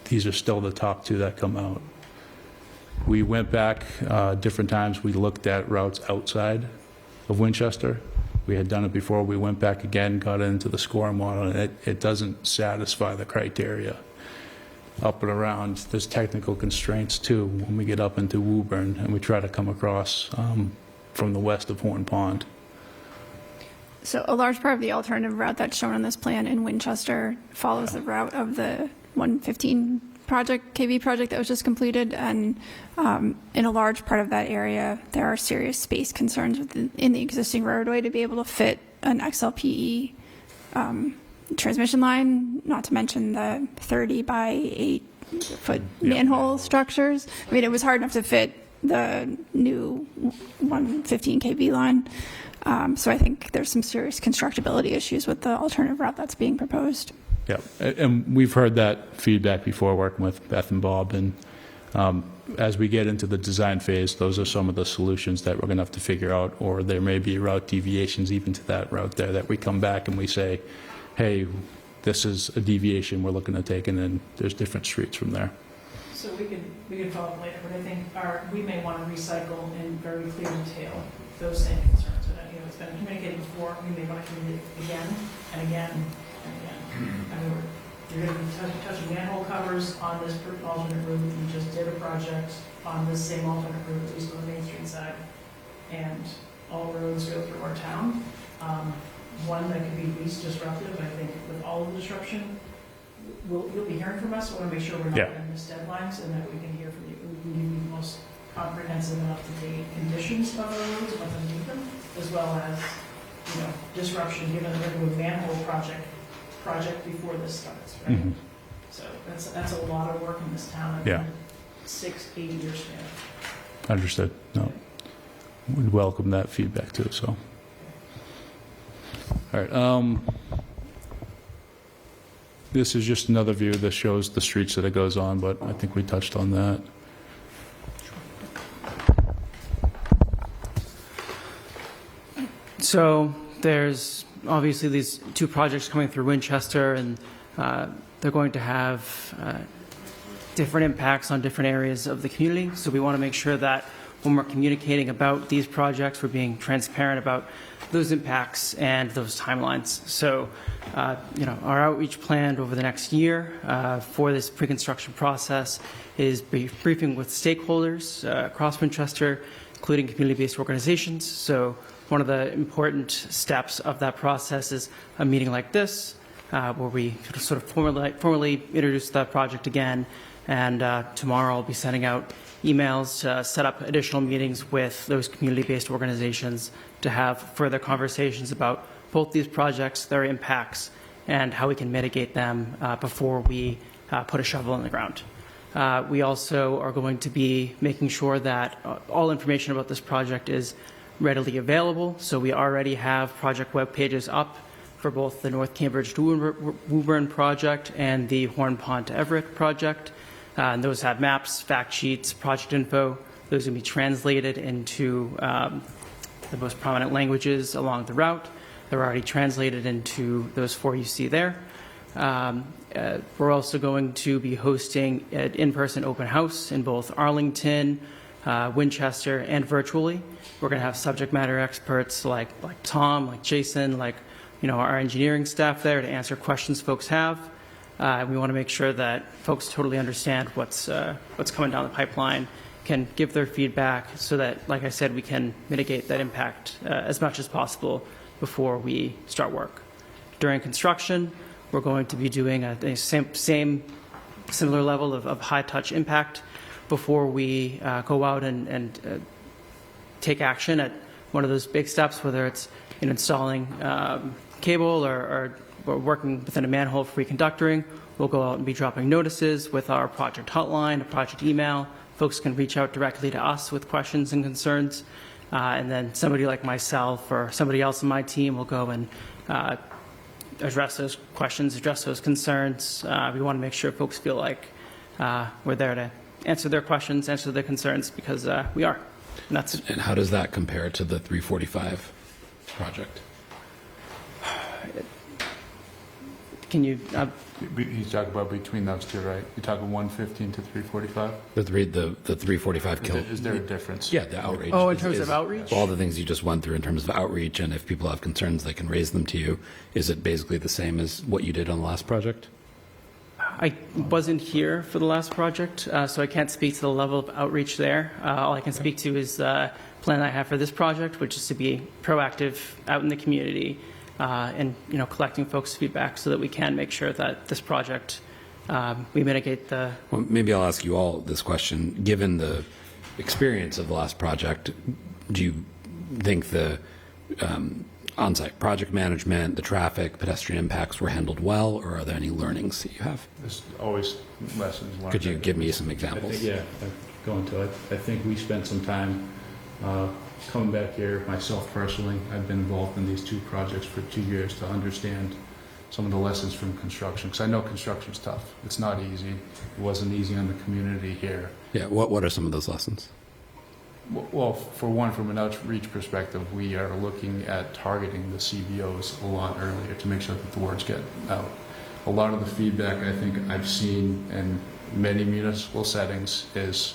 R: These are still the top two that come out. We went back different times. We looked at routes outside of Winchester. We had done it before. We went back again, got into the scoring model, and it doesn't satisfy the criteria. Up and around, there's technical constraints too when we get up into Woburn and we try to come across from the west of Horn Pond.
D: So a large part of the alternative route that's shown on this plan in Winchester follows the route of the 115 project, KV project that was just completed, and in a large part of that area, there are serious space concerns in the existing roadway to be able to fit an XLPE transmission line, not to mention the 30 by 8 foot manhole structures. I mean, it was hard enough to fit the new 115 kV line. So I think there's some serious constructability issues with the alternative route that's being proposed.
R: Yeah, and we've heard that feedback before working with Beth and Bob, and as we get into the design phase, those are some of the solutions that we're going to have to figure out, or there may be route deviations even to that route there that we come back and we say, hey, this is a deviation we're looking to take, and then there's different streets from there.
B: So we can follow up later, but I think we may want to recycle in very clear detail those same concerns. And, it's been communicated before. We may want to communicate again and again and again. I mean, you're going to be touching manhole covers on this alternate route. We just did a project on this same alternate route, at least on the Main Street side, and all roads go through our town. One that could be least disruptive, I think, with all of the disruption. You'll be hearing from us. I want to make sure we're not going to miss deadlines and that we can hear from you. We can give you the most comprehensive and up-to-date conditions of the roads, what's underneath them, as well as, disruption given that we're going to do a manhole project before this starts, right? Mm-hmm. So that's a lot of work in this town.
R: Yeah.
B: 6-8 years span.
R: Understood. No, we'd welcome that feedback too. So, all right. This is just another view that shows the streets that it goes on, but I think we touched on that.
Q: So there's obviously these two projects coming through Winchester, and they're going to have different impacts on different areas of the community. So we want to make sure that when we're communicating about these projects, we're being transparent about those impacts and those timelines. So, our outreach plan over the next year for this pre-construction process is briefing with stakeholders across Winchester, including community-based organizations. So one of the important steps of that process is a meeting like this, where we sort of formally introduce the project again. And tomorrow I'll be sending out emails to set up additional meetings with those community-based organizations to have further conversations about both these projects, their impacts, and how we can mitigate them before we put a shovel in the ground. We also are going to be making sure that all information about this project is readily available. So we already have project web pages up for both the North Cambridge to Woburn project and the Horn Pond to Everett project. And those have maps, fact sheets, project info. Those are going to be translated into the most prominent languages along the route. They're already translated into those 4 you see there. We're also going to be hosting an in-person open house in both Arlington, Winchester, and virtually. We're going to have subject matter experts like Tom, like Jason, like our engineering staff there to answer questions folks have. We want to make sure that folks totally understand what's coming down the pipeline, can give their feedback so that, like I said, we can mitigate that impact as much as possible before we start work. During construction, we're going to be doing a similar level of high-touch impact before we go out and take action at one of those big steps, whether it's in installing cable or working within a manhole for reconductoring. We'll go out and be dropping notices with our project hotline, a project email. Folks can reach out directly to us with questions and concerns. And then somebody like myself or somebody else in my team will go and address those questions, address those concerns. We want to make sure folks feel like we're there to answer their questions, answer their concerns, because we are. And that's
A: And how does that compare to the 345 project?
Q: Can you?
R: He's talking about between those two, right? You're talking 115 to 345?
A: The 345 kill.
R: Is there a difference?
A: Yeah, the outreach.
Q: Oh, in terms of outreach?
A: All the things you just went through in terms of outreach, and if people have concerns, they can raise them to you. Is it basically the same as what you did on the last project?
Q: I wasn't here for the last project, so I can't speak to the level of outreach there. All I can speak to is the plan I have for this project, which is to be proactive out in the community and collecting folks' feedback so that we can make sure that this project we mitigate the.
A: Well, maybe I'll ask you all this question. Given the experience of the last project, do you think the on-site project management, the traffic, pedestrian impacts were handled well, or are there any learnings that you have?
R: There's always lessons learned.
A: Could you give me some
R: I
A: examples?
R: think, go into it. I think we spent some time coming back here, myself personally. I've been involved in these two projects for 2 years to understand some of the lessons from construction, because I know construction's tough. It's not easy. It wasn't easy on the community here.
A: Yeah, what are some of those lessons?
R: Well, for one, from an outreach perspective, we are looking at targeting the CBOs a lot earlier to make sure that the words get out. A lot of the feedback I think I've seen in many municipal settings is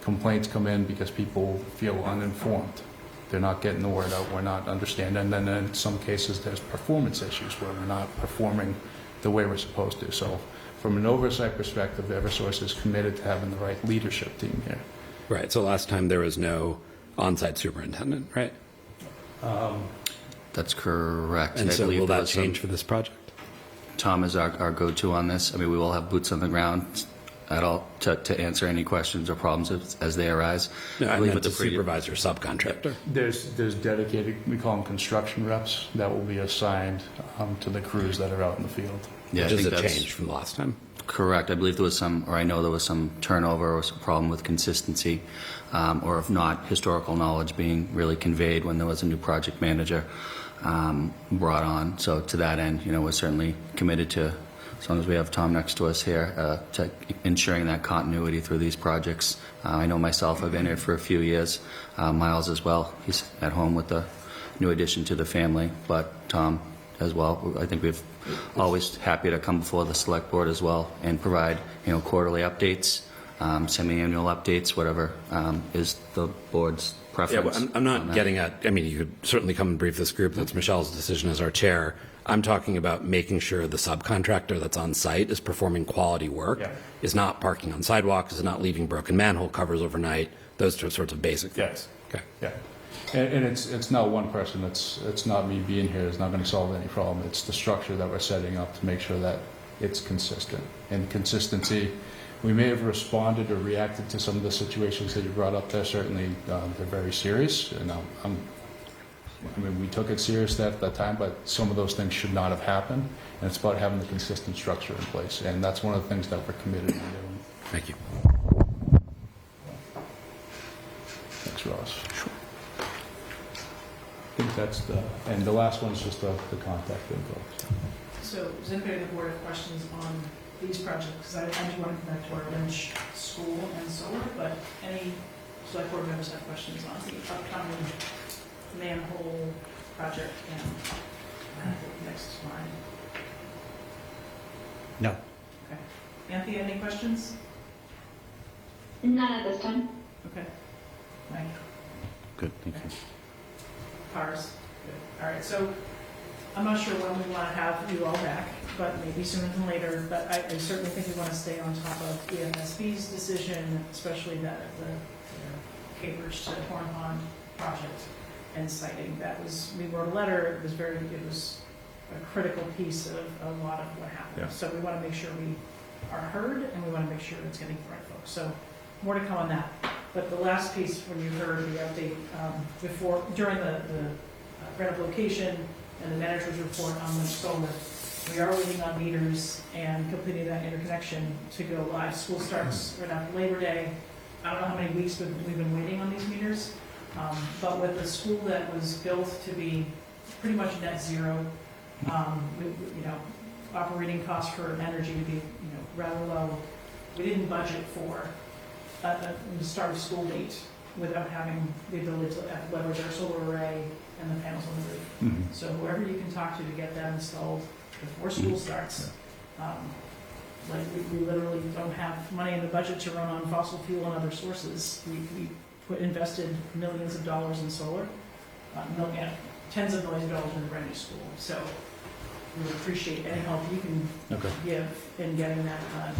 R: complaints come in because people feel uninformed. They're not getting the word out, we're not understanding, and then in some cases there's performance issues where we're not performing the way we're supposed to. So from an oversight perspective, Eversource is committed to having the right leadership team here.
A: Right, so last time there was no on-site superintendent, right?
J: That's correct.
A: And
J: I
A: so
J: believe
A: will
J: there
A: that
J: was
A: change for this project?
J: Tom is our go-to on this. I mean, we will have boots on the ground at all to answer any questions or problems as they arise.
A: No, I
J: believe
A: meant
J: with
A: the supervisor subcontractor.
R: There's dedicated, we call them construction reps, that will be assigned to the crews that are out in the field.
J: Yeah,
A: Which
J: I
A: is
J: think
A: a
J: that's
A: change from the last time.
J: correct. I believe there was some, or I know there was some turnover or some problem with consistency, or if not, historical knowledge being really conveyed when there was a new project manager brought on. So to that end, we're certainly committed to, as long as we have Tom next to us here, to ensuring that continuity through these projects. I know myself, I've been here for a few years. Miles as well. He's at home with the new addition to the family, but Tom as well. I think we've always happy to come before the select board as well and provide, quarterly updates, semi-annual updates, whatever is the board's
A: Yeah,
J: preference.
A: well, I'm not getting at, you could certainly come and brief this group. That's Michelle's decision as our chair. I'm talking about making sure the subcontractor that's on site is performing quality work, is not parking on sidewalks, is not leaving broken manhole covers overnight, those sorts of basic things. Okay.
R: Yeah. And it's not one person, it's not me being here is not going to solve any problem. It's the structure that we're setting up to make sure that it's consistent. And consistency, we may have responded or reacted to some of the situations that you brought up there. Certainly, they're very serious. And we took it seriously at that time, but some of those things should not have happened. And it's about having the consistent structure in place. And that's one of the things that we're committed to doing.
A: Thank you.
R: Thanks, Ross. Sure. I think that's and the last one's just the contact info.
B: So does anybody on the board have questions on these projects? Because I do want to come back to our Lynch School and solar, but any select board members have questions on the upcoming manhole project and next line?
F: No.
B: Okay. Anthony, any questions?
C: None at this time.
B: Okay. Mike?
E: Good, thank you.
B: Cars? Good. All right, so I'm not sure when we want to have you all back, but maybe sooner than later. But I certainly think we want to stay on top of the MSB's decision, especially that the Cambridge to Horn Pond project and citing. That was, we wrote a letter, it was a critical piece of a lot of what happened.
R: Yeah.
B: So we want to make sure we are heard and we want to make sure it's getting the right folks. So more to come on that. But the last piece, when you heard the update during the grant of location and the manager's report on the solar, we are waiting on meters and completing that interconnection to go live. School starts right after Labor Day. I don't know how many weeks we've been waiting on these meters, but with the school that was built to be pretty much net zero, operating costs for energy to be rather low, we didn't budget for the start of school date without having the ability to leverage our solar array and the panels on the roof.
R: Mhm.
B: So whoever you can talk to get that installed before school starts. Like, we literally don't have money in the budget to run on fossil fuel and other sources. We invested millions of dollars in solar, tens of millions of dollars in a brand new school. So we would appreciate any help you can give in getting that done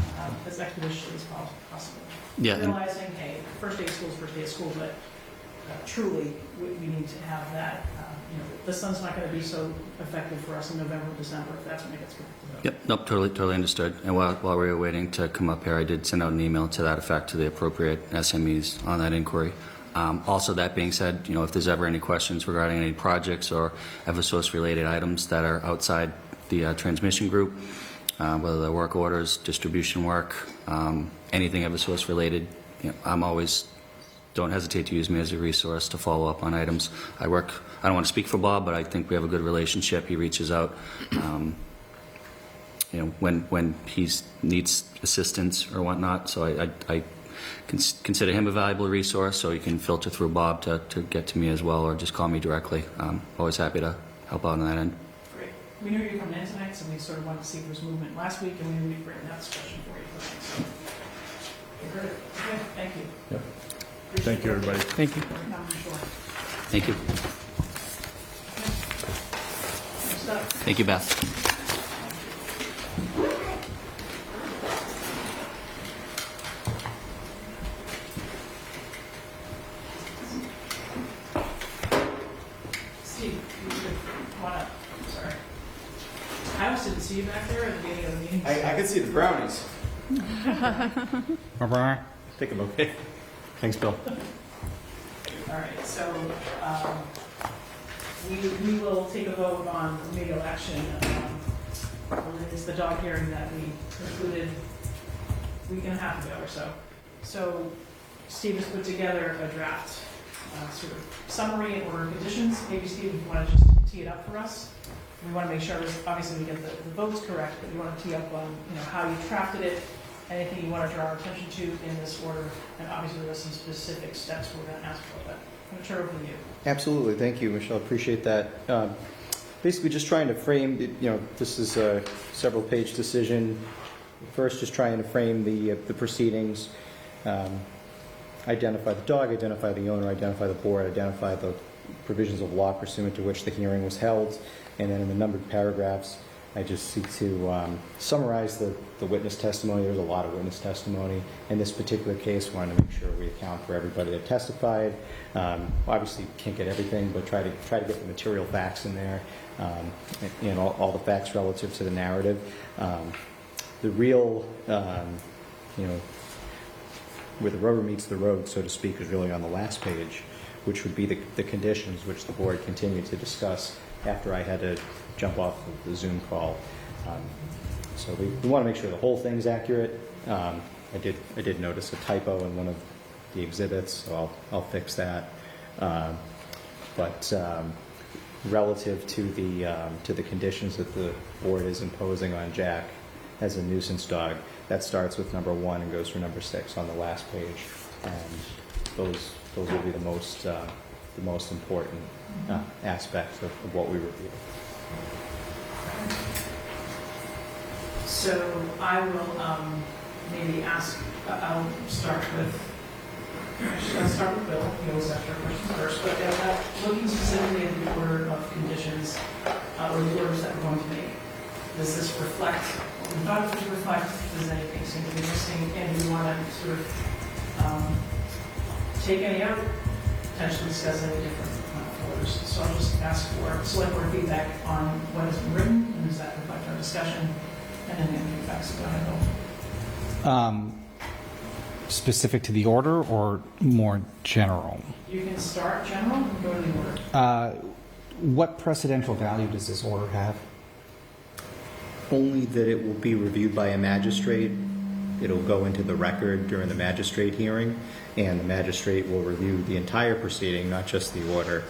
B: as expeditiously as possible.
J: Yeah, and-
B: Realizing, hey, first day of school is first day of school, but truly, we need to have that. The sun's not going to be so effective for us in November, December, if that's when it gets good.
J: Yep, nope, totally understood. And while we were waiting to come up here, I did send out an email to that effect to the appropriate SMEs on that inquiry. Also, that being said, if there's ever any questions regarding any projects or Eversource-related items that are outside the transmission group, whether they're work orders, distribution work, anything Eversource-related, I'm always, don't hesitate to use me as a resource to follow up on items. I don't want to speak for Bob, but I think we have a good relationship. He reaches out, when he needs assistance or whatnot. So I consider him a valuable resource, so you can filter through Bob to get to me as well, or just call me directly. I'm always happy to help out on that end.
B: Great. We knew you were coming in tonight, so we sort of wanted to see if there was movement last week, and we knew we'd bring that discussion for you tonight. So you heard it. Okay, thank you.
R: Yep. Thank you, everybody.
Q: Thank you.
J: Thank you. Thank you, Beth.
B: Steve, you could come on up. Sorry. I almost didn't see you back there at the beginning of the meeting.
S: I could see the brownies.
F: Bye-bye.
S: I think I'm okay. Thanks, Bill.
B: All right, so we will take a vote on remedial action. It's the dog hearing that we concluded a week and a half ago or so. So Steve has put together a draft sort of summary and order of conditions. Maybe Steve, if you want to just tee it up for us. We want to make sure, obviously, we get the votes correct, but you want to tee up on how you drafted it, anything you want to draw our attention to in this order, and obviously there's some specific steps we're going to ask for. But I'm going to turn it over to you.
S: Absolutely. Thank you, Michelle. Appreciate that. Basically, just trying to frame, this is a several-page decision. First, just trying to frame the proceedings, identify the dog, identify the owner, identify the board, identify the provisions of law pursuant to which the hearing was held, and then in the numbered paragraphs, I just seek to summarize the witness testimony. There's a lot of witness testimony. In this particular case, wanted to make sure we account for everybody that testified. Obviously, can't get everything, but try to get the material facts in there, and all the facts relative to the narrative. The real, where the rubber meets the road, so to speak, is really on the last page, which would be the conditions which the board continued to discuss after I had to jump off of the Zoom call. So we want to make sure the whole thing's accurate. I did notice a typo in one of the exhibits, so I'll fix that. But relative to the conditions that the board is imposing on Jack as a nuisance dog, that starts with number 1 and goes through number 6 on the last page, and those will be the most important aspects of what we review.
B: So I will maybe ask, I'll start with Bill. He always asks our questions first, but looking specifically at the order of conditions, or the orders that we're going to make, does this reflect what we thought it would reflect? Does anything seem to be missing? And do you want to sort of take any out, potentially discuss any different orders? So I'll just ask for select board feedback on what has been written, and does that reflect our discussion? And then the facts. Go ahead, Bill.
F: Specific to the order or more general?
B: You can start general and go to the order.
F: What precedential value does this order have?
S: Only that it will be reviewed by a magistrate. It'll go into the record during the magistrate hearing, and the magistrate will review the entire proceeding, not just the order,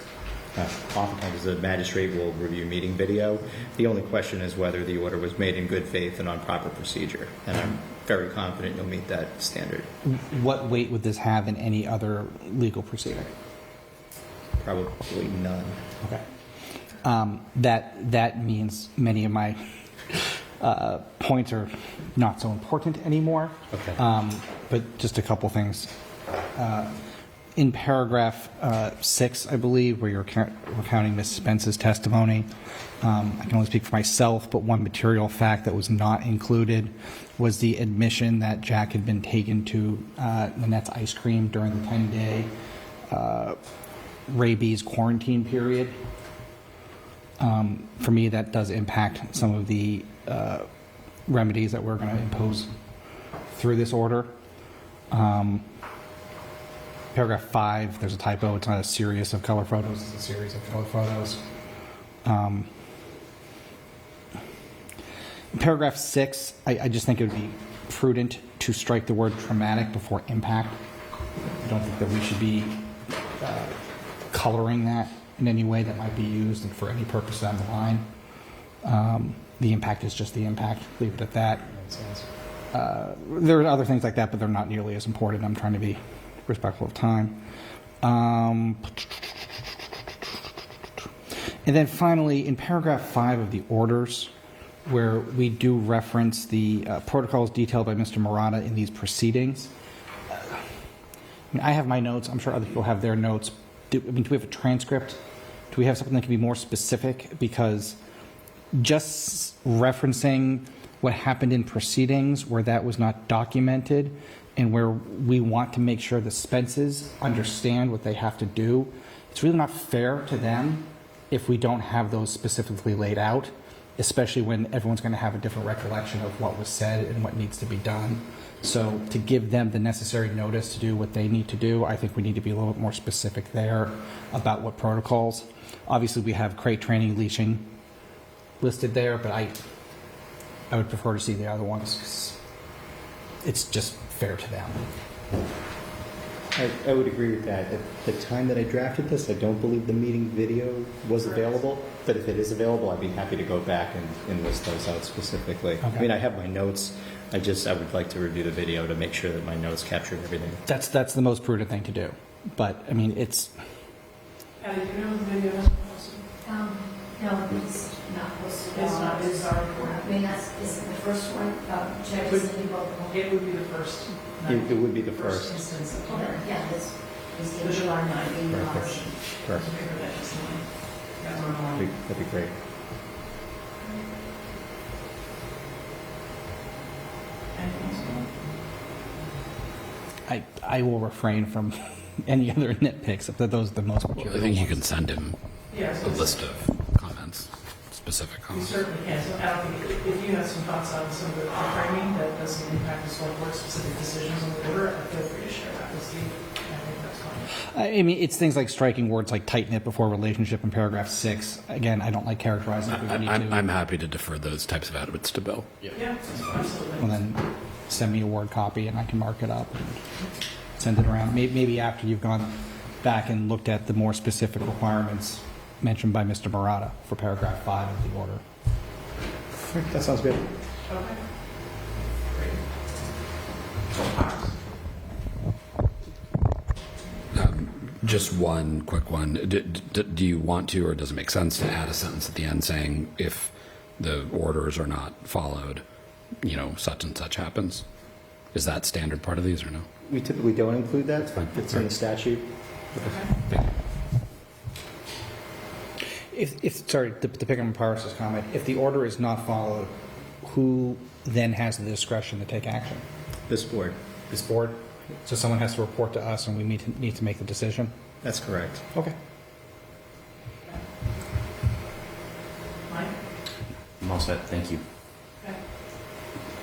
S: Oftentimes, the magistrate will review meeting video. The only question is whether the order was made in good faith and on proper procedure, and I'm very confident you'll meet that standard.
F: What weight would this have in any other legal proceeding?
S: Probably none.
F: Okay. That means many of my points are not so important anymore.
S: Okay.
F: But just a couple things. In paragraph 6, I believe, where you're recounting Ms. Spence's testimony, I can only speak for myself, but one material fact that was not included was the admission that Jack had been taken to Nanette's Ice Cream during the 10-day rabies quarantine period. For me, that does impact some of the remedies that we're going to impose through this order. Paragraph 5, there's a typo. It's not a series of color photos. It's a series of color photos. In paragraph 6, I just think it would be prudent to strike the word traumatic before impact. I don't think that we should be coloring that in any way that might be used and for any purpose down the line. The impact is just the impact. Leave it at that. There are other things like that, but they're not nearly as important. I'm trying to be respectful of time. And then finally, in paragraph 5 of the orders, where we do reference the protocols detailed by Mr. Murata in these proceedings, I have my notes. I'm sure other people have their notes. Do we have a transcript? Do we have something that can be more specific? Because just referencing what happened in proceedings where that was not documented and where we want to make sure the Spences understand what they have to do, it's really not fair to them if we don't have those specifically laid out, especially when everyone's going to have a different recollection of what was said and what needs to be done. So to give them the necessary notice to do what they need to do, I think we need to be a little bit more specific there about what protocols. Obviously, we have crate training, leashing listed there, but I would prefer to see the other ones because it's just fair to them.
S: I would agree with that. At the time that I drafted this, I don't believe the meeting video was available, but if it is available, I'd be happy to go back and list those out specifically.
F: Okay.
S: I mean, I have my notes. I would like to review the video to make sure that my notes capture everything.
F: That's the most prudent thing to do. But, I mean, it's...
B: Patty, do you know the video is posted?
T: No, it's not posted.
B: It's not, it's our report.
T: I mean, is it the first one? Check to see both of them.
B: It would be the first.
S: It would be the first.
B: Instance of
T: Okay, yeah, this is
B: the July 9th.
T: being
S: Perfect.
T: published.
S: Perfect. That'd be great.
F: I will refrain from any other nitpicks, if those are the most important.
A: I think you can send him
B: Yes,
A: a list of comments, specific
B: We
A: comments.
B: certainly can. So I don't think, if you have some thoughts on some of the framing that doesn't impact the select board specific decisions on the order, feel free to share that with Steve. I think that's fine.
F: I mean, it's things like striking words like tight-knit before relationship in paragraph 6. Again, I don't like characterizing it. We need to.
A: I'm happy to defer those types of edits to Bill.
B: Yeah, absolutely.
F: And then send me a Word copy and I can mark it up and send it around. Maybe after you've gone back and looked at the more specific requirements mentioned by Mr. Murata for paragraph 5 of the order.
S: That sounds good.
B: Okay.
A: Just one quick one. Do you want to, or does it make sense to add a sentence at the end saying if the orders are not followed, such and such happens? Is that standard part of these or no?
S: We typically don't include that. It's in the statute.
F: Sorry, to pick up on Paris's comment, if the order is not followed, who then has the discretion to take action?
S: This board.
F: This board? So someone has to report to us and we need to make the decision?
S: That's correct.
F: Okay.
B: Mike?
E: I'm all set. Thank you.
B: Okay.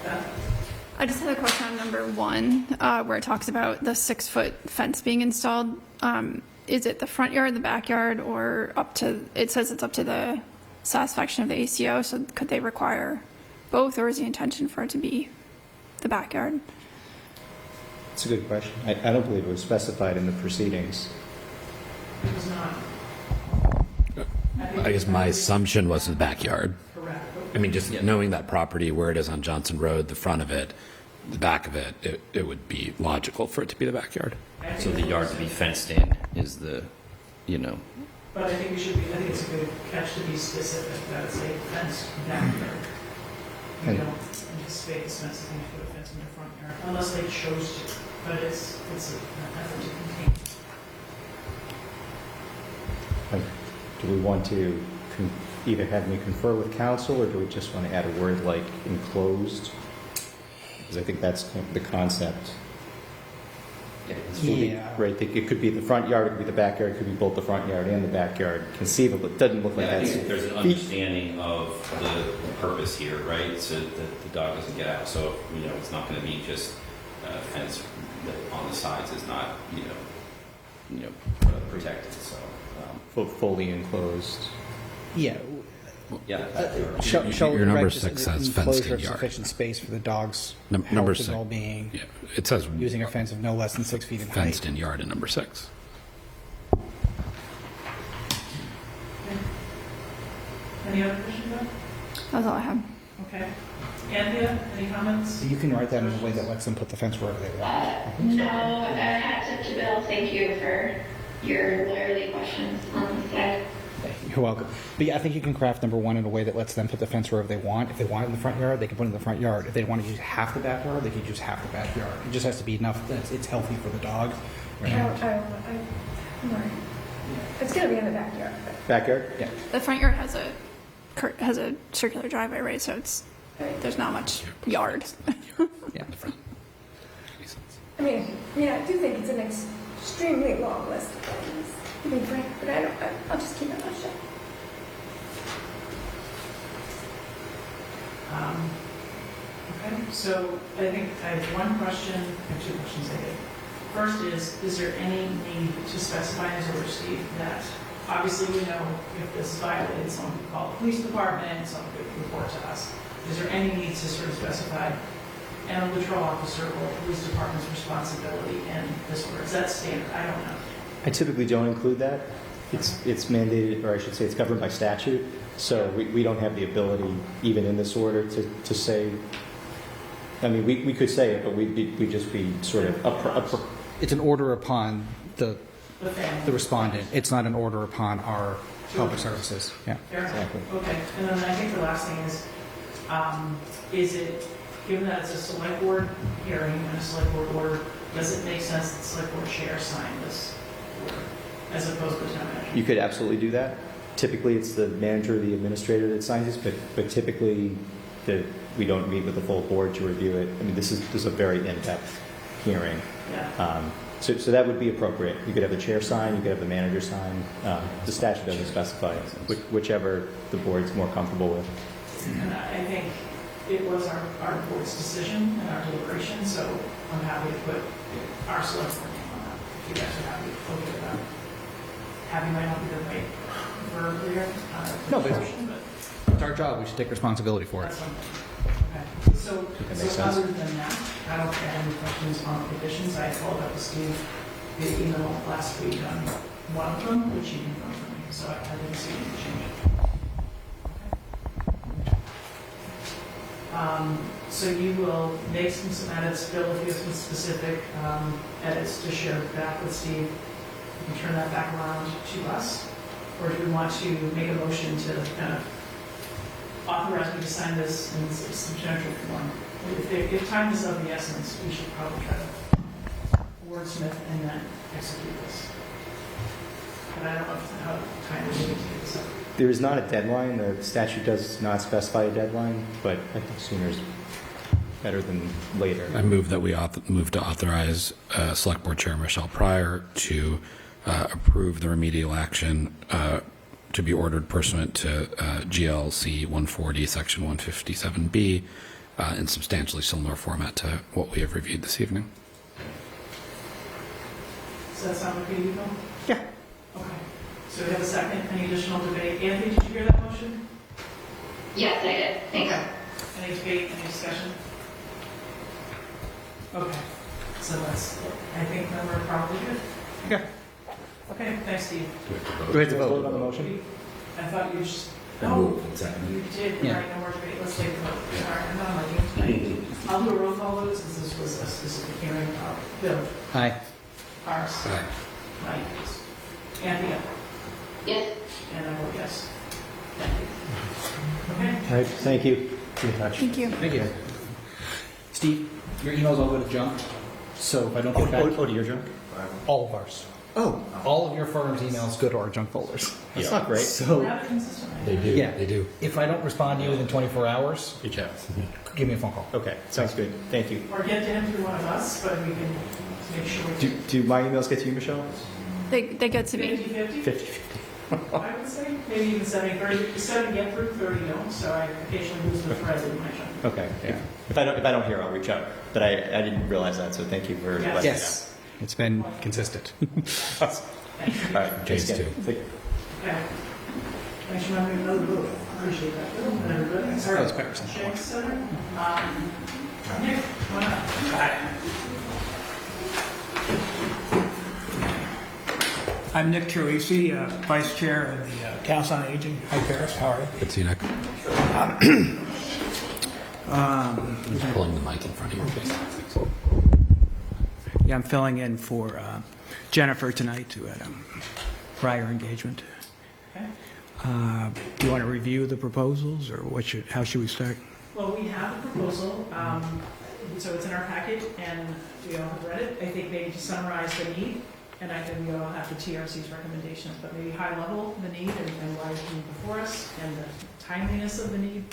B: Beth?
D: I just had a question on number 1, where it talks about the 6-foot fence being installed. Is it the front yard, the backyard, or it says it's up to the satisfaction of the ACO, so could they require both, or is the intention for it to be the backyard?
S: It's a good question. I don't believe it was specified in the proceedings.
B: It was not.
A: I guess my assumption was the backyard.
B: Correct.
A: I mean, just knowing that property, where it is on Johnson Road, the front of it, the back of it, it would be logical for it to be the backyard.
E: So the yard to be fenced in is the, you know,
B: But I think we should be, I think it's a good catch to be specific, that it's a fenced backyard. You don't anticipate this fence is going to put a fence in their front yard, unless they chose to, but it's an effort to contain.
S: Do we want to either have me confer with council, or do we just want to add a word like enclosed? Because I think that's kind of the concept.
F: Yeah.
S: Right, it could be the front yard, it could be the backyard, it could be both the front yard and the backyard. Conceivable, it doesn't look like
E: I
S: that's...
E: think there's an understanding of the purpose here, right? So that the dog doesn't get out. So, you know, it's not going to be just a fence that on the sides is not, protected. So,
S: fully enclosed.
F: Yeah.
E: yeah.
F: Shall
A: Your number
F: erect
A: 6
F: just
A: says
F: an
A: fenced
F: enclosure
A: in
F: of
A: yard.
F: sufficient space for the dog's
A: Number
F: health
A: 6.
F: and well-being,
A: Yeah, it says
F: using a fence of no less than 6 feet in height.
A: fenced in yard in number 6.
B: Any other questions, Doug?
D: That's all I have.
B: Okay. Anthea, any comments?
F: So you can write that in a way that lets them put the fence wherever they want.
C: No, hats up to Bill. Thank you for your lawyerly questions on the side.
F: You're welcome. But yeah, I think you can craft number 1 in a way that lets them put the fence wherever they want. If they want it in the front yard, they can put it in the front yard. If they want to use half the backyard, they can use half the backyard. It just has to be enough that it's healthy for the dog.
U: It's going to be in the backyard.
S: Backyard?
F: Yeah.
D: The front yard has a circular driveway, right? So there's not much yard.
F: Yeah.
U: I mean, I do think it's an extremely long list of things, to be frank, but I'll just keep it on shut.
B: Okay, so I think I have one question, or 2 questions I think. First is there any need to specify as order, Steve, that obviously we know if this is violated, someone could call the police department, someone could report to us. Is there any need to sort of specify animal control officer or police department's responsibility in this order? Is that standard? I don't know.
S: I typically don't include that. It's mandated, or I should say it's governed by statute, so we don't have the ability, even in this order, to say, I mean, we could say it, but we'd just be sort of
F: It's an order upon the respondent. It's not an order upon our public services. Yeah.
B: Fair enough. Okay, and then I think the last thing is it, given that it's a select board hearing and a select board order, does it make sense that the select board chair sign this order as opposed to the town manager?
S: You could absolutely do that. Typically, it's the manager or the administrator that signs this, but typically, we don't meet with the full board to review it. I mean, this is a very in-depth hearing.
B: Yeah.
S: So that would be appropriate. You could have the chair sign, you could have the manager sign. The statute doesn't specify, whichever the board's more comfortable with.
B: And I think it was our board's decision and our deliberation, so I'm happy to put our select board name on that. If you guys are happy, okay with that. Happy might not be the right verb there.
F: No, but it's our job. We should take responsibility for it.
B: That's something. Okay. So
F: That makes sense.
B: other than that, I don't have any questions on conditions. I followed up with Steve via email last week on one of them, which he confirmed for me, so I didn't see any change. So you will make some edits, Bill, if you have some specific edits to share back with Steve. You can turn that back around to us. Or do we want to make a motion to kind of authorize me to sign this in substantial form? If time is of the essence, we should probably try to wordsmith and then execute this. But I don't know how time is needed to get this up.
S: There is not a deadline. The statute does not specify a deadline, but I think sooner is better than later.
A: I move that we move to authorize Select Board Chair Michelle Pryor to approve the remedial action to be ordered pursuant to GLC 140, Section 157B, in substantially similar format to what we have reviewed this evening.
B: Does that sound okay to you, Bill?
F: Yeah.
B: Okay. So we have a second. Any additional debate? Anthony, did you hear that motion?
C: Yes, I did. Thanks.
B: Okay. Any debate, any discussion? Okay. So I think then we're probably good.
F: Okay.
B: Okay, thanks, Steve.
S: Do we have to vote on the motion?
B: I thought you just.
A: I moved and seconded.
B: You did,
Q: Yeah.
B: right, no worries, great, let's take a vote. All right, I'm not liking tonight. I'll do a roll call vote, since this is a hearing. Bill?
Q: Aye.
B: Paris?
A: Aye.
B: Mike? Anthea?
C: Yes.
B: And I vote yes. Thank you. Okay.
S: All right, thank you. Be in touch.
D: Thank you.
F: Thank you. Steve, your emails all go to junk, so if I don't get back...
S: Oh, to your junk?
F: All of ours.
S: Oh.
F: All of your firm's emails go to our junk folders.
S: That's not great.
F: So,
B: Rather consistent.
A: They do.
F: yeah.
A: They do.
F: If I don't respond to you within 24 hours,
S: Reach out.
F: give me a phone call.
S: Okay, sounds good. Thank you.
B: Or get to him through one of us, but we can make sure.
S: Do my emails get to you, Michelle?
D: They get to me.
B: 50-50?
S: 50/50.
B: I would say, maybe even 70-30. 70 get through, 30 don't, so I occasionally lose the thread in my junk.
S: Okay, yeah. If I don't hear, I'll reach out. But I didn't realize that, so thank you for letting me know.
F: Yes. It's been consistent.
S: All right,
A: James
S: thanks
A: too.
S: again.
B: Okay. Thanks for having another vote. Appreciate that, Bill, and everybody.
F: That was better.
B: Shanks Center. Nick, come on up.
G: I'm Nick Truisi, Vice Chair of the Council on Aging. Hi, Paris. How are you?
A: Good to see you, Nick. Just pulling the mic in front of your face.
G: Yeah, I'm filling in for Jennifer tonight who had a prior engagement.
B: Okay.
G: Do you want to review the proposals, or how should we start?
B: Well, we have a proposal, so it's in our packet, and we all have read it. I think maybe to summarize the need, and I think we all have the TRC's recommendations, but maybe high level, the need, and why it came before us, and the timeliness of the need,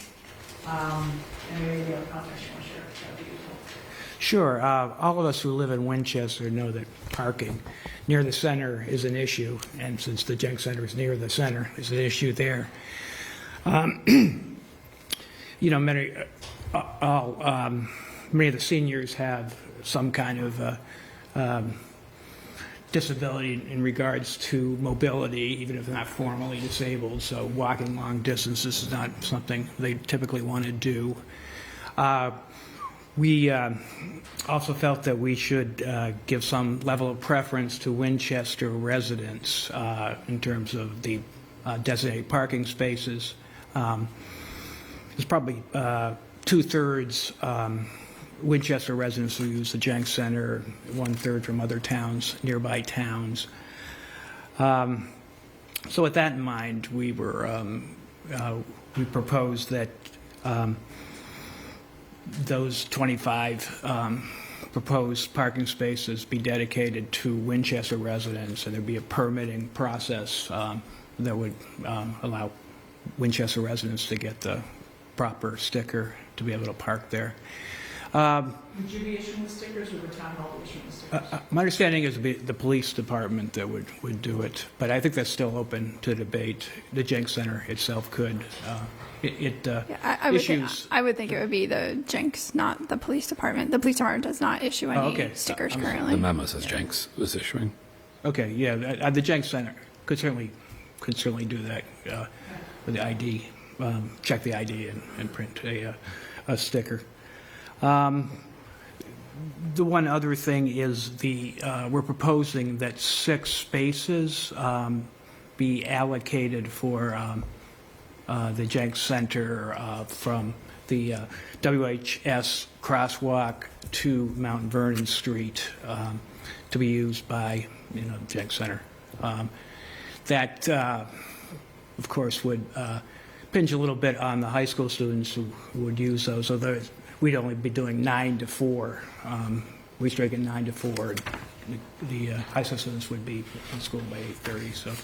B: and maybe the other context you want to share. That would be useful.
G: Sure. All of us who live in Winchester know that parking near the center is an issue, and since the Jenks Center is near the center, there's an issue there. You know, many of the seniors have some kind of disability in regards to mobility, even if they're not formally disabled. So walking long distances is not something they typically want to do. We also felt that we should give some level of preference to Winchester residents in terms of the designated parking spaces. There's probably 2/3 Winchester residents who use the Jenks Center, 1/3 from other towns, nearby towns. So with that in mind, we proposed that those 25 proposed parking spaces be dedicated to Winchester residents, and there'd be a permitting process that would allow Winchester residents to get the proper sticker to be able to park there.
B: Would you be issuing the stickers, or would town hall be issuing the stickers?
G: My understanding is the police department that would do it, but I think that's still open to debate. The Jenks Center itself could. Issues.
D: I would think it would be the Jenks, not the police department. The police department does not issue any stickers currently.
A: The memo says Jenks was issuing.
G: Okay, yeah, the Jenks Center could certainly do that with the ID, check the ID and print a sticker. The one other thing is we're proposing that 6 spaces be allocated for the Jenks Center from the WHS crosswalk to Mount Vernon Street to be used by the Jenks Center. That, of course, would pinch a little bit on the high school students who would use those. So we'd only be doing 9 to 4. We strike at 9 to 4. The high school students would be in school by 8:30. So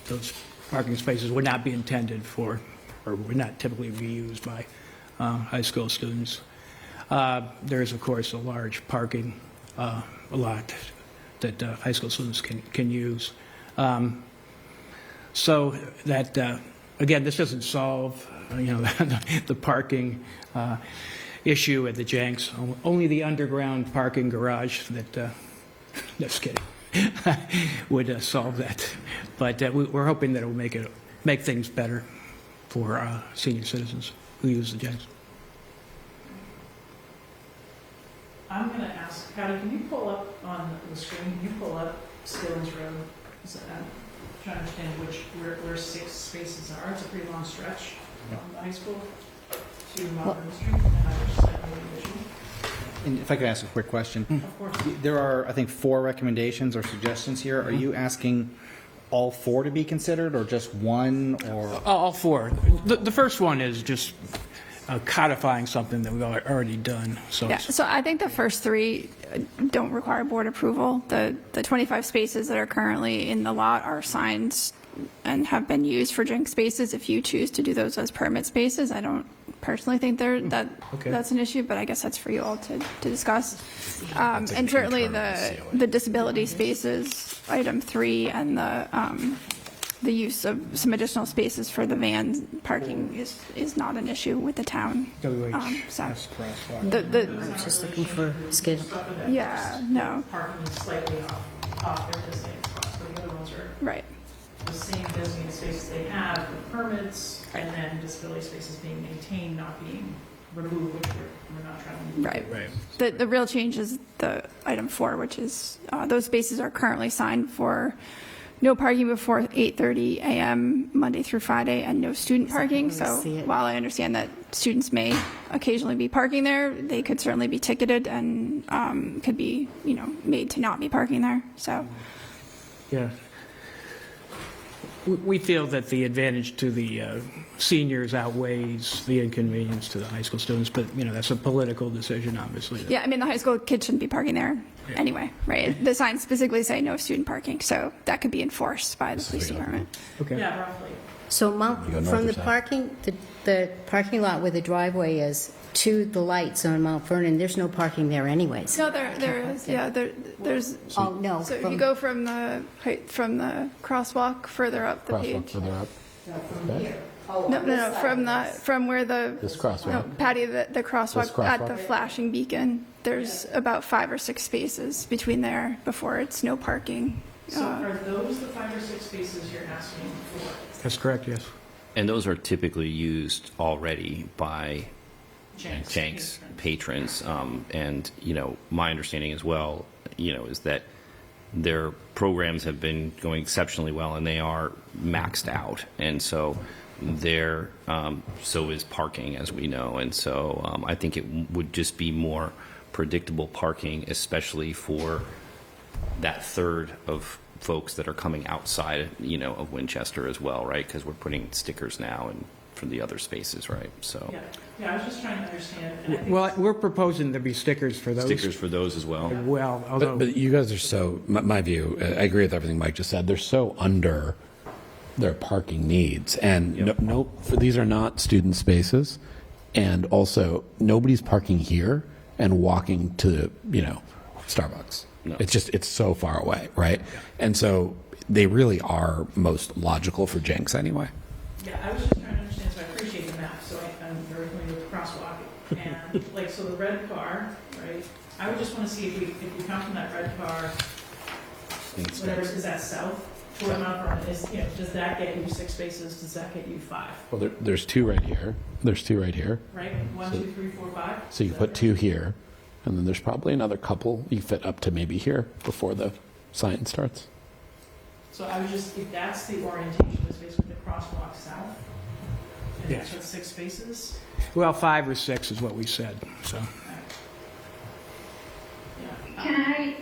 G: those parking spaces would not be intended for, or would not typically be used by high school students. There is, of course, a large parking lot that high school students can use. So that, again, this doesn't solve, the parking issue at the Jenks. Only the underground parking garage that, just kidding, would solve that. But we're hoping that it will make things better for senior citizens who use the Jenks.
B: I'm going to ask, Patty, can you pull up on the screen, can you pull up Skillings Road? Is that trying to understand where 6 spaces are. It's a pretty long stretch from the high school to Mountain Street, and I was just like, really visual.
F: And if I could ask a quick question.
B: Of course.
F: There are, I think, 4 recommendations or suggestions here. Are you asking all 4 to be considered, or just one, or?
G: All 4. The first one is just codifying something that we've already done. So
D: Yeah,
G: it's-
D: so I think the first 3 don't require board approval. The 25 spaces that are currently in the lot are signed and have been used for drink spaces. If you choose to do those as permit spaces, I don't personally think that's an issue, but I guess that's for you all to discuss. And certainly the disability spaces, item 3, and the use of some additional spaces for the van parking is not an issue with the town. So
T: Just looking for scale.
D: yeah, no,
B: Parking is slightly off their designated spots, but the other ones are
D: right.
B: the same designated spaces they have with permits, and then disability spaces being maintained, not being removed, which we're not trying to do.
D: Right. The real change is the item 4, which is those spaces are currently signed for no parking before 8:30 a.m. Monday through Friday, and no student parking. So while I understand that students may occasionally be parking there, they could certainly be ticketed and could be, made to not be parking there. So
G: yeah. We feel that the advantage to the seniors outweighs the inconvenience to the high school students, but, that's a political decision, obviously.
D: yeah, I mean, the high school kids shouldn't be parking there anyway, right? The signs specifically say no student parking, so that could be enforced by the police department.
G: Okay.
B: Yeah, roughly.
T: So from the parking lot where the driveway is to the lights on Mount Vernon, there's no parking there anyways.
D: No, there is. Yeah, there's.
T: Oh, no.
D: So if you go from the crosswalk further up the page. No, from where the
A: This crosswalk.
D: Patty, the crosswalk
A: This crosswalk?
D: at the flashing beacon. There's about 5 or 6 spaces between there before it's no parking.
B: So are those the 5 or 6 spaces you're asking for?
G: That's correct, yes.
E: And those are typically used already by
B: Jenks
E: patrons. And, my understanding as well, is that their programs have been going exceptionally well, and they are maxed out. And so so is parking, as we know. And so I think it would just be more predictable parking, especially for that third of folks that are coming outside, of Winchester as well, right? Because we're putting stickers now and for the other spaces, right? So
B: Yeah, I was just trying to understand. and I think
G: Well, we're proposing there be stickers for those.
E: stickers for those as well.
G: Well, although.
A: But you guys are so, my view, I agree with everything Mike just said. They're so under their parking needs. And these are not student spaces. And also, nobody's parking here and walking to, Starbucks.
E: No.
A: It's so far away, right? And so they really are most logical for Jenks anyway.
B: Yeah, I was just trying to understand, so I appreciate the map, so I'm very familiar with the crosswalk. And so the red car, right, I would just want to see if we come from that red car, whatever, is that south? Toward Mount Vernon, does that get you 6 spaces, does that get you 5?
A: Well, there's 2 right here. There's 2 right here.
B: Right, 1, 2, 3, 4, 5?
A: So you put 2 here, and then there's probably another couple you fit up to maybe here before the sign starts.
B: So I was just, if that's the orientation, is basically the crosswalk south? And
G: Yes.
B: that's 6 spaces?
G: Well, 5 or 6 is what we said, so.
B: Yeah.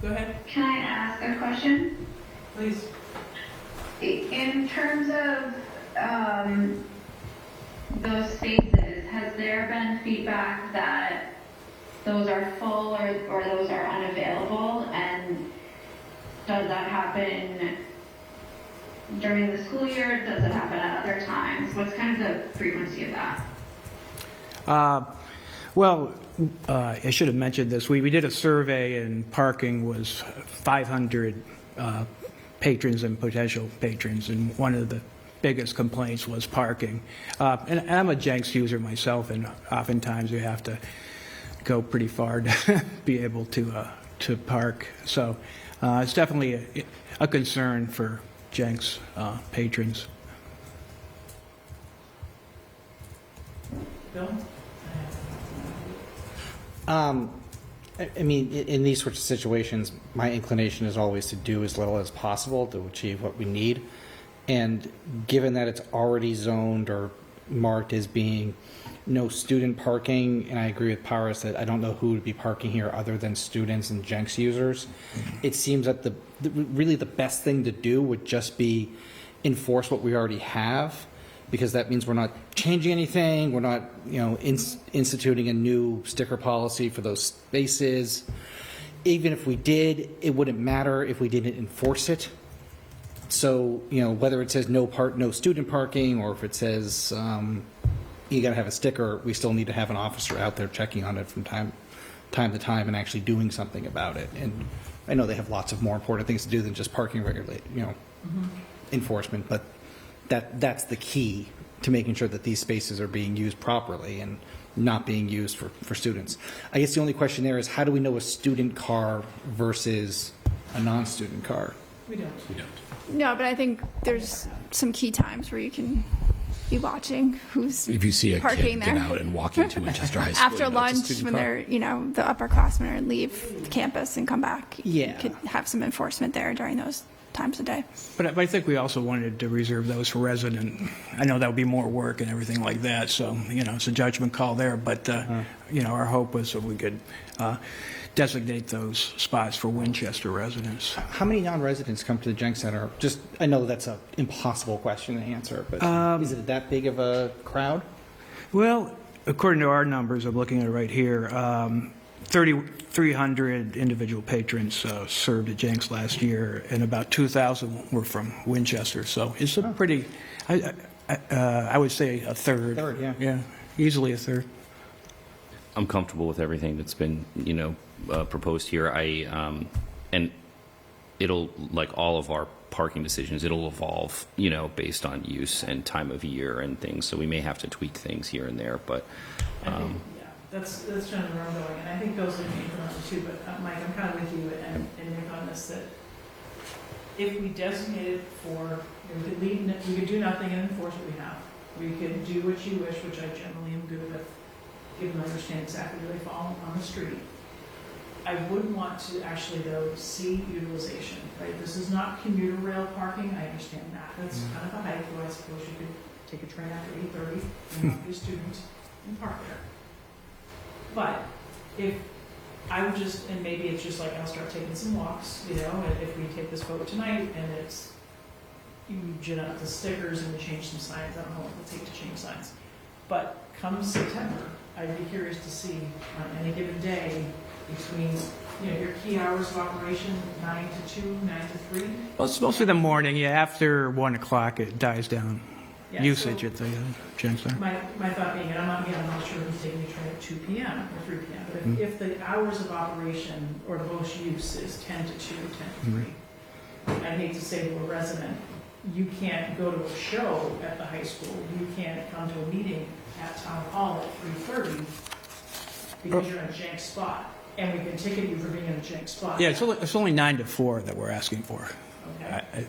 B: Go ahead,
C: Can I ask a question?
B: please.
C: In terms of those spaces, has there been feedback that those are full or those are unavailable? And does that happen during the school year? Does it happen at other times? What's kind of the frequency of that?
G: Well, I should have mentioned this. We did a survey, and parking was 500 patrons and potential patrons, and one of the biggest complaints was parking. And I'm a Jenks user myself, and oftentimes you have to go pretty far to be able to park. So it's definitely a concern for Jenks patrons.
B: Bill?
F: I mean, in these sorts of situations, my inclination is always to do as little as possible to achieve what we need. And given that it's already zoned or marked as being no student parking, and I agree with Paris that I don't know who would be parking here other than students and Jenks users, it seems that really the best thing to do would just be enforce what we already have, because that means we're not changing anything, we're not, instituting a new sticker policy for those spaces. Even if we did, it wouldn't matter if we didn't enforce it. So, whether it says no student parking, or if it says you got to have a sticker, we still need to have an officer out there checking on it from time to time and actually doing something about it. And I know they have lots of more important things to do than just parking enforcement, but that's the key to making sure that these spaces are being used properly and not being used for students. I guess the only question there is, how do we know a student car versus a non-student car?
B: We don't.
D: No, but I think there's some key times where you can be watching who's
A: If you see a
D: parking
A: kid
D: there.
A: get out and walk into Winchester High School,
D: After
A: you know it's a
D: lunch,
A: student
D: when
A: car.
D: they're, the upperclassmen are leave the campus and come back,
F: Yeah.
D: you could have some enforcement there during those times of day.
G: But I think we also wanted to reserve those for resident. I know that would be more work and everything like that, so, it's a judgment call there. But, our hope was that we could designate those spots for Winchester residents.
F: How many non-residents come to the Jenks Center? I know that's an impossible question to answer, but is it that big of a crowd?
G: Well, according to our numbers, I'm looking at it right here, 3,300 individual patrons served at Jenks last year, and about 2,000 were from Winchester. So it's a pretty, I would say a third.
F: Yeah.
G: Yeah, easily a third.
E: I'm comfortable with everything that's been, proposed here. And it'll, like all of our parking decisions, it'll evolve, based on use and time of year and things. So we may have to tweak things here and there, but.
B: That's kind of where I'm going, and I think those are incremental too, but Mike, I'm kind of with you and Nick on this, that if we designated we could do nothing and enforce what we have. We could do what you wish, which I generally am good with, given I understand exactly where they fall on the street. I would want to actually, though, see utilization, right? This is not commuter rail parking, I understand that. That's kind of a hike, though I suppose you could take a train after 8:30 and not be a student and park there. But if I would just, and maybe it's just like I'll start taking some walks, and if we take this vote tonight and it's, you jet out the stickers and we change some signs, I don't know what it'll take to change signs. But come September, I'd be curious to see on any given day between, your key hours of operation, 9 to 2, 9 to 3.
G: Well, it's mostly the morning. Yeah, after 1 o'clock, it dies down.
B: Yeah,
G: Usage
B: so
G: at the Jenks Center.
B: My thought being, and I'm not sure who's taking the train at 2 p.m. or 3 p.m., but if the hours of operation or the most use is 10 to 2, 10 to 3, I hate to say to a resident, you can't go to a show at the high school, you can't come to a meeting at Town Hall at 3:30 because you're in a jank spot, and we can ticket you for being in a jank spot.
G: Yeah, it's only 9 to 4 that we're asking for.
B: Okay.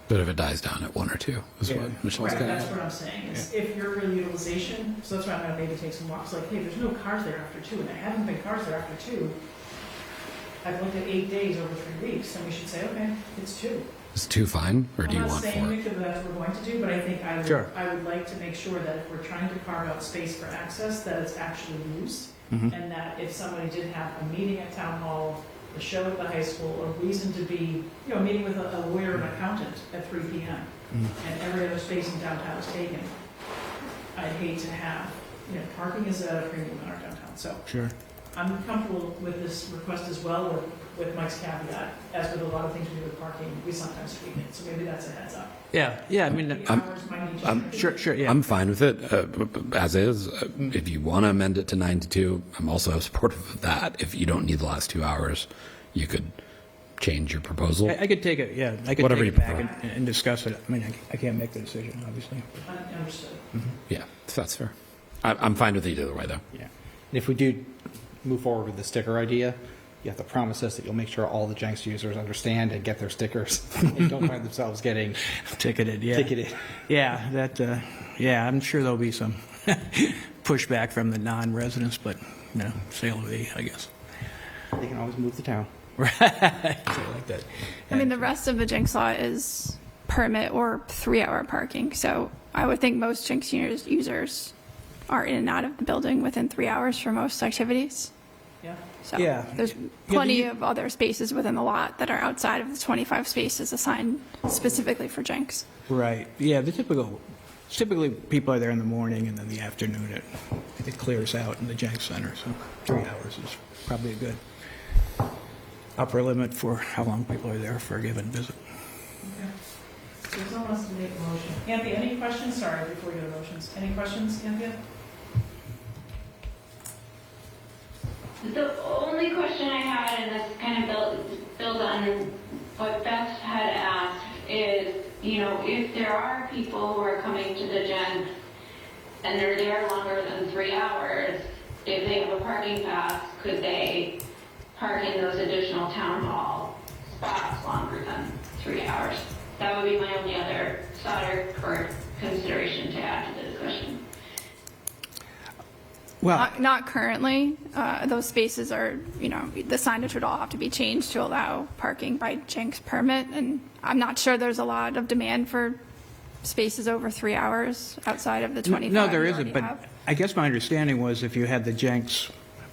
A: But if it dies down at 1 or 2, is what Michelle's
B: Right,
A: got.
B: that's what I'm saying, is if your real utilization, so that's why I'm gonna maybe take some walks, like, hey, there's no cars there after 2, and there haven't been cars there after 2. I've looked at 8 days over 3 weeks, and we should say, okay, it's 2.
A: Is 2 fine, or do you want 4?
B: I'm not saying, Nick, that that's what we're going to do, but I think
A: Sure.
B: I would like to make sure that if we're trying to carve out space for access, that it's actually used,
A: Mhm.
B: and that if somebody did have a meeting at Town Hall, a show at the high school, or reason to be, a meeting with a lawyer and accountant at 3 p.m., and every other space in downtown is taken, I'd hate to have, parking is at a premium in our downtown, so.
G: Sure.
B: I'm comfortable with this request as well, with Mike's caveat, as with a lot of things we do with parking, we sometimes tweak it, so maybe that's a heads up.
G: Yeah, I mean,
B: The hours might need to change.
G: sure, yeah.
A: I'm fine with it as is. If you want to amend it to 9 to 2, I'm also supportive of that. If you don't need the last 2 hours, you could change your proposal.
G: I could take it, yeah. I could
A: Whatever
G: take
A: you
G: it back
A: prefer.
G: and discuss it. I mean, I can't make the decision, obviously.
B: Understood.
A: Yeah, that's fair. I'm fine with either way, though.
F: Yeah. And if we do move forward with the sticker idea, you have to promise us that you'll make sure all the Jenks users understand and get their stickers and don't find themselves getting
G: ticketed. Yeah,
F: ticketed.
G: Yeah, I'm sure there'll be some pushback from the non-residents, but say la vie, I guess.
F: They can always move the town.
G: Right. I like that.
D: I mean, the rest of the Jinx law is permit or 3-hour parking. So I would think most Jinx users are in and out of the building within 3 hours for most activities.
B: Yeah.
D: So
G: Yeah.
D: there's plenty of other spaces within the lot that are outside of the 25 spaces assigned specifically for Jinx.
G: Right. Yeah, typically people are there in the morning, and then the afternoon it clears out in the Jenks Center. So 3 hours is probably a good upper limit for how long people are there for a given visit.
B: Okay. So someone wants to make a motion. Anthea, any questions? Sorry, before we go to motions. Any questions, Anthea?
C: The only question I had, and this kind of builds on what Beth had asked, is, if there are people who are coming to the Jenks and they're there longer than 3 hours, if they have a parking pass, could they park in those additional town hall spots longer than 3 hours? That would be my only other thought or consideration to add to the discussion.
G: Well,
D: Not currently. Those spaces are, the signage would all have to be changed to allow parking by Jinx permit. And I'm not sure there's a lot of demand for spaces over 3 hours outside of the 25.
G: no, there
D: we
G: isn't.
D: already
G: But
D: have.
G: I guess my understanding was if you had the Jenks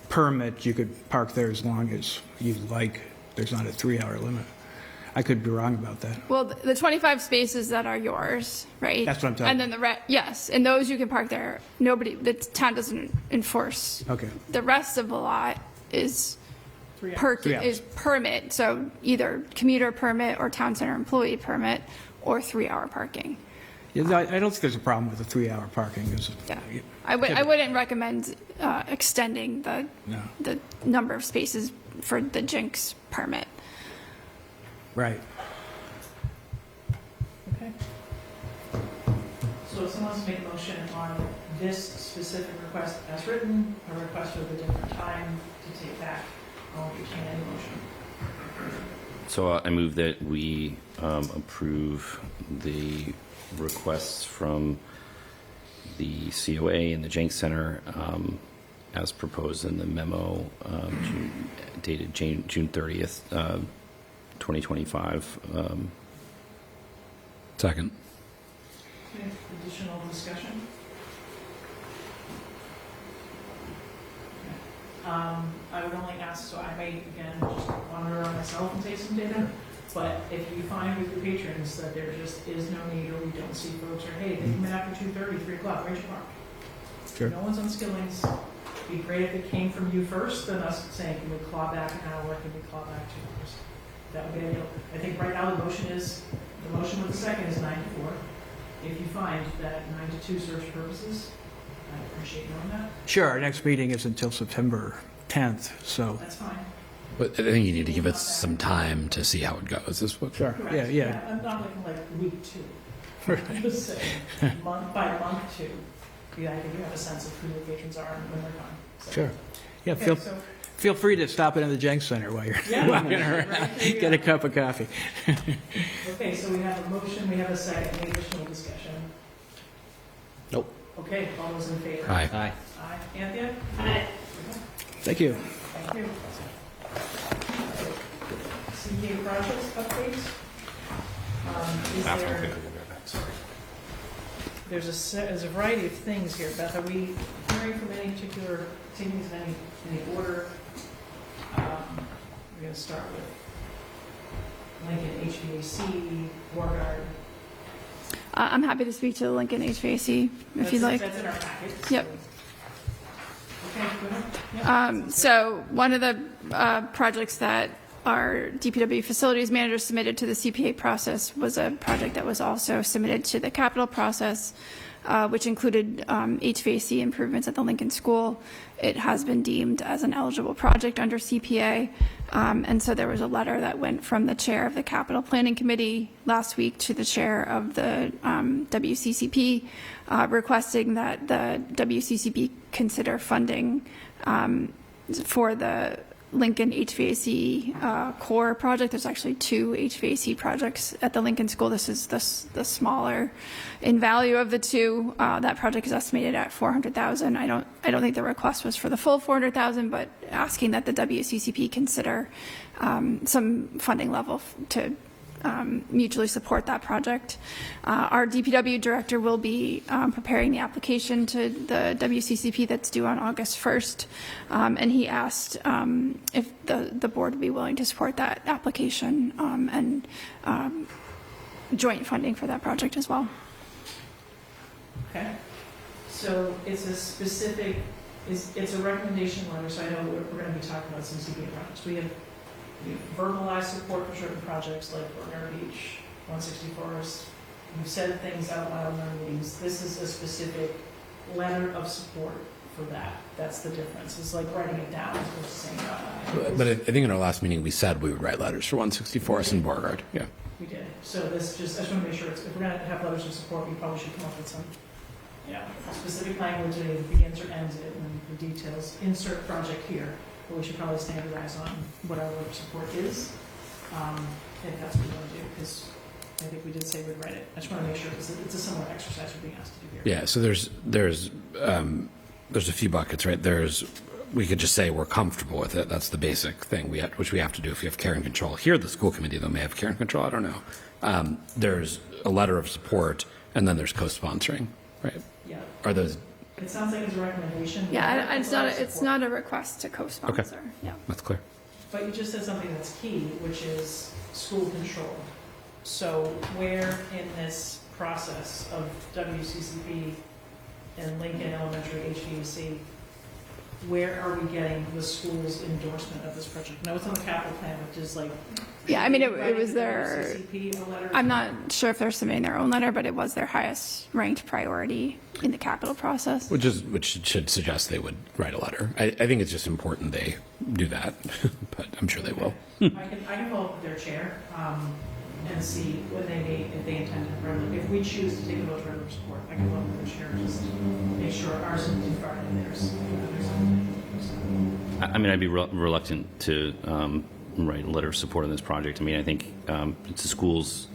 G: permit, you could park there as long as you like. There's not a 3-hour limit. I could be wrong about that.
D: Well, the 25 spaces that are yours, right?
G: That's what I'm talking
D: And then yes, and those you can park there. The town doesn't enforce.
G: Okay.
D: The rest of the lot is permit, so either commuter permit or town center employee permit or 3-hour parking.
G: Yeah, I don't think there's a problem with the 3-hour parking.
D: Yeah. I wouldn't recommend extending the number of spaces for the Jinx permit.
G: Right.
B: Okay. So if someone wants to make a motion on this specific request as written, a request with a different time to take back, I'll entertain any motion.
E: So I move that we approve the requests from the COA and the Jenks Center as proposed in the memo dated June 30th, 2025.
A: Second.
B: Okay, additional discussion? I would only ask, so I may, again, just wander around myself and take some data, but if you find with your patrons that there just is no need, or we don't see folks, or hey, they come in after 2:30, 3 o'clock, where'd you park?
G: Sure.
B: No one's on Skillings. It'd be great if it came from you first, than us saying, can we claw back an hour, can we claw back 2 hours? That would be ideal. I think right now the motion with the second is 9 to 4. If you find that 9 to 2 serves purposes, I appreciate knowing that.
G: Sure, our next meeting is until September 10th, so.
B: That's fine.
A: But I think you need to give it some time to see how it goes. Is what?
G: Sure.
B: Correct.
G: Yeah.
B: I'm not looking like week 2. I'm just saying, month by month 2. I think you have a sense of who the patrons are and when they're coming. So.
G: Sure. Yeah,
B: Okay, so-
G: feel free to stop into the Jenks Center while you're
B: Yeah,
G: walking
B: right,
G: around.
B: there you
G: Get a
B: go.
G: cup of coffee.
B: Okay, so we have a motion, we have a second, any additional discussion?
S: Nope.
B: Okay, all those in favor?
A: Aye.
S: Aye.
B: Aye. Anthea?
C: Aye.
G: Thank you.
B: Thank you. CPA projects updates? There's a variety of things here. Beth, are we hearing from any particular things in any order? We're going to start with Lincoln HVAC, Warguard.
D: I'm happy to speak to the Lincoln HVAC if you'd like.
B: That's in our packet.
D: Yep.
B: Okay, go ahead. Yep.
D: So one of the projects that our DPW facilities manager submitted to the CPA process was a project that was also submitted to the capital process, which included HVAC improvements at the Lincoln School. It has been deemed as an eligible project under CPA, and so there was a letter that went from the chair of the Capital Planning Committee last week to the chair of the WCCP, requesting that the WCCP consider funding for the Lincoln HVAC core project. There's actually 2 HVAC projects at the Lincoln School. This is the smaller in value of the 2. That project is estimated at $400,000. I don't think the request was for the full $400,000, but asking that the WCCP consider some funding level to mutually support that project. Our DPW director will be preparing the application to the WCCP that's due on August 1st, and he asked if the board would be willing to support that application and joint funding for that project as well.
B: Okay. So it's a specific, it's a recommendation letter, so I know we're going to be talking about some CPA projects. We verbalized support for certain projects like Ordinary Beach, 160 Forest. We've said things out loud in our meetings. This is a specific letter of support for that. That's the difference. It's like writing it down as opposed to saying it out loud.
A: But I think in our last meeting, we said we would write letters for 160 Forest and Beauregard. Yeah.
B: We did. So this just, I just want to make sure, if we're going to have letters of support, we probably should come up with some specific language that either begins or ends it, and the details. Insert project here. But we should probably standardize on what our letter of support is, if that's what we want to do, because I think we did say we'd write it. I just want to make sure, because it's a similar exercise we're being asked to do here.
A: Yeah, so there's a few buckets, right? We could just say we're comfortable with it. That's the basic thing which we have to do if you have care and control. Here, the school committee, though, may have care and control. I don't know. There's a letter of support, and then there's co-sponsoring, right?
B: Yeah.
A: Are those...
B: It sounds like it's a recommendation.
D: Yeah, it's not a request to co-sponsor.
A: Okay.
D: Yeah.
A: That's clear.
B: But you just said something that's key, which is school control. So where in this process of WCCP and Lincoln Elementary HVAC, where are we getting the school's endorsement of this project? Now it's on the capital plan, which is like...
D: Yeah, I mean, it was their...
B: WCCP a letter?
D: I'm not sure if they're submitting their own letter, but it was their highest ranked priority in the capital process.
A: Which should suggest they would write a letter. I think it's just important they do that, but I'm sure they will.
B: I can follow up with their chair and see what they may, if they intend to have, if we choose to take a vote to regular support, I can follow up with their chair and just make sure ours isn't too far in theirs.
E: I mean, I'd be reluctant to write a letter of support on this project. I mean, I think it's the school's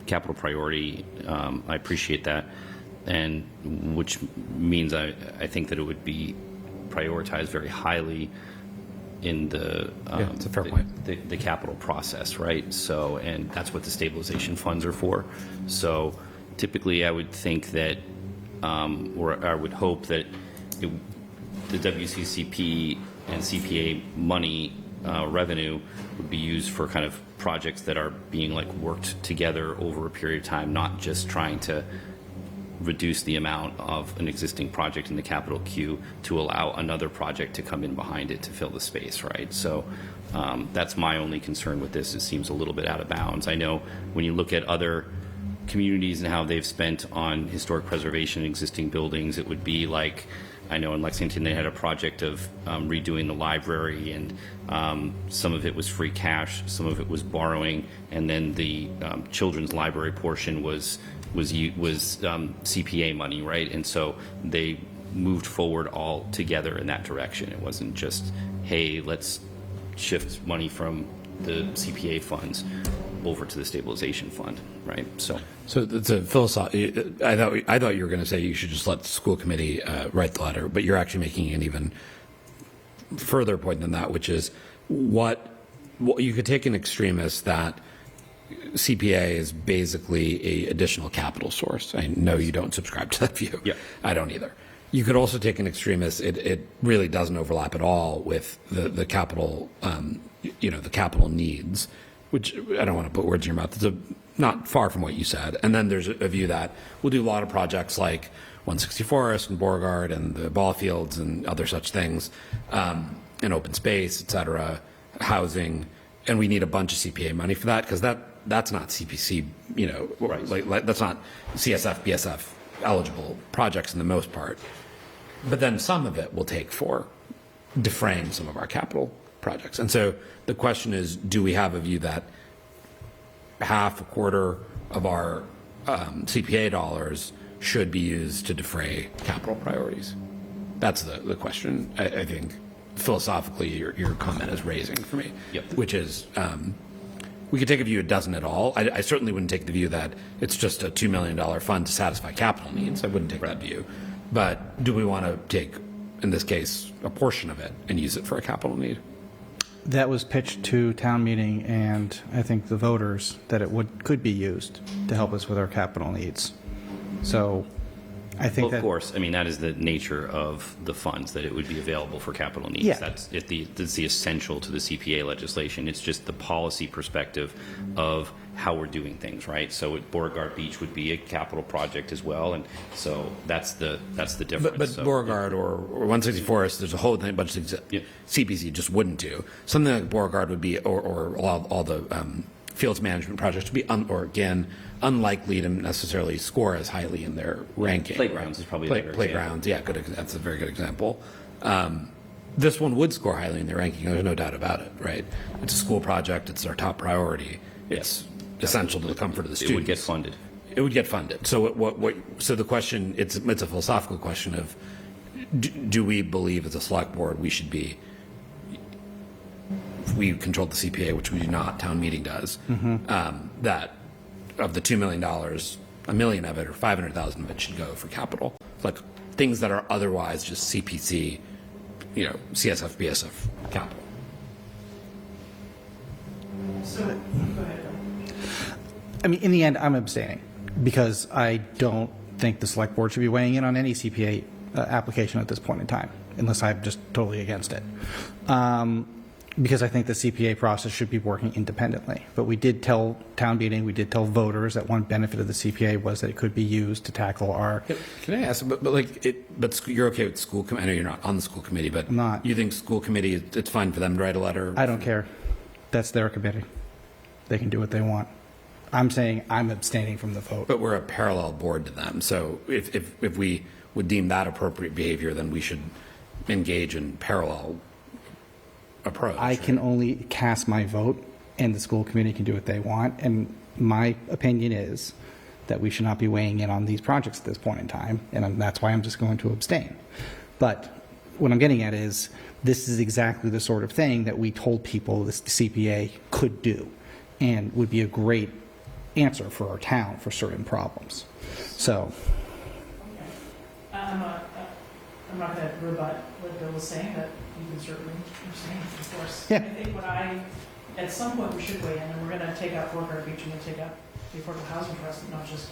E: capital priority. I appreciate that, and which means I think that it would be prioritized very highly in the
A: it's a fair point.
E: The capital process, right? So, and that's what the stabilization funds are for. So, typically, I would think that, or I would hope that the WCCP and CPA money revenue would be used for kind of projects that are being like worked together over a period of time, not just trying to reduce the amount of an existing project in the capital queue to allow another project to come in behind it to fill the space, right? So that's my only concern with this. It seems a little bit out of bounds. I know when you look at other communities and how they've spent on historic preservation of existing buildings, it would be like, I know in Lexington they had a project of redoing the library, and some of it was free cash, some of it was borrowing, and then the children's library portion was CPA money, right? And so they moved forward all together in that direction. It wasn't just, hey, let's shift money from the CPA funds over to the stabilization fund, right? So
A: it's a philosophy. I thought you were going to say you should just let the school committee write the letter, but you're actually making an even further point than that, which is what you could take an extremist that CPA is basically a additional capital source. I know you don't subscribe to that view.
E: Yeah.
A: I don't either. You could also take an extremist. It really doesn't overlap at all with the capital, the capital needs, which I don't want to put words in your mouth. It's not far from what you said. And then there's a view that we'll do a lot of projects like 160 Forest and Beauregard and the ball fields and other such things, and open space, et cetera, housing, and we need a bunch of CPA money for that because that's not CPC,
E: right.
A: like that's not CSF, BSF eligible projects in the most part. But then some of it will take for defraying some of our capital projects. And so the question is, do we have a view that half, a quarter of our CPA dollars should be used to defray capital priorities? That's the question, I think, philosophically your comment is raising for me,
E: Yep.
A: which is we could take a view it doesn't at all. I certainly wouldn't take the view that it's just a $2 million fund to satisfy capital needs. I wouldn't take that view. But do we want to take, in this case, a portion of it and use it for a capital need?
F: That was pitched to town meeting and I think the voters that it could be used to help us with our capital needs. So I think
E: Well, of course, I mean, that is the nature of the funds, that it would be available for capital needs.
F: Yeah.
E: That's the essential to the CPA legislation. It's just the policy perspective of how we're doing things, right? So Beauregard Beach would be a capital project as well, and so that's the difference.
A: But
E: So,
A: Beauregard or 160 Forest, there's a whole bunch of things CPC just wouldn't do. Something like Beauregard would be, or all the fields management projects would be, unlikely to necessarily score as highly in their ranking.
E: Playgrounds is probably a better
A: Playgrounds, yeah, that's a very good example. This one would score highly in their ranking, there's no doubt about it, right? It's a school project, it's our top priority. It's essential to the comfort of the students.
E: It would get funded.
A: It would get funded. So so the question, it's a philosophical question of, do we believe as a select board we should be, if we control the CPA, which we do not, town meeting does, that of the $2 million, $1 million of it or 500,000 of it should go for capital, like things that are otherwise just CPC, CSF, BSF capital.
B: So, go ahead.
F: I mean, in the end, I'm abstaining because I don't think the select board should be weighing in on any CPA application at this point in time, unless I'm just totally against it. Because I think the CPA process should be working independently. But we did tell town meeting, we did tell voters that one benefit of the CPA was that it could be used to tackle our.
A: Can I ask, but you're okay with school committee? I know you're not on the school committee, but
F: I'm not.
A: You think school committee, it's fine for them to write a letter?
F: I don't care. That's their committee. They can do what they want. I'm saying I'm abstaining from the vote.
A: But we're a parallel board to them. So if we would deem that appropriate behavior, then we should engage in parallel approach.
F: I can only cast my vote, and the school committee can do what they want. And my opinion is that we should not be weighing in on these projects at this point in time, and that's why I'm just going to abstain. But what I'm getting at is this is exactly the sort of thing that we told people the CPA could do and would be a great answer for our town for certain problems. So
B: I'm not going to rebut what Bill was saying, that you can certainly abstain, of course.
F: Yeah.
B: I think at some point we should weigh in, and we're going to take out Beauregard Beach, and we'll take out the Affordable Housing Trust, and not just,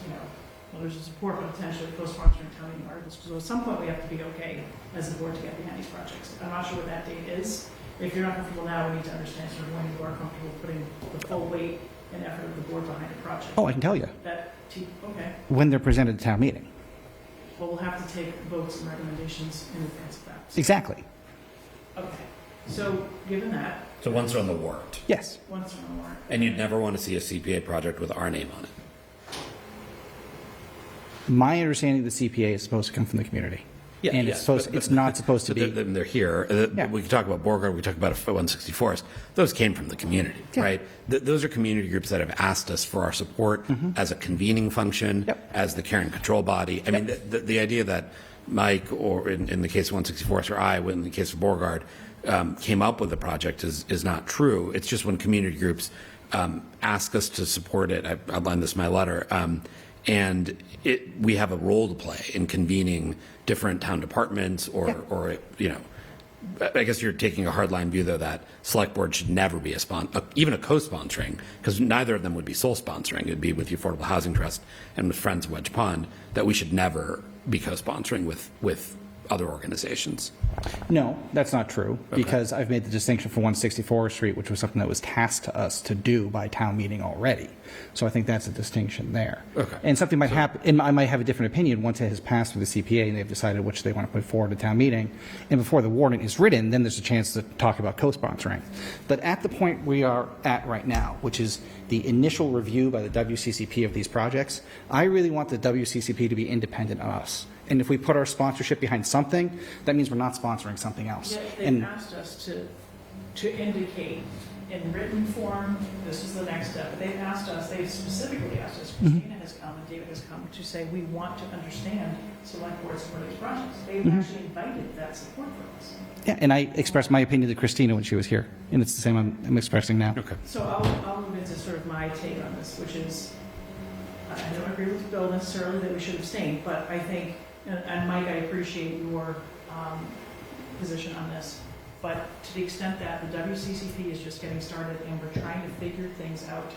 B: well, there's a support, but potentially co-sponsoring town meeting articles. So at some point we have to be okay as a board to get behind these projects. I'm not sure what that date is. If you're not comfortable now, we need to understand sort of when you are comfortable putting the full weight and effort of the board behind a project.
F: Oh, I can tell you.
B: Okay.
F: When they're presented at town meeting.
B: Well, we'll have to take votes and recommendations in advance of that.
F: Exactly.
B: Okay. So, given that.
A: So once they're on the warrant.
F: Yes.
B: Once they're on the warrant.
A: And you'd never want to see a CPA project with our name on it.
F: My understanding of the CPA is supposed to come from the community.
A: Yeah,
F: and
A: yes,
F: it's not supposed to be.
A: They're here. We can talk about Beauregard. We talk about 160 Forest. Those came from the community, right? Those are community groups that have asked us for our support as a convening function, as the care and control body. I mean, the idea that Mike, or in the case of 160 Forest, or I, in the case of Beauregard, came up with the project is not true. It's just when community groups ask us to support it. I outlined this in my letter. And we have a role to play in convening different town departments or I guess you're taking a hardline view, though, that select board should never be even a co-sponsoring, because neither of them would be sole sponsoring. It would be with the Affordable Housing Trust and with Friends of Wedge Pond, that we should never be co-sponsoring with other organizations.
F: No, that's not true, because I've made the distinction for 164 Street, which was something that was tasked to us to do by town meeting already. So I think that's a distinction there.
A: Okay.
F: And something might happen, and I might have a different opinion once it has passed through the CPA and they've decided which they want to put forward to town meeting. And before the warrant is written, then there's a chance to talk about co-sponsoring. But at the point we are at right now, which is the initial review by the WCCP of these projects, I really want the WCCP to be independent of us. And if we put our sponsorship behind something, that means we're not sponsoring something else.
B: Yeah, they've asked us to indicate in written form, this is the next step. They've asked us, they've specifically asked us, Christina has come and David has come to say, we want to understand select board support these projects. They've actually invited that support from us.
F: Yeah, and I expressed my opinion to Christina when she was here, and it's the same I'm expressing now.
A: Okay.
B: So I'll move into sort of my take on this, which is, I don't agree with Bill necessarily that we should abstain, but I think, and Mike, I appreciate your position on this, but to the extent that the WCCP is just getting started and we're trying to figure things out,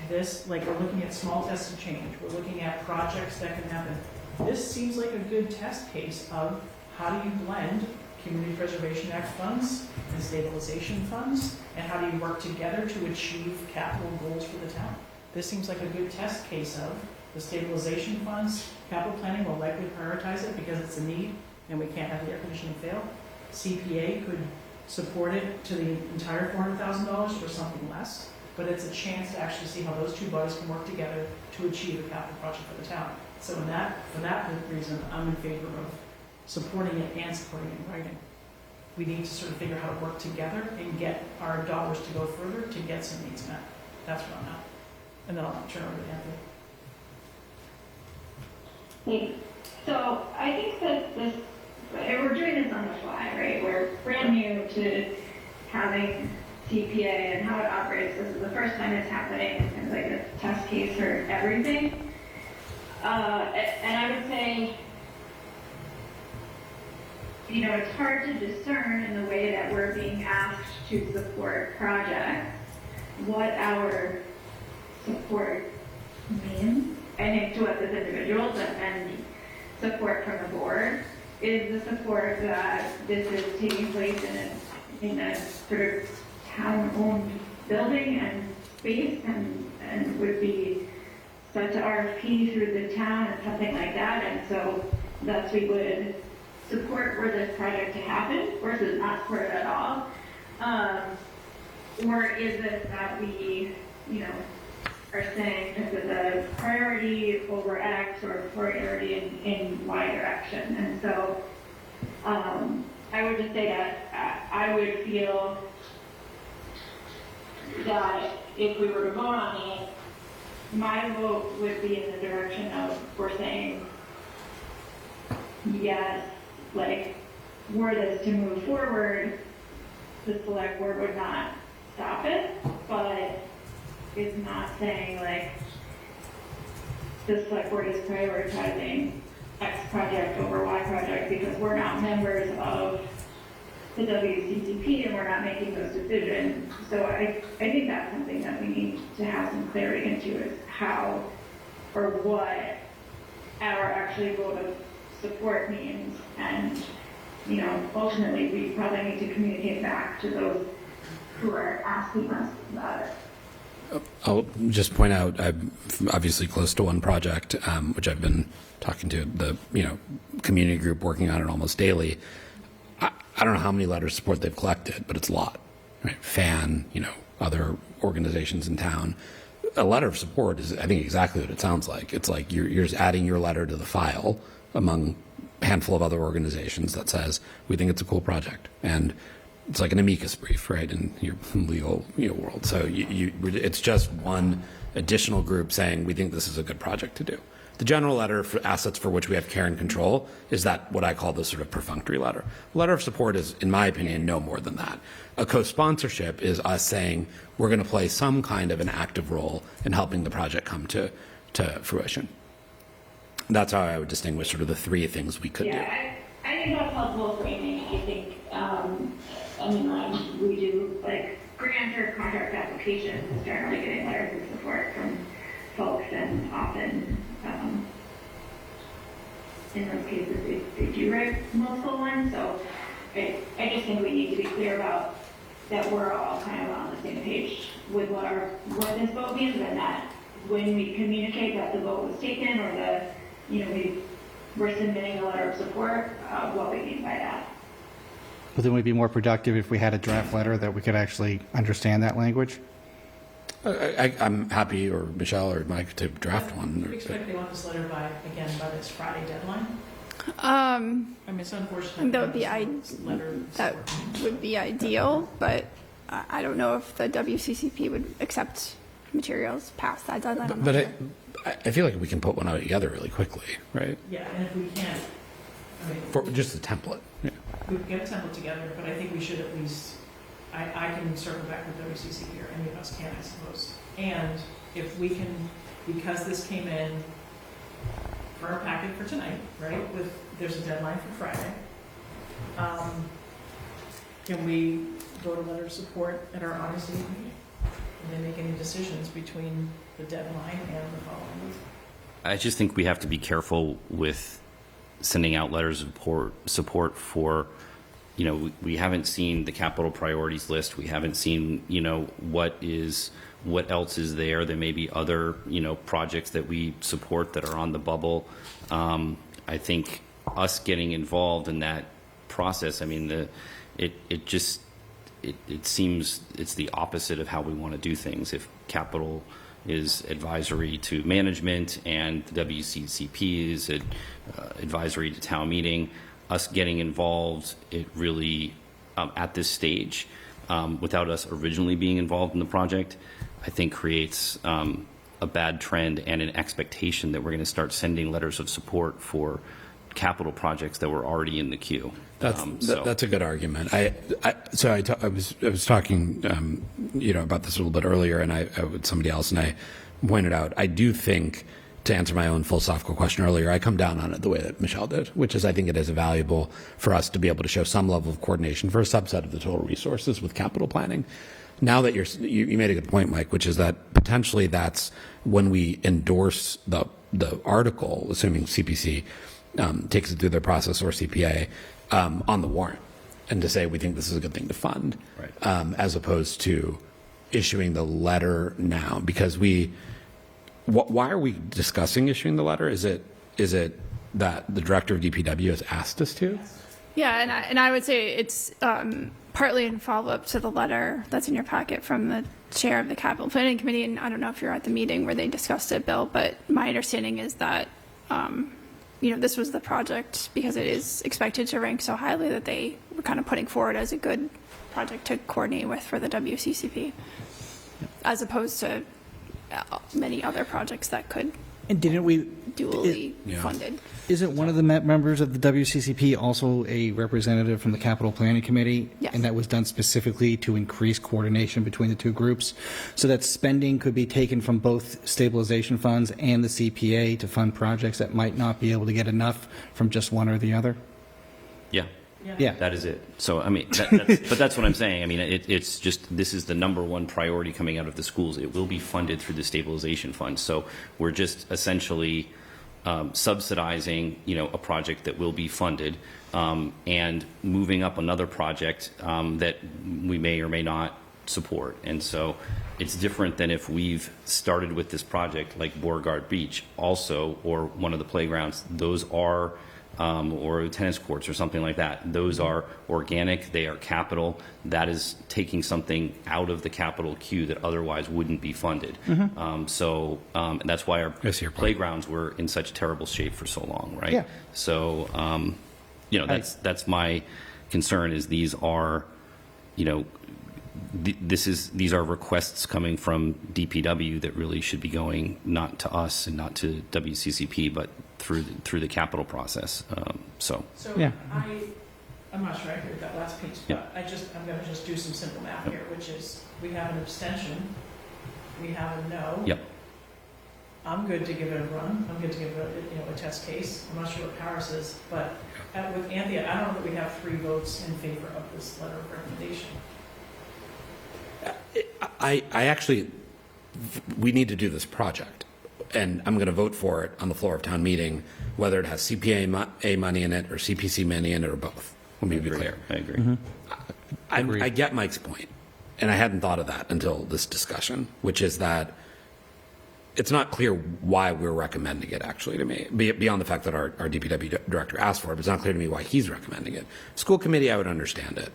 B: this, like we're looking at small tests of change, we're looking at projects that can happen. This seems like a good test case of how do you blend Community Preservation Act funds and stabilization funds, and how do you work together to achieve capital goals for the town? This seems like a good test case of the stabilization funds. Capital planning will likely prioritize it because it's a need and we can't have the air conditioning fail. CPA could support it to the entire $400,000 or something less, but it's a chance to actually see how those two bodies can work together to achieve a capital project for the town. So for that reason, I'm in favor of supporting it and supporting it in writing. We need to sort of figure out how to work together and get our dollars to go further to get some needs met. That's where I'm at. And then I'll turn over to Anthony.
C: Thanks. So I think that this, we're doing this on the fly, right? We're brand new to having CPA and how it operates. This is the first time it's happening. It's like a test case for everything. And I would say, you know, it's hard to discern in the way that we're being asked to support projects what our support means, I think, to us as individuals and support from the board. Is the support that this is taking place in a sort of town-owned building and space and would be sent to RFP through the town and something like that, and so thus we would support for this project to happen, versus not support it at all? Or is it that we, you know, are saying this is a priority over X or priority in Y direction? And so I would just say that I would feel that if we were to vote on it, my vote would be in the direction of we're saying yes, like, were this to move forward, the select board would not stop it, but it's not saying, like, the select board is prioritizing X project over Y project because we're not members of the WCCP and we're not making those decisions. So I think that's something that we need to have some clarity into, is how or what our actually vote of support means. And, you know, ultimately we probably need to communicate back to those who are asking us about it.
A: I'll just point out, I'm obviously close to one project, which I've been talking to the community group working on it almost daily. I don't know how many letters of support they've collected, but it's a lot. Right? FAN, other organizations in town. A letter of support is, I think, exactly what it sounds like. It's like you're just adding your letter to the file among a handful of other organizations that says, we think it's a cool project. And it's like an amicus brief, right, in your legal world. So it's just one additional group saying, we think this is a good project to do. The general letter for assets for which we have care and control is that what I call the sort of perfunctory letter. A letter of support is, in my opinion, no more than that. A co-sponsorship is us saying we're going to play some kind of an active role in helping the project come to fruition. That's how I would distinguish sort of the three things we could do.
C: I think that's helpful framing. I think, we do like grant or contract applications is generally getting letters of support from folks, and often in those cases they do write multiple ones. So I just think we need to be clear about that we're all kind of on the same page with what this vote means, and that when we communicate that the vote was taken or that we're submitting a letter of support, what we mean by that.
F: But then we'd be more productive if we had a draft letter that we could actually understand that language?
A: I'm happy, or Michelle or Mike, to draft one.
B: Do you expect they want this letter by this Friday deadline? I mean, it's unfortunate.
D: That would be ideal, but I don't know if the WCCP would accept materials past that deadline. I'm not
A: But
D: sure.
A: I feel like we can put one out together really quickly, right?
B: Yeah, and if we can't, I mean,
A: For just a template. Yeah.
B: we can get a template together, but I think we should at least, I can circle back with WCCP, or any of us can, I suppose. And if we can, because this came in for our packet for tonight, right, there's a deadline for Friday. Can we vote a letter of support at our August meeting? And then make any decisions between the deadline and the following week?
E: I just think we have to be careful with sending out letters of support for, we haven't seen the capital priorities list. We haven't seen, what else is there. There may be other, projects that we support that are on the bubble. I think us getting involved in that process, I mean, it seems it's the opposite of how we want to do things. If capital is advisory to management and the WCCP is advisory to town meeting, us getting involved, it really, at this stage, without us originally being involved in the project, I think creates a bad trend and an expectation that we're going to start sending letters of support for capital projects that were already in the queue.
A: That's a good argument. I was talking, about this a little bit earlier, and I with somebody else, and I pointed out I do think, to answer my own philosophical question earlier, I come down on it the way that Michelle did, which is I think it is valuable for us to be able to show some level of coordination for a subset of the total resources with capital planning. Now that you made a good point, Mike, which is that potentially that's when we endorse the article, assuming CPC takes it through their process, or CPA, on the warrant, and to say we think this is a good thing to fund, right. As opposed to issuing the letter now, because why are we discussing issuing the letter? Is it that the director of DPW has asked us to?
D: Yeah, and I would say it's partly in follow-up to the letter that's in your packet from the chair of the capital planning committee, and I don't know if you're at the meeting where they discussed it, Bill, but my understanding is that this was the project, because it is expected to rank so highly, that they were kind of putting forward as a good project to coordinate with for the WCCP, as opposed to many other projects that could
F: And didn't we
D: dually funded.
F: Isn't one of the members of the WCCP also a representative from the Capital Planning Committee?
D: Yes.
F: And that was done specifically to increase coordination between the two groups, so that spending could be taken from both stabilization funds and the CPA to fund projects that might not be able to get enough from just one or the other?
E: Yeah.
F: Yeah.
E: That is it. So, I mean, but that's what I'm saying. I mean, it's just, this is the number one priority coming out of the schools. It will be funded through the stabilization fund. So we're just essentially subsidizing, a project that will be funded, and moving up another project that we may or may not support. And so it's different than if we've started with this project like Beauregard Beach also, or one of the playgrounds. Those are or tennis courts or something like that. Those are organic, they are capital. That is taking something out of the capital queue that otherwise wouldn't be funded. And that's why our playgrounds were in such terrible shape for so long, right?
F: Yeah.
E: So, that's my concern, is these are, these are requests coming from DPW that really should be going not to us and not to WCCP, but through the capital process.
F: Yeah.
B: I'm not sure I heard that last piece, but I'm going to just do some simple math here, which is we have an abstention, we have a no.
E: Yep.
B: I'm good to give it a run. I'm good to give it a test case. I'm not sure what Paris is, but with Anthea, I don't know that we have 3 votes in favor of this letter of recommendation.
A: I actually, we need to do this project, and I'm going to vote for it on the floor of town meeting, whether it has CPA money in it or CPC money in it or both. Let me be clear.
E: I agree.
A: I get Mike's point, and I hadn't thought of that until this discussion, which is that it's not clear why we're recommending it, actually, to me, beyond the fact that our DPW director asked for it, but it's not clear to me why he's recommending it. School committee, I would understand it.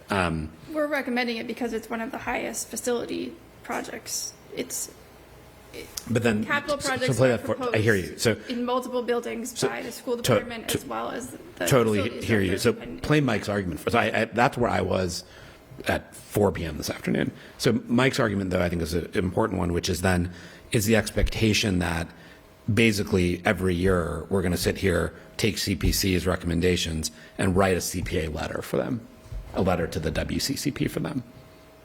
D: We're recommending it because it's one of the highest facility projects.
A: But then,
D: capital projects
A: so play
D: are
A: that for,
D: proposed
A: I hear you. So
D: in multiple buildings by the school department as well as the
A: totally
D: facilities
A: hear you.
D: director.
A: So play Mike's argument. So that's where I was at 4 p.m. this afternoon. So Mike's argument, though, I think is an important one, which is then is the expectation that basically every year we're going to sit here, take CPC's recommendations, and write a CPA letter for them, a letter to the WCCP for them.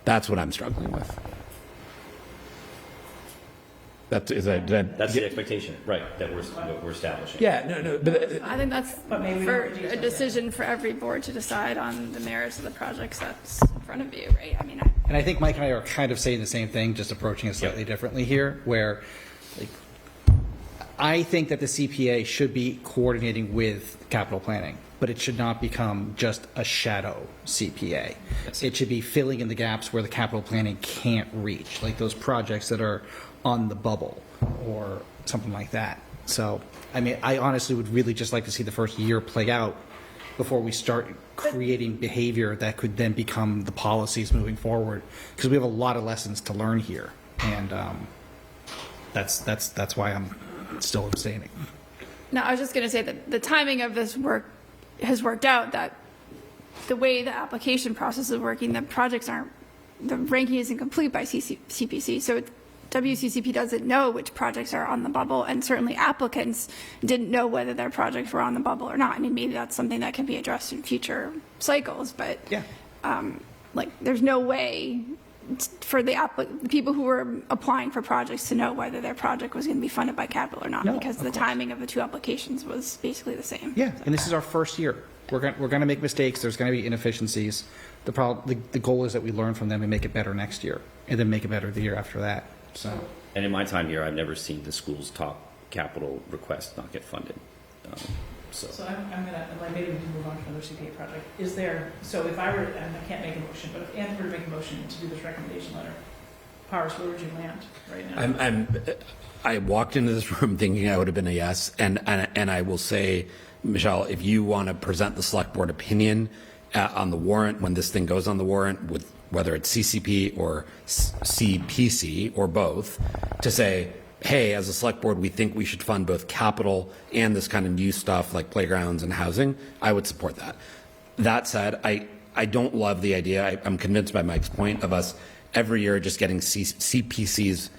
A: That's what I'm struggling with. That's
E: the expectation, right, that we're establishing.
A: Yeah, no, but
D: I think that's
B: maybe
D: for
B: not
D: a decision for every board to decide on the merits of the projects that's in front of you, right? I mean,
F: And I think Mike and I are kind of saying the same thing, just approaching it slightly differently here, where like, I think that the CPA should be coordinating with capital planning, but it should not become just a shadow CPA. Yes. It should be filling in the gaps where the capital planning can't reach, like those projects that are on the bubble or something like that. So, I mean, I honestly would really just like to see the first year play out before we start creating behavior that could then become the policies moving forward, because we have a lot of lessons to learn here, and that's why I'm still abstaining.
D: no, I was just going to say that the timing of this work has worked out that the way the application process is working, the ranking isn't complete by CPC, so WCCP doesn't know which projects are on the bubble, and certainly applicants didn't know whether their projects were on the bubble or not. I mean, maybe that's something that can be addressed in future cycles, but like, there's no way for the people who were applying for projects to know whether their project was going to be funded by capital or not, because the timing of the two applications was basically the same.
F: Yeah, and this is our first year. We're going to make mistakes. There's going to be inefficiencies. The goal is that we learn from them and make it better next year, and then make it better the year after that. So.
E: And in my time here, I've never seen the school's top capital request not get funded.
B: So I'm gonna, like, maybe we can move on to another CPA project. Is there, so if I were, and I can't make a motion, but if Anthony were to make a motion to do this recommendation letter, Powers, where would you land right now?
A: I walked into this room thinking I would have been a yes, and I will say, Michelle, if you want to present the select board opinion on the warrant, when this thing goes on the warrant, with whether it's CCP or CPC or both, to say, hey, as a select board, we think we should fund both capital and this kind of new stuff like playgrounds and housing, I would support that. That said, I don't love the idea, I'm convinced by Mike's point, of us every year just getting CPC's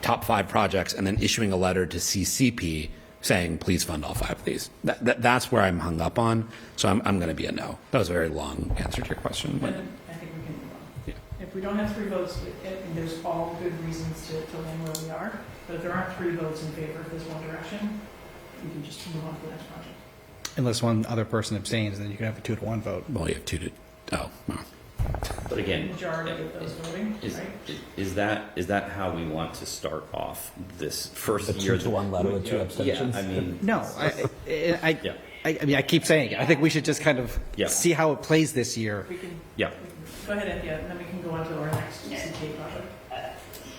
A: top 5 projects and then issuing a letter to CCP saying, please fund all 5 of these. That's where I'm hung up on, so I'm going to be a no. That was a very long answer to your question. But
B: I think we can move on. Yeah. If we don't have 3 votes, and there's all good reasons to land where we are, but if there aren't 3 votes in favor of this one direction, we can just move on to the next project.
F: Unless one other person abstains, then you can have a 2-to-1 vote.
A: Well, you have 2 to, oh, well.
E: But again,
B: Majority of those voting, right?
E: is that how we want to start off this first
A: The
E: year?
A: 2-to-1 letter with 2 abstentions?
E: Yeah, I mean,
F: No, I mean, I keep saying it. I think we should just kind of see how it plays this year.
B: We can,
E: yeah.
B: Go ahead, Anthea, and then we can go on to our next CPA project.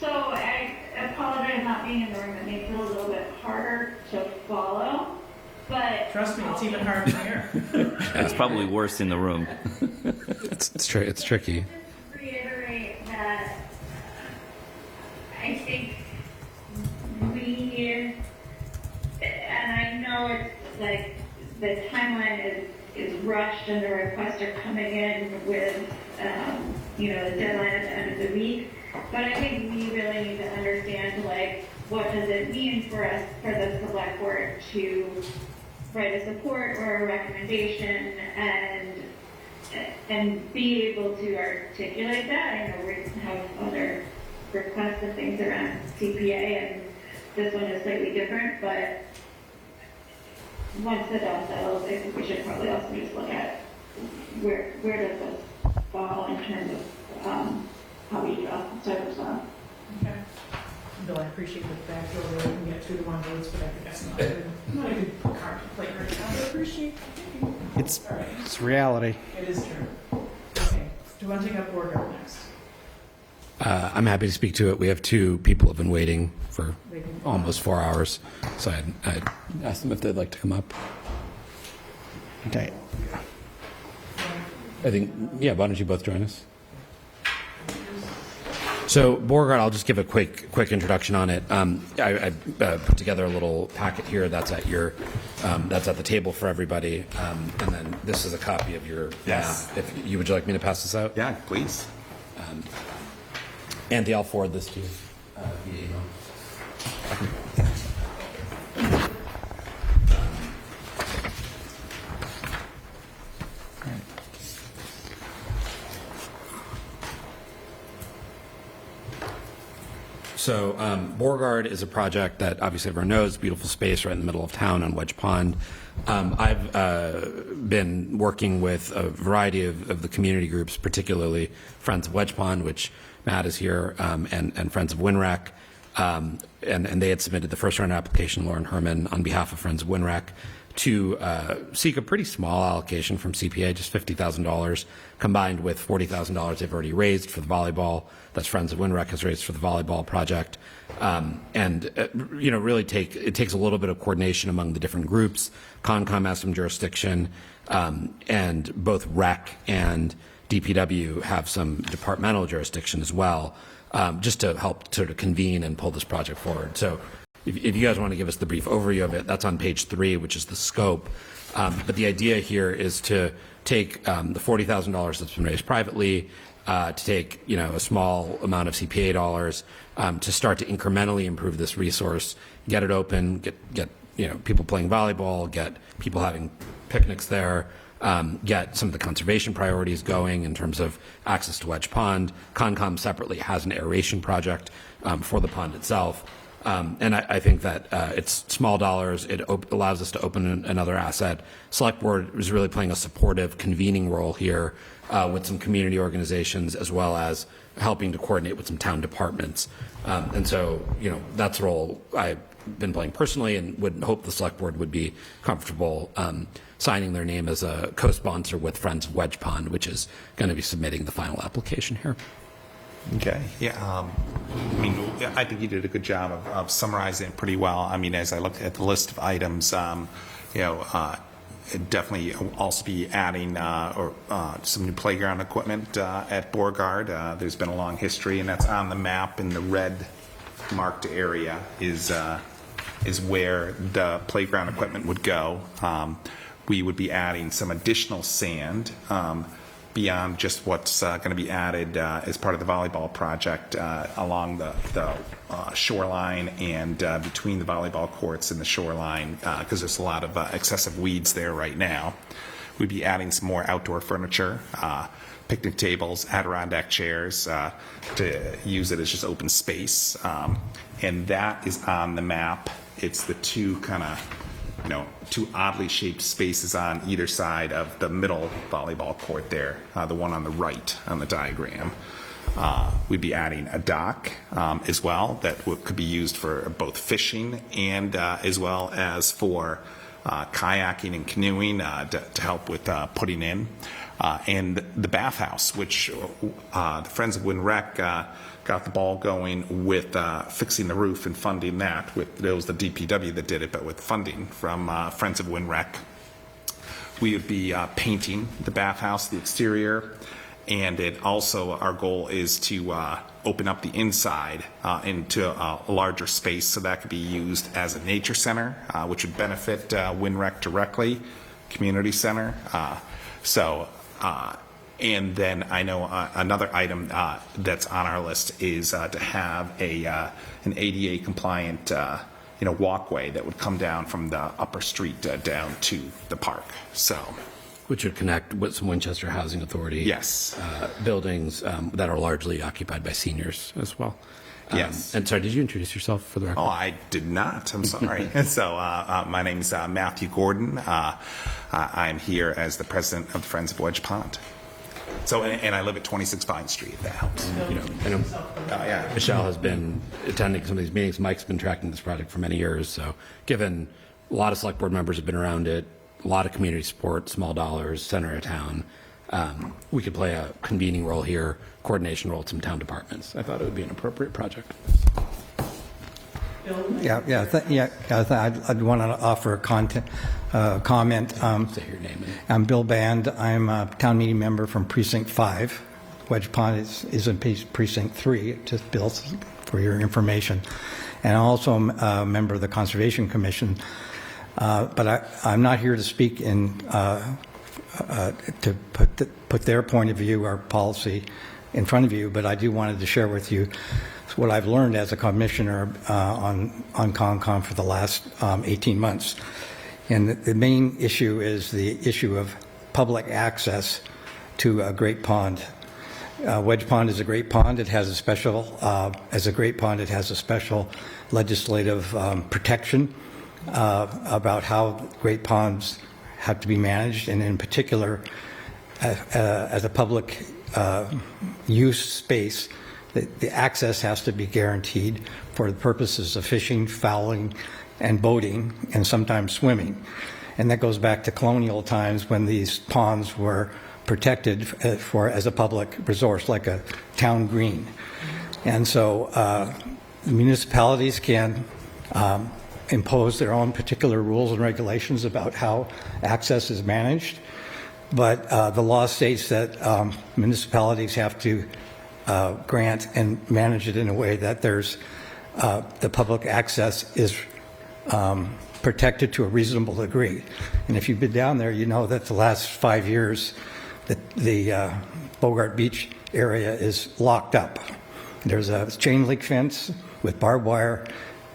C: So I apologize not being in the room. It makes it a little bit harder to follow, but
B: trust me, it's even harder from here.
E: It's probably worse in the room.
A: It's tricky.
C: Reiterate that I think we, and I know it's like the timeline is rushed and the requests are coming in with, the deadline at the end of the week. But I think we really need to understand, like, what does it mean for us, for the select board to write a support or a recommendation and be able to articulate that. I know we have other requests and things around CPA, and this one is slightly different, but once the dust settles, I think we should probably also just look at where does this fall in terms of how we draw service on.
B: Okay. Bill, I appreciate the fact that we can get 2-to-1 votes, but I think that's not a good card to play right now. I appreciate it.
F: It's reality.
B: It is true. Okay. Do you want to take up board rep next?
A: I'm happy to speak to it. We have 2 people who have been waiting for almost 4 hours, so I'd ask them if they'd like to come up.
F: Okay.
A: I think, yeah, why don't you both join us? So Beauregard, I'll just give a quick introduction on it. I put together a little packet here that's at the table for everybody, and then this is a copy of your map. Would you like me to pass this out?
L: Yeah, please.
A: Anthony, I'll forward this to you via email. So Beauregard is a project that obviously everyone knows, beautiful space right in the middle of town on Wedge Pond. I've been working with a variety of the community groups, particularly Friends of Wedge Pond, which Matt is here, and Friends of Winrec. And they had submitted the first round application, Lauren Herman, on behalf of Friends of Winrec, to seek a pretty small allocation from CPA, just $50,000, combined with $40,000 they've already raised for the volleyball. That's Friends of Winrec has raised for the volleyball project. Really it takes a little bit of coordination among the different groups. Concom has some jurisdiction, and both REC and DPW have some departmental jurisdiction as well, just to help sort of convene and pull this project forward. So if you guys want to give us the brief overview of it, that's on page 3, which is the scope. But the idea here is to take the $40,000 that's been raised privately, to take a small amount of CPA dollars, to start to incrementally improve this resource, get it open, get people playing volleyball, get people having picnics there, get some of the conservation priorities going in terms of access to Wedge Pond. Concom separately has an aeration project for the pond itself. And I think that it's small dollars. It allows us to open another asset. Select Board is really playing a supportive, convening role here with some community organizations, as well as helping to coordinate with some town departments. And so, that's a role I've been playing personally, and would hope the Select Board would be comfortable signing their name as a co-sponsor with Friends of Wedge Pond, which is going to be submitting the final application here.
L: Okay. Yeah. I think you did a good job of summarizing it pretty well. As I looked at the list of items, definitely also be adding some new playground equipment at Beauregard. There's been a long history, and that's on the map in the red marked area is where the playground equipment would go. We would be adding some additional sand beyond just what's going to be added as part of the volleyball project along the shoreline and between the volleyball courts and the shoreline, because there's a lot of excessive weeds there right now. We'd be adding some more outdoor furniture, picnic tables, Adirondack chairs, to use it as just open space. And that is on the map. It's the two two oddly shaped spaces on either side of the middle volleyball court there, the one on the right on the diagram. We'd be adding a dock as well that could be used for both fishing and as well as for kayaking and canoeing to help with putting in. And the bathhouse, which the Friends of Winrec got the ball going with fixing the roof and funding that. It was the DPW that did it, but with funding from Friends of Winrec. We would be painting the bathhouse, the exterior, and it also, our goal is to open up the inside into a larger space, so that could be used as a nature center, which would benefit Winrec directly, community center. And then I know another item that's on our list is to have an ADA compliant walkway that would come down from the upper street down to the park.
A: Which would connect with some Winchester Housing Authority buildings that are largely occupied by seniors as well.
L: Yes.
A: And sorry, did you introduce yourself for the record?
L: Oh, I did not. I'm sorry. My name is Matthew Gordon. I'm here as the president of the Friends of Wedge Pond. And I live at 26 Vine Street. That helps.
A: Michelle has been attending some of these meetings. Mike's been tracking this project for many years. So given a lot of select board members have been around it, a lot of community support, small dollars, center of town, we could play a convening role here, coordination role with some town departments. I thought it would be an appropriate project.
V: I'd want to offer a comment.
A: Say your name.
V: I'm Bill Band. I'm a town meeting member from Precinct 5.
I: Wedge Pond is in Precinct 3, just built for your information. And I'm also a member of the Conservation Commission. But I'm not here to speak to put their point of view or policy in front of you, but I do wanted to share with you what I've learned as a commissioner on CONCOM for the last 18 months. And the main issue is the issue of public access to a great pond. Wedge Pond is a great pond. It has a special, as a great pond, it has a special legislative protection about how great ponds have to be managed, and in particular, as a public use space, the access has to be guaranteed for the purposes of fishing, fowling, and boating, and sometimes swimming. And that goes back to colonial times when these ponds were protected as a public resource, like a town green. And so municipalities can impose their own particular rules and regulations about how access is managed. But the law states that municipalities have to grant and manage it in a way that there's the public access is protected to a reasonable degree. And if you've been down there, you know that the last 5 years the Bogart Beach area is locked up. There's a chain link fence with barbed wire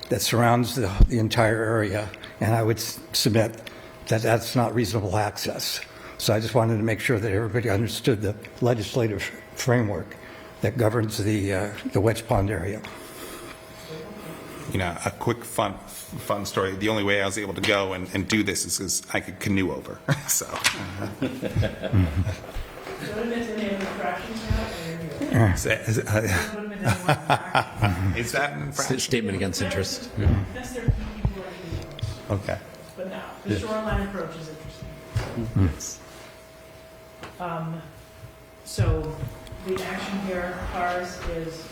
I: that surrounds the entire area, and I would submit that that's not reasonable access. So I just wanted to make sure that everybody understood the legislative framework that governs the Wedge Pond area.
L: You know, a quick fun story. The only way I was able to go and do this is because I could canoe over. So. Is that an infraction?
A: Statement against interest.
B: That's their people are doing those.
L: Okay.
B: But no, the shoreline approach is interesting. So the action here, ours, is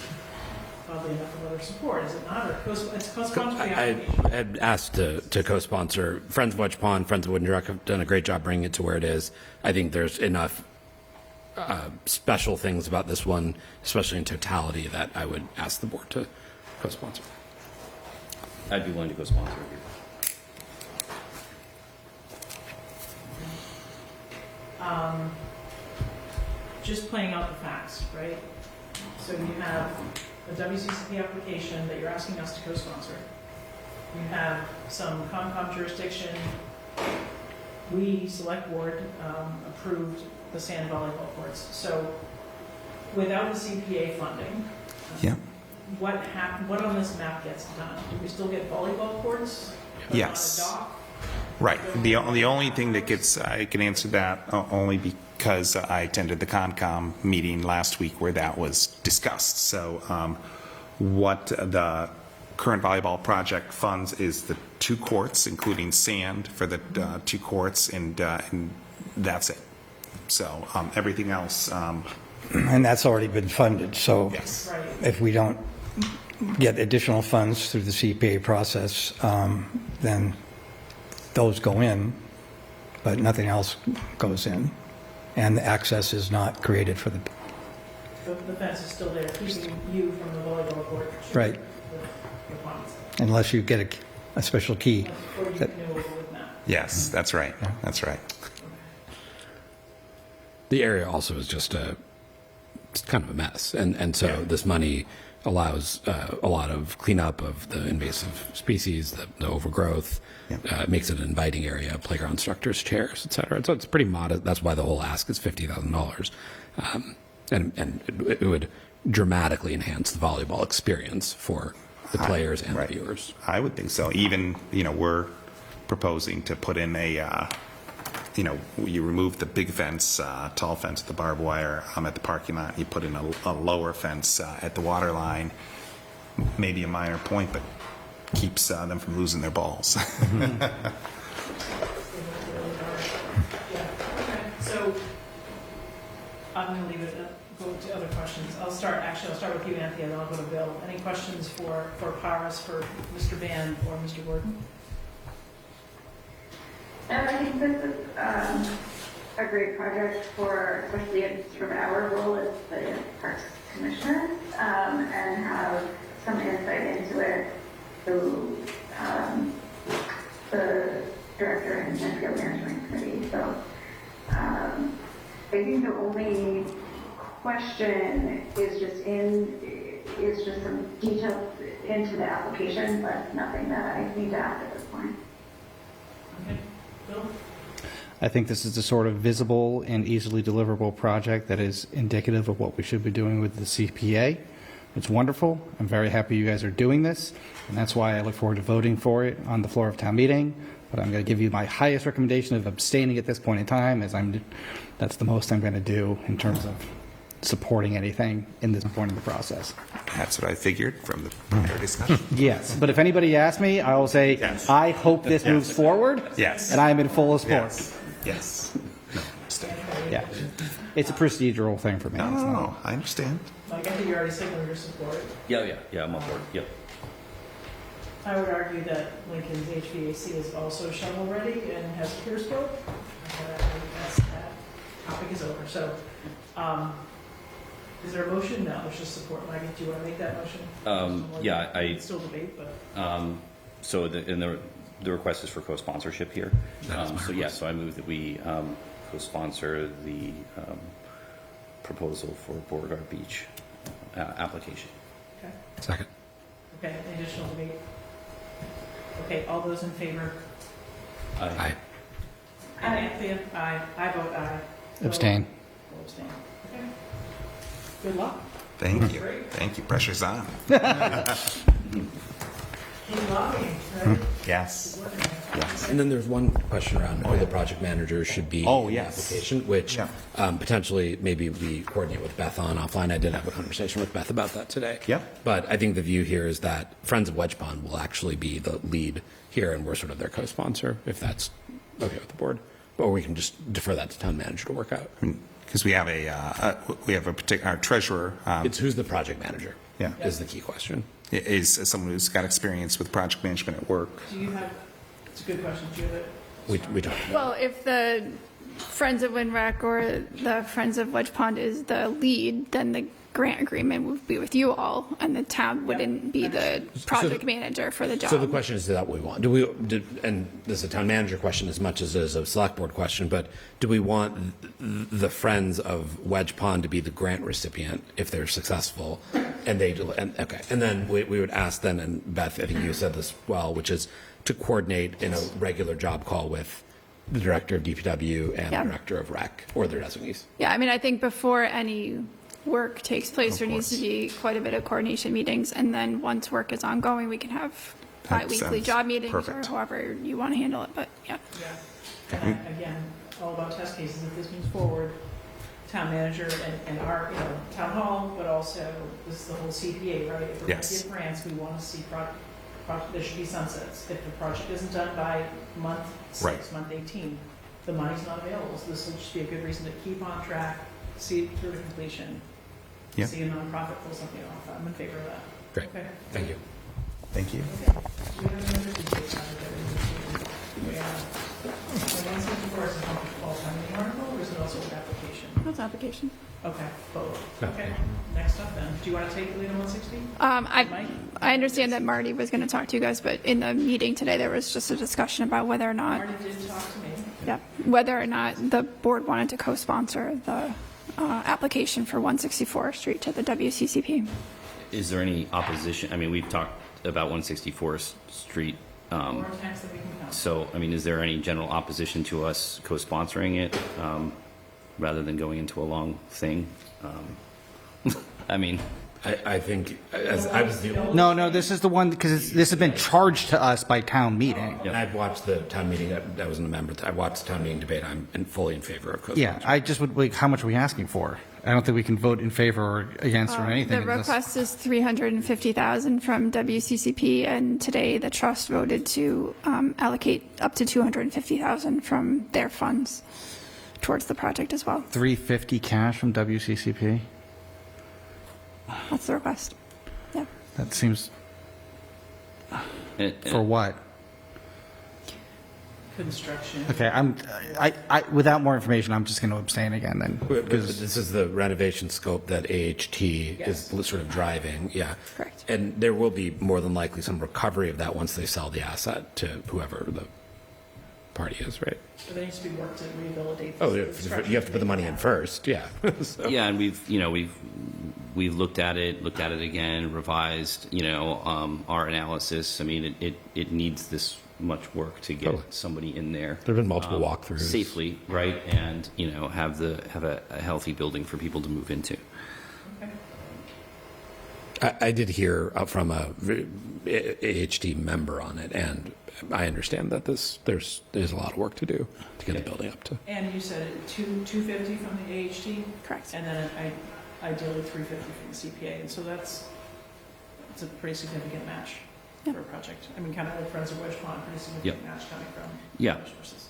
B: probably enough of other support, is it not? Or it's co-sponsored the
A: I
B: application.
A: had asked to co-sponsor. Friends of Wedge Pond, Friends of Wooden Duck have done a great job bringing it to where it is. I think there's enough special things about this one, especially in totality, that I would ask the board to co-sponsor.
E: I'd be willing to co-sponsor.
B: Just playing out the facts, right? So you have a WCCP application that you're asking us to co-sponsor. You have some CONCOM jurisdiction. We, select board, approved the sand volleyball courts. So without the CPA funding,
L: Yeah.
B: what on this map gets done? Do we still get volleyball courts? But
L: Yes.
B: not a dock?
L: Right. The only thing that gets, I can answer that only because I attended the CONCOM meeting last week where that was discussed. So what the current volleyball project funds is the 2 courts, including sand for the 2 courts, and that's it. So everything else.
I: And that's already been funded. So
L: yes.
I: If we don't get additional funds through the CPA process, then those go in, but nothing else goes in. And the access is not created for the...
B: The fence is still there, keeping you from the volleyball court.
I: Right.
B: The ponds.
I: Unless you get a special key.
B: Or you canoe over with that.
L: Yes, that's right. That's right.
A: The area also is just it's kind of a mess, and so this money allows a lot of cleanup of the invasive species, the overgrowth. Makes it an inviting area, playground structures, chairs, et cetera. So it's pretty modest. That's why the whole ask is $50,000, and it would dramatically enhance the volleyball experience for the players and the viewers.
L: I would think so. Even, we're proposing to put in a, you remove the big fence, tall fence, the barbed wire at the parking lot. You put in a lower fence at the water line. Maybe a minor point, but keeps them from losing their balls.
B: So I'm going to leave it. Go to other questions. I'll start with you, Anthea, and then I'll go to Bill. Any questions for Paris, for Mr. Band, or Mr. Gordon?
U: I think this is
C: a great project for, especially in sort of our role as the Parks Commissioner, and have some insight into it through the Director and Field Management Committee. So I think the only question is just some details into the application, but nothing that I need to add at this point.
B: Okay, Bill?
F: I think this is the sort of visible and easily deliverable project that is indicative of what we should be doing with the CPA. It's wonderful. I'm very happy you guys are doing this, and that's why I look forward to voting for it on the floor of town meeting. But I'm going to give you my highest recommendation of abstaining at this point in time, as that's the most I'm going to do in terms of supporting anything in this point in the process.
L: That's what I figured from the prior discussion.
F: Yes, but if anybody asks me, I will say,
L: Yes.
F: I hope this moves forward.
L: Yes.
F: And I am in full support.
L: Yes. No, stay.
F: Yeah. It's a procedural thing for me. It's not-
L: Oh, I understand.
B: Mike, I think you already signaled your support.
E: Yeah, I'm on board. Yep.
B: I would argue that Lincoln's HVAC is also shovel-ready and has pure scope. But I think that topic is over. So, is there a motion? No, it's just support. Mike, do you want to make that motion?
E: Yeah,
B: We can still debate, but.
E: So the request is for co-sponsorship here. So yes, so I move that we co-sponsor the proposal for Beauregard Beach application.
B: Okay.
A: Second.
B: Okay, any additional debate? Okay, all those in favor?
A: Aye.
B: Anthea? Aye. I vote aye.
F: Abstain.
B: Will abstain. Okay. Good luck.
L: Thank you.
B: Great.
L: Thank you. Pressure's on.
B: Keep lobbying, right?
L: Yes. Yes.
A: And then there's one question around who the project manager should be
L: Oh,
A: in the
L: yes.
A: application, which potentially maybe we coordinate with Beth on offline. I did have a conversation with Beth about that today.
L: Yep.
A: But I think the view here is that Friends of Wedge Pond will actually be the lead here, and we're sort of their co-sponsor, if that's okay with the board. Or we can just defer that to town manager to work out.
L: Because we have a particular, our treasurer.
A: It's who's the project manager.
L: Yeah.
A: Is the key question.
L: Is someone who's got experience with project management at work.
B: Do you have, it's a good question, do you have it?
A: We don't.
D: Well, if the Friends of Winrack or the Friends of Wedge Pond is the lead, then the grant agreement would be with you all, and the town wouldn't be the project manager for the job.
A: So the question is that we want, and this is a town manager question as much as it is a select board question, but do we want the Friends of Wedge Pond to be the grant recipient if they're successful? And okay. And then we would ask then, and Beth, I think you said this well, which is to coordinate in a regular job call with the director of DPW and the director of rec or their designees.
D: Yeah, I mean, I think before any work takes place,
L: Of
D: there needs to
L: course.
D: be quite a bit of coordination meetings, and then once work is ongoing, we can have bi-weekly
L: sounds
D: job meetings
L: perfect.
D: or however you want to handle it, but yeah.
B: Yeah. And again, all about test cases, if this moves forward, town manager and our, town hall, but also this is the whole CPA, right? If we're going to
L: Yes.
B: give grants, we want to see there should be sunsets. If the project isn't done by month 6,
L: Right.
B: month 18, the money's not available. So this will just be a good reason to keep on track, see it through to completion,
L: Yep.
B: see a nonprofit pull something off. I'm in favor of that.
A: Great.
B: Okay.
A: Thank you.
L: Thank you.
B: Do we have another detail on it? We have, the 164 is a fall town meeting article, or is it also an application?
D: That's an application.
B: Okay, both. Okay, next up then. Do you want to take the lead on 160?
D: I understand that Marty was going to talk to you guys, but in the meeting today, there was just a discussion about whether or not,
B: Marty did talk to me.
D: whether or not the board wanted to co-sponsor the application for 164 Street to the WCCP.
E: Is there any opposition? I mean, we've talked about 164th Street.
B: More times than we can count.
E: So, I mean, is there any general opposition to us co-sponsoring it rather than going into a long thing? I mean,
A: I think as I was the only.
F: No, this is the one, because this has been charged to us by town meeting.
A: And I've watched the town meeting. I wasn't a member. I watched the town meeting debate. I'm fully in favor of co-sponsorship.
F: Yeah, I just would, like, how much are we asking for? I don't think we can vote in favor or against or anything.
D: The request is $350,000 from WCCP, and today the trust voted to allocate up to $250,000 from their funds towards the project as well.
F: $350 cash from WCCP?
D: That's the request. Yeah.
F: That seems, for what?
B: construction.
F: Okay, without more information, I'm just going to abstain again then.
A: Because this is the renovation scope that AHT is sort of driving, yeah.
D: Correct.
A: And there will be more than likely some recovery of that once they sell the asset to whoever the party is, right?
B: So there needs to be work to rehabilitate.
A: Oh,
B: the
A: you
B: structure
A: have to put the money in first, yeah. So-
E: Yeah, and we've looked at it again, revised, our analysis. I mean, it needs this much work to get somebody in there.
A: There've been multiple walkthroughs.
E: Safely, right? And, have a healthy building for people to move into.
A: I did hear from a AHT member on it, and I understand that there's a lot of work to do to get the building up to.
B: And you said 250 from the AHT?
D: Correct.
B: And then ideally 350 from the CPA, and so it's a pretty significant match for a project. I mean, kind of like Friends of Wedge Pond, pretty significant match coming from resources.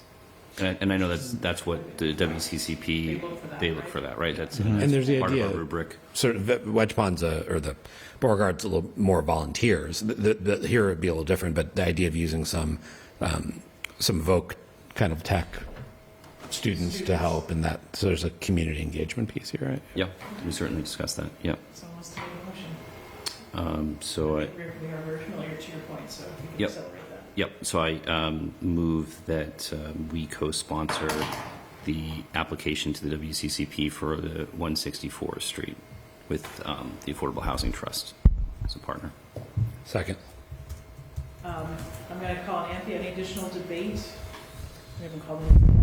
E: And I know that's what the WCCP, they look for that, right? That's
A: And there's the
E: part
A: idea,
E: of our rubric.
A: sort of Wedge Pond's or the Beauregard's a little more volunteers. Here it would be a little different, but the idea of using some Voc kind of tech students to help, and that, so there's a community engagement piece here, right?
E: Yeah, we certainly discussed that, yeah.
B: Someone wants to make a motion.
E: So
B: We are very familiar to your point, so if you can
E: Yep.
B: accelerate that.
E: Yep, so I move that we co-sponsor the application to the WCCP for the 164th Street with the Affordable Housing Trust as a partner.
A: Second.
B: I'm going to call on Anthony. Any additional debate? We haven't called him.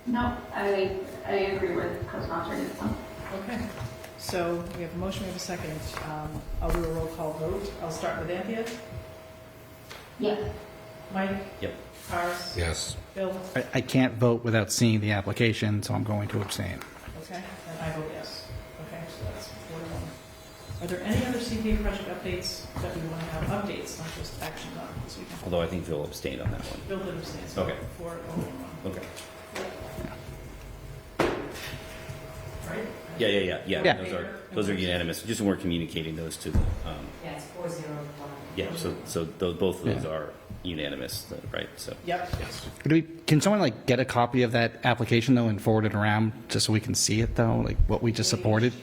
C: No, I agree with co-sponsoring this one.
B: Okay. So we have a motion, we have a second. I'll do a roll call vote. I'll start with Anthea.
C: Yes.
B: Mike?
E: Yep.
B: Paris?
A: Yes.
B: Bill?
F: I can't vote without seeing the application, so I'm going to abstain.
B: Okay. And I vote yes. Okay, so that's 4-1. Are there any other CPA project updates that we want to have? Updates, not just action on this weekend.
E: Although I think Phil abstained on that one.
B: Bill did abstain. So
E: Okay.
B: 4-1.
E: Okay.
B: Right?
E: Yeah. Those are unanimous. Just we're communicating those to the.
M: Yeah, it's 4-0.
E: Yeah, so both of those are unanimous, right? So.
B: Yep. Yes.
F: Can someone get a copy of that application though and forward it around just so we can see it though, like what we just supported?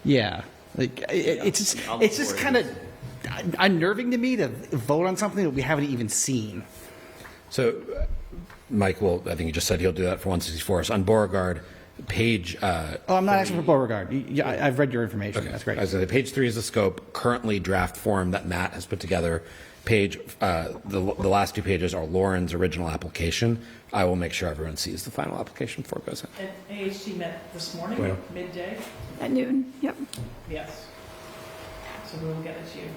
F: Yeah, it's just kind of unnerving to me to vote on something that we haven't even seen.
A: So, Mike, I think you just said he'll do that for 164. So on Beauregard, page.
F: I'm not asking for Beauregard. Yeah, I've read your information.
A: Okay.
F: That's great.
A: So page 3 is the scope, currently draft form that Matt has put together. Page, the last 2 pages are Lauren's original application. I will make sure everyone sees the final application before it goes in.
B: And AHT met this morning,
A: Well.
B: midday?
D: At noon, yep.
B: Yes. So we will get it to you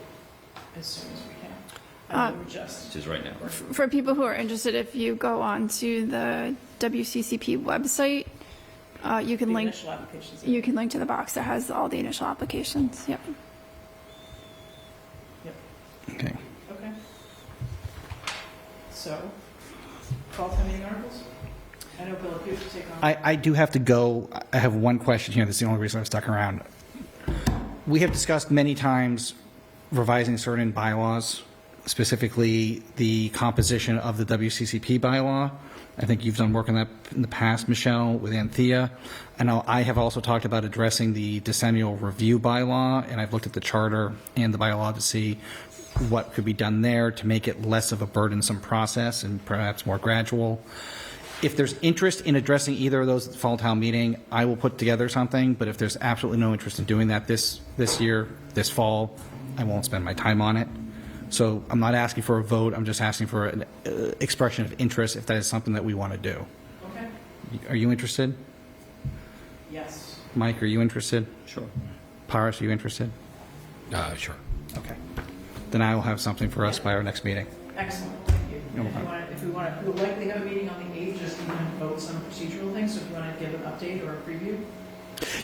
B: as soon as we can.
E: Which is right now.
D: For people who are interested, if you go on to the WCCP website, you can link.
B: Initial applications.
D: You can link to the box that has all the initial applications. Yep.
B: Yep.
F: Okay.
B: Okay. So, fall town meeting articles? I know Bill, if you have to take on.
F: I do have to go. I have one question here. That's the only reason I've stuck around. We have discussed many times revising certain bylaws, specifically the composition of the WCCP bylaw. I think you've done work on that in the past, Michelle, with Anthea. I know I have also talked about addressing the decennial review bylaw, and I've looked at the charter and the bylaw to see what could be done there to make it less of a burdensome process and perhaps more gradual. If there's interest in addressing either of those at the fall town meeting, I will put together something, but if there's absolutely no interest in doing that this year, this fall, I won't spend my time on it. So I'm not asking for a vote, I'm just asking for an expression of interest if that is something that we want to do.
B: Okay.
F: Are you interested?
B: Yes.
F: Mike, are you interested?
E: Sure.
F: Paris, are you interested?
A: Sure.
F: Okay. Then I will have something for us by our next meeting.
B: Excellent, thank you.
F: No
B: If we want to, we'll likely have a meeting on the 8th, just even votes on procedural things, so if you want to give an update or a preview.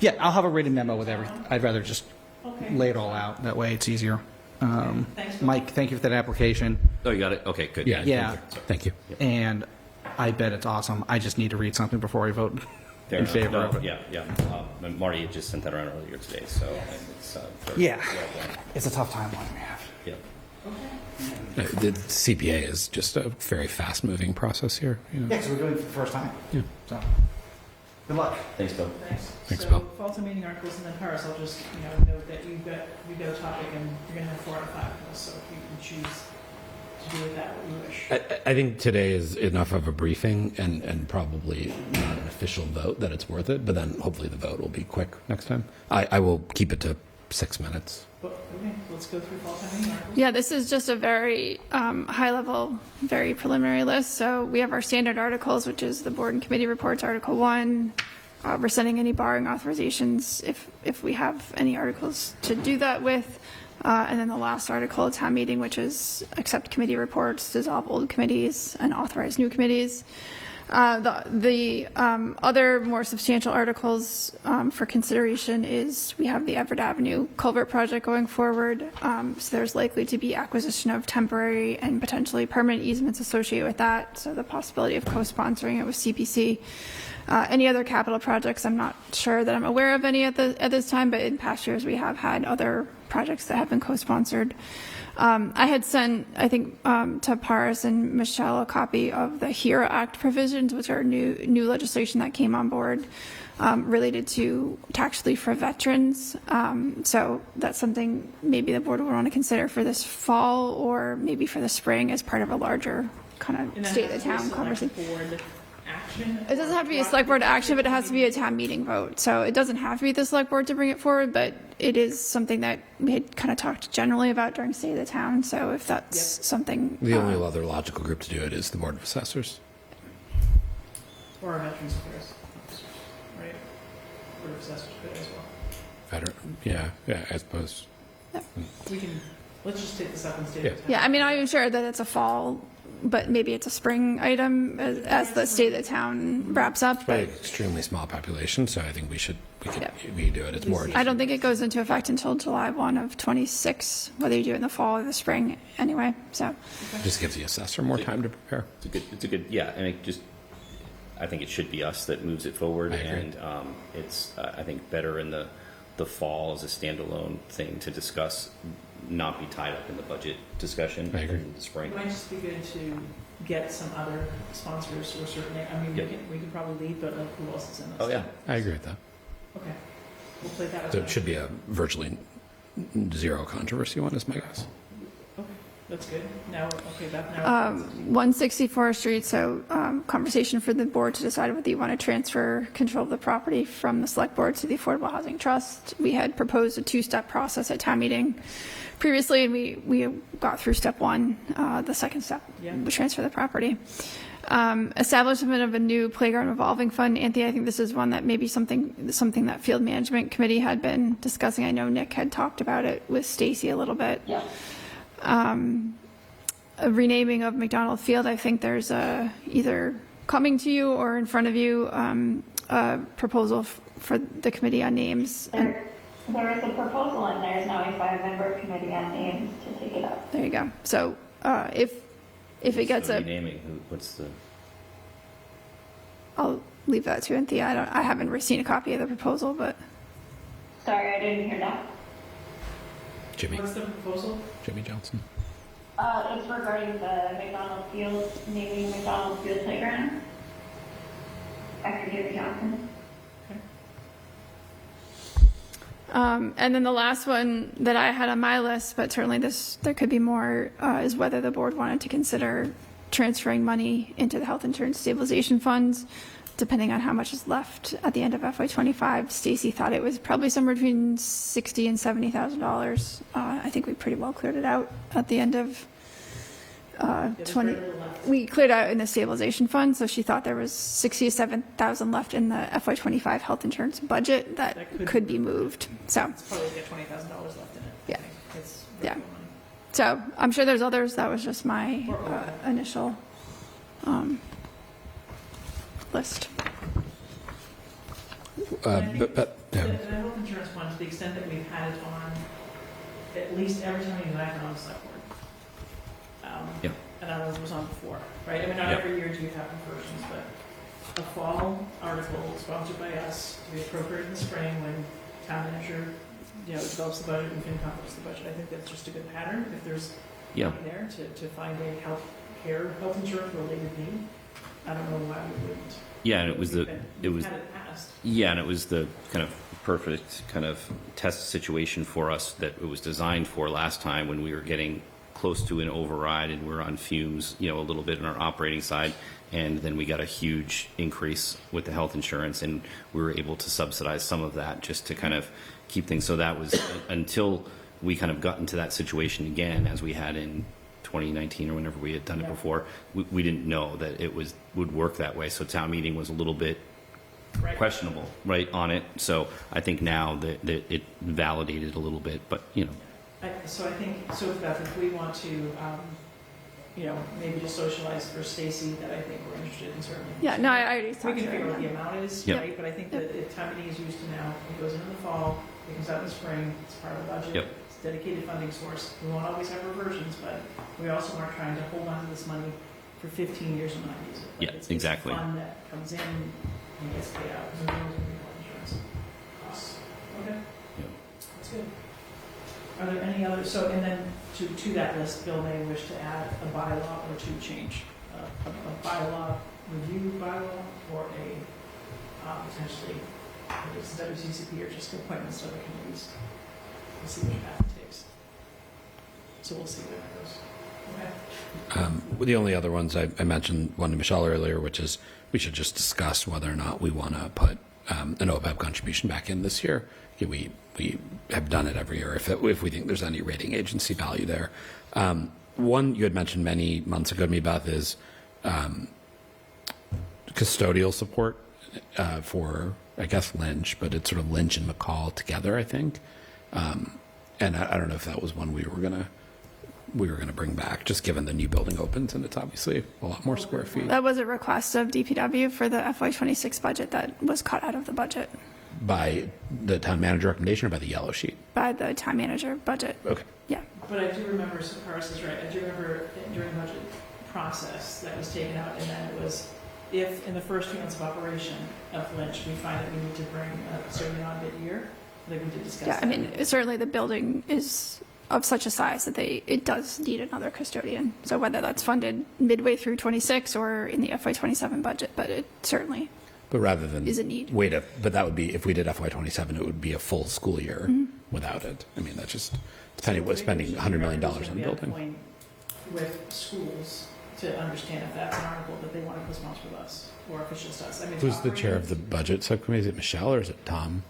F: Yeah, I'll have a written memo with everything. I'd rather just
B: Okay.
F: lay it all out. That way it's easier.
B: Thanks.
F: Mike, thank you for that application.
E: Oh, you got it? Okay, good.
F: Yeah.
A: Thank you.
F: And I bet it's awesome. I just need to read something before I vote
E: Fair
F: in
E: enough.
F: favor
E: No,
F: of it.
E: Yeah. Marty had just sent that around earlier today, so it's
F: Yeah.
E: well done.
F: It's a tough timeline we have.
E: Yeah.
B: Okay.
A: The CPA is just a very fast-moving process here. You know.
F: Yeah, because we're doing it for the first time.
A: Yeah.
F: So, good luck.
E: Thanks, Bill.
A: Thanks,
B: so,
A: Bill.
B: Fall town meeting articles, and then Paris, I'll just, note that you've got a topic, and you're gonna have 4 out of 5 of us, so if you can choose to do with that what you wish.
A: I think today is enough of a briefing and probably not an official vote that it's worth it, but then hopefully the vote will be quick next time. I will keep it to 6 minutes.
B: Okay, let's go through fall town meeting articles.
D: Yeah, this is just a very high-level, very preliminary list. So we have our standard articles, which is the board and committee reports, Article 1. Rescinding any borrowing authorizations if we have any articles to do that with. And then the last article, town meeting, which is accept committee reports, dissolve old committees, and authorize new committees. The other more substantial articles for consideration is we have the Everett Avenue culvert project going forward. So there's likely to be acquisition of temporary and potentially permanent easements associated with that. So the possibility of co-sponsoring it with CPC. Any other capital projects, I'm not sure that I'm aware of any at this time, but in past years we have had other projects that have been co-sponsored. I had sent, I think, to Paris and Michelle a copy of the HERA Act provisions, which are new legislation that came on board related to tax relief for veterans. So that's something maybe the board would want to consider for this fall or maybe for the spring as part of a larger kind of state of the town conversation. It doesn't have to be a select board action, but it has to be a town meeting vote. So it doesn't have to be the select board to bring it forward, but it is something that we had kind of talked generally about during State of the Town. So if that's something.
A: The only other logical group to do it is the Board of Assessors.
B: Or Veterans Affairs, right? Board of Assessors could as well.
A: Yeah, I suppose.
B: Let's just take this up and stay.
A: Yeah.
D: Yeah, I mean, I'm even sure that it's a fall, but maybe it's a spring item as the State of the Town wraps up.
A: It's an extremely small population, so I think we can do it. It's more.
D: I don't think it goes into effect until July 1 of 26, whether you do it in the fall or the spring anyway, so.
A: Just gives the assessor more time to prepare.
E: It's a good, yeah, and I think it should be us that moves it forward, and it's, I think, better in the fall as a standalone thing to discuss, not be tied up in the budget discussion in the spring.
B: It might just be good to get some other sponsors or certainly, I mean, we can probably lead, but like who else is in this?
E: Oh, yeah.
A: I agree with that.
B: Okay. We'll play that.
A: So it should be a virtually zero controversy one, is my guess.
B: Okay, that's good. Now, okay, Beth, now.
D: 164th Street, so conversation for the board to decide whether you want to transfer control of the property from the select board to the Affordable Housing Trust. We had proposed a 2-step process at town meeting previously, and we got through step 1. The second step was transfer the property. Establishment of a new playground revolving fund. Anthony, I think this is one that maybe something that Field Management Committee had been discussing. I know Nick had talked about it with Stacy a little bit.
C: Yeah.
D: A renaming of McDonald Field. I think there's either coming to you or in front of you a proposal for the committee on names.
C: There is a proposal in there now by a member committee on names to take it up.
D: There you go. So if it gets a
E: renaming, what's the?
D: I'll leave that to Anthea. I haven't seen a copy of the proposal, but.
C: Sorry, I didn't hear that.
A: Jimmy.
B: What's the proposal?
A: Jimmy Johnson.
C: It's regarding the McDonald Field, naming McDonald Field Playground. After Jimmy Johnson.
D: And then the last one that I had on my list, but certainly there could be more, is whether the board wanted to consider transferring money into the health insurance stabilization funds, depending on how much is left at the end of FY25. Stacy thought it was probably somewhere between $60,000 and $70,000. I think we pretty well cleared it out at the end of 20. We cleared out in the stabilization fund, so she thought there was $67,000 left in the FY25 health insurance budget that could be moved. So
B: It's probably get $20,000 left in it.
D: Yeah.
B: It's
D: yeah. So I'm sure there's others. That was just my initial list.
B: The health insurance one, to the extent that we've had it on, at least every time we've had it on the select board. And I don't know if it was on before, right? I mean, not every year do you have conversions, but a fall article sponsored by us to be appropriate in the spring when town manager, develops the budget and FinCom develops the budget. I think that's just a good pattern. If there's
E: Yeah.
B: there to find a health insurance related need. I don't know why we wouldn't.
E: Yeah, and it was
B: Had it passed.
E: Yeah, and it was the kind of perfect kind of test situation for us that it was designed for last time when we were getting close to an override and we were on fumes, a little bit on our operating side. And then we got a huge increase with the health insurance, and we were able to subsidize some of that just to kind of keep things. So that was until we kind of got into that situation again, as we had in 2019 or whenever we had done it before. We didn't know that it would work that way. So town meeting was a little bit questionable, right, on it. So I think now that it validated a little bit, but
B: So I think, Beth, if we want to, maybe just socialize for Stacy that I think we're interested in certainly.
D: Yeah, no, I already talked
B: We
D: to
B: can figure
D: her.
B: out what the amount is,
E: Yep.
B: right? But I think that if town meeting is used to now, it goes in the fall, it comes out in the spring, it's part of the budget.
E: Yep.
B: It's a dedicated funding source. We won't always have reversions, but we also aren't trying to hold on to this money for 15 years and not use it.
E: Yeah, exactly.
B: It's a fund that comes in and gets paid out. There's no reason to pay insurance costs. Okay. That's good. Are there any other, and then to that list, Bill may wish to add a bylaw or two change, a bylaw, review bylaw, or a potentially, whether it's WCCP or just appointments to other committees. We'll see what that takes. So we'll see where that goes. Okay.
A: The only other ones I mentioned one to Michelle earlier, which is we should just discuss whether or not we want to put an OPEB contribution back in this year. We have done it every year if we think there's any rating agency value there. One you had mentioned many months ago to me, Beth, is custodial support for, I guess, Lynch, but it's sort of Lynch and McCall together, I think. And I don't know if that was one we were gonna bring back, just given the new building opens and it's obviously a lot more square feet.
D: That was a request of DPW for the FY26 budget that was cut out of the budget
A: By the town manager recommendation or by the yellow sheet?
D: by the town manager budget.
A: Okay.
D: Yeah.
B: But I do remember, so Paris is right, I do remember during the budget process that was taken out, and then it was, if in the first 2 months of operation of Lynch, we find that we need to bring a certain on mid-year, that we did discuss
D: Yeah,
B: that.
D: I mean, certainly the building is of such a size that it does need another custodian. So whether that's funded midway through 26 or in the FY27 budget, but it certainly
A: But rather than
D: is a need.
A: but that would be, if we did FY27, it would be a full school year without it. I mean, that's just, depending what, spending $100 million on a
B: We had a
A: building.
B: point with schools to understand if that's an article that they want to co-sponsor with us, or if it's just us. I mean,
A: Who's the chair of
B: operating-
A: the budget subcommittee? Is it Michelle or is it Tom?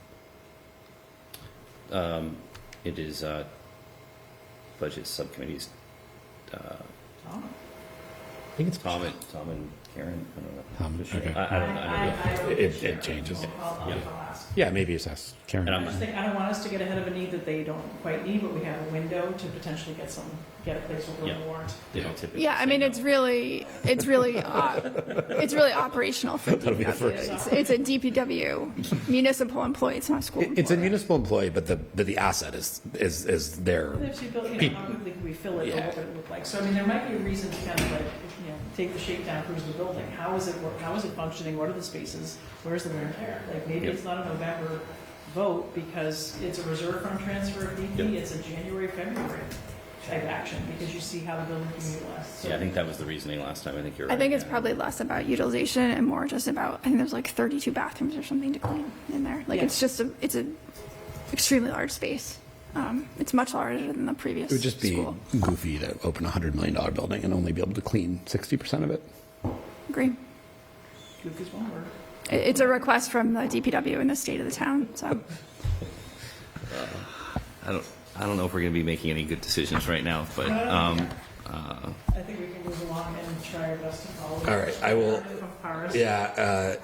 E: it is budget subcommittees.
B: Tom?
A: I think it's
E: Tom and Karen. I don't know.
A: Tom, okay.
E: I don't know.
A: It changes.
B: I'll ask.
A: Yeah, maybe it's ask Karen.
E: And
B: I just think, I don't want us to get ahead of a need that they don't quite need, but we have a window to potentially get a placeholder on the warrant.
E: They don't typically
D: Yeah, I
E: say
D: mean,
E: no.
D: it's really operational for
A: That'll be the
D: DPW.
A: first.
D: It's a DPW municipal employee. It's not a school
A: It's a
D: employee.
A: municipal employee, but the asset is their
B: If you build,
A: people.
B: how quickly can we fill it, or
A: Yeah.
B: what would it look like? So, I mean, there might be a reason to kind of like, take the shakedown, cruise the building. How is it work? How is it functioning? What are the spaces? Where's the wear and tear? Like, maybe it's not a November vote because it's a reserve fund transfer of BP. It's a January, February type action because you see how the building can be utilized. So
E: Yeah, I think that was the reasoning last time. I think you're right.
D: I think it's
E: yeah.
D: probably less about utilization and more just about, I think there's like 32 bathrooms or something to clean in there. Like,
B: Yeah.
D: it's just it's a extremely large space. It's much larger than the previous
A: It would just be
D: school.
A: goofy to open a $100 million building and only be able to clean 60% of it.
D: Agree.
B: Goofy's one word.
D: It's a request from the DPW in the state of the town, so.
E: I don't know if we're going to be making any good decisions right now, but
B: I think we can move along and try our best to follow.
A: All right, I will.
B: From Paris.
A: Yeah,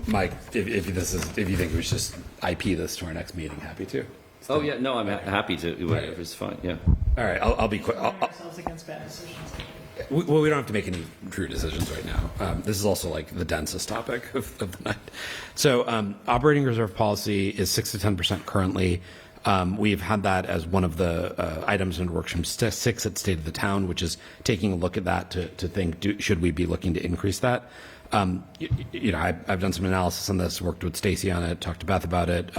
A: Mike, if you think we should just IP this to our next meeting, happy to.
E: oh yeah, no, I'm happy to. Whatever, it's fine. Yeah.
A: All right, I'll be quick.
B: Warning ourselves against bad decisions.
A: Well, we don't have to make any true decisions right now. This is also like the densest topic of the night. So operating reserve policy is 6 to 10% currently. We've had that as one of the items in workshop 6 at State of the Town, which is taking a look at that to think, should we be looking to increase that? I've done some analysis on this, worked with Stacy on it, talked to Beth about it,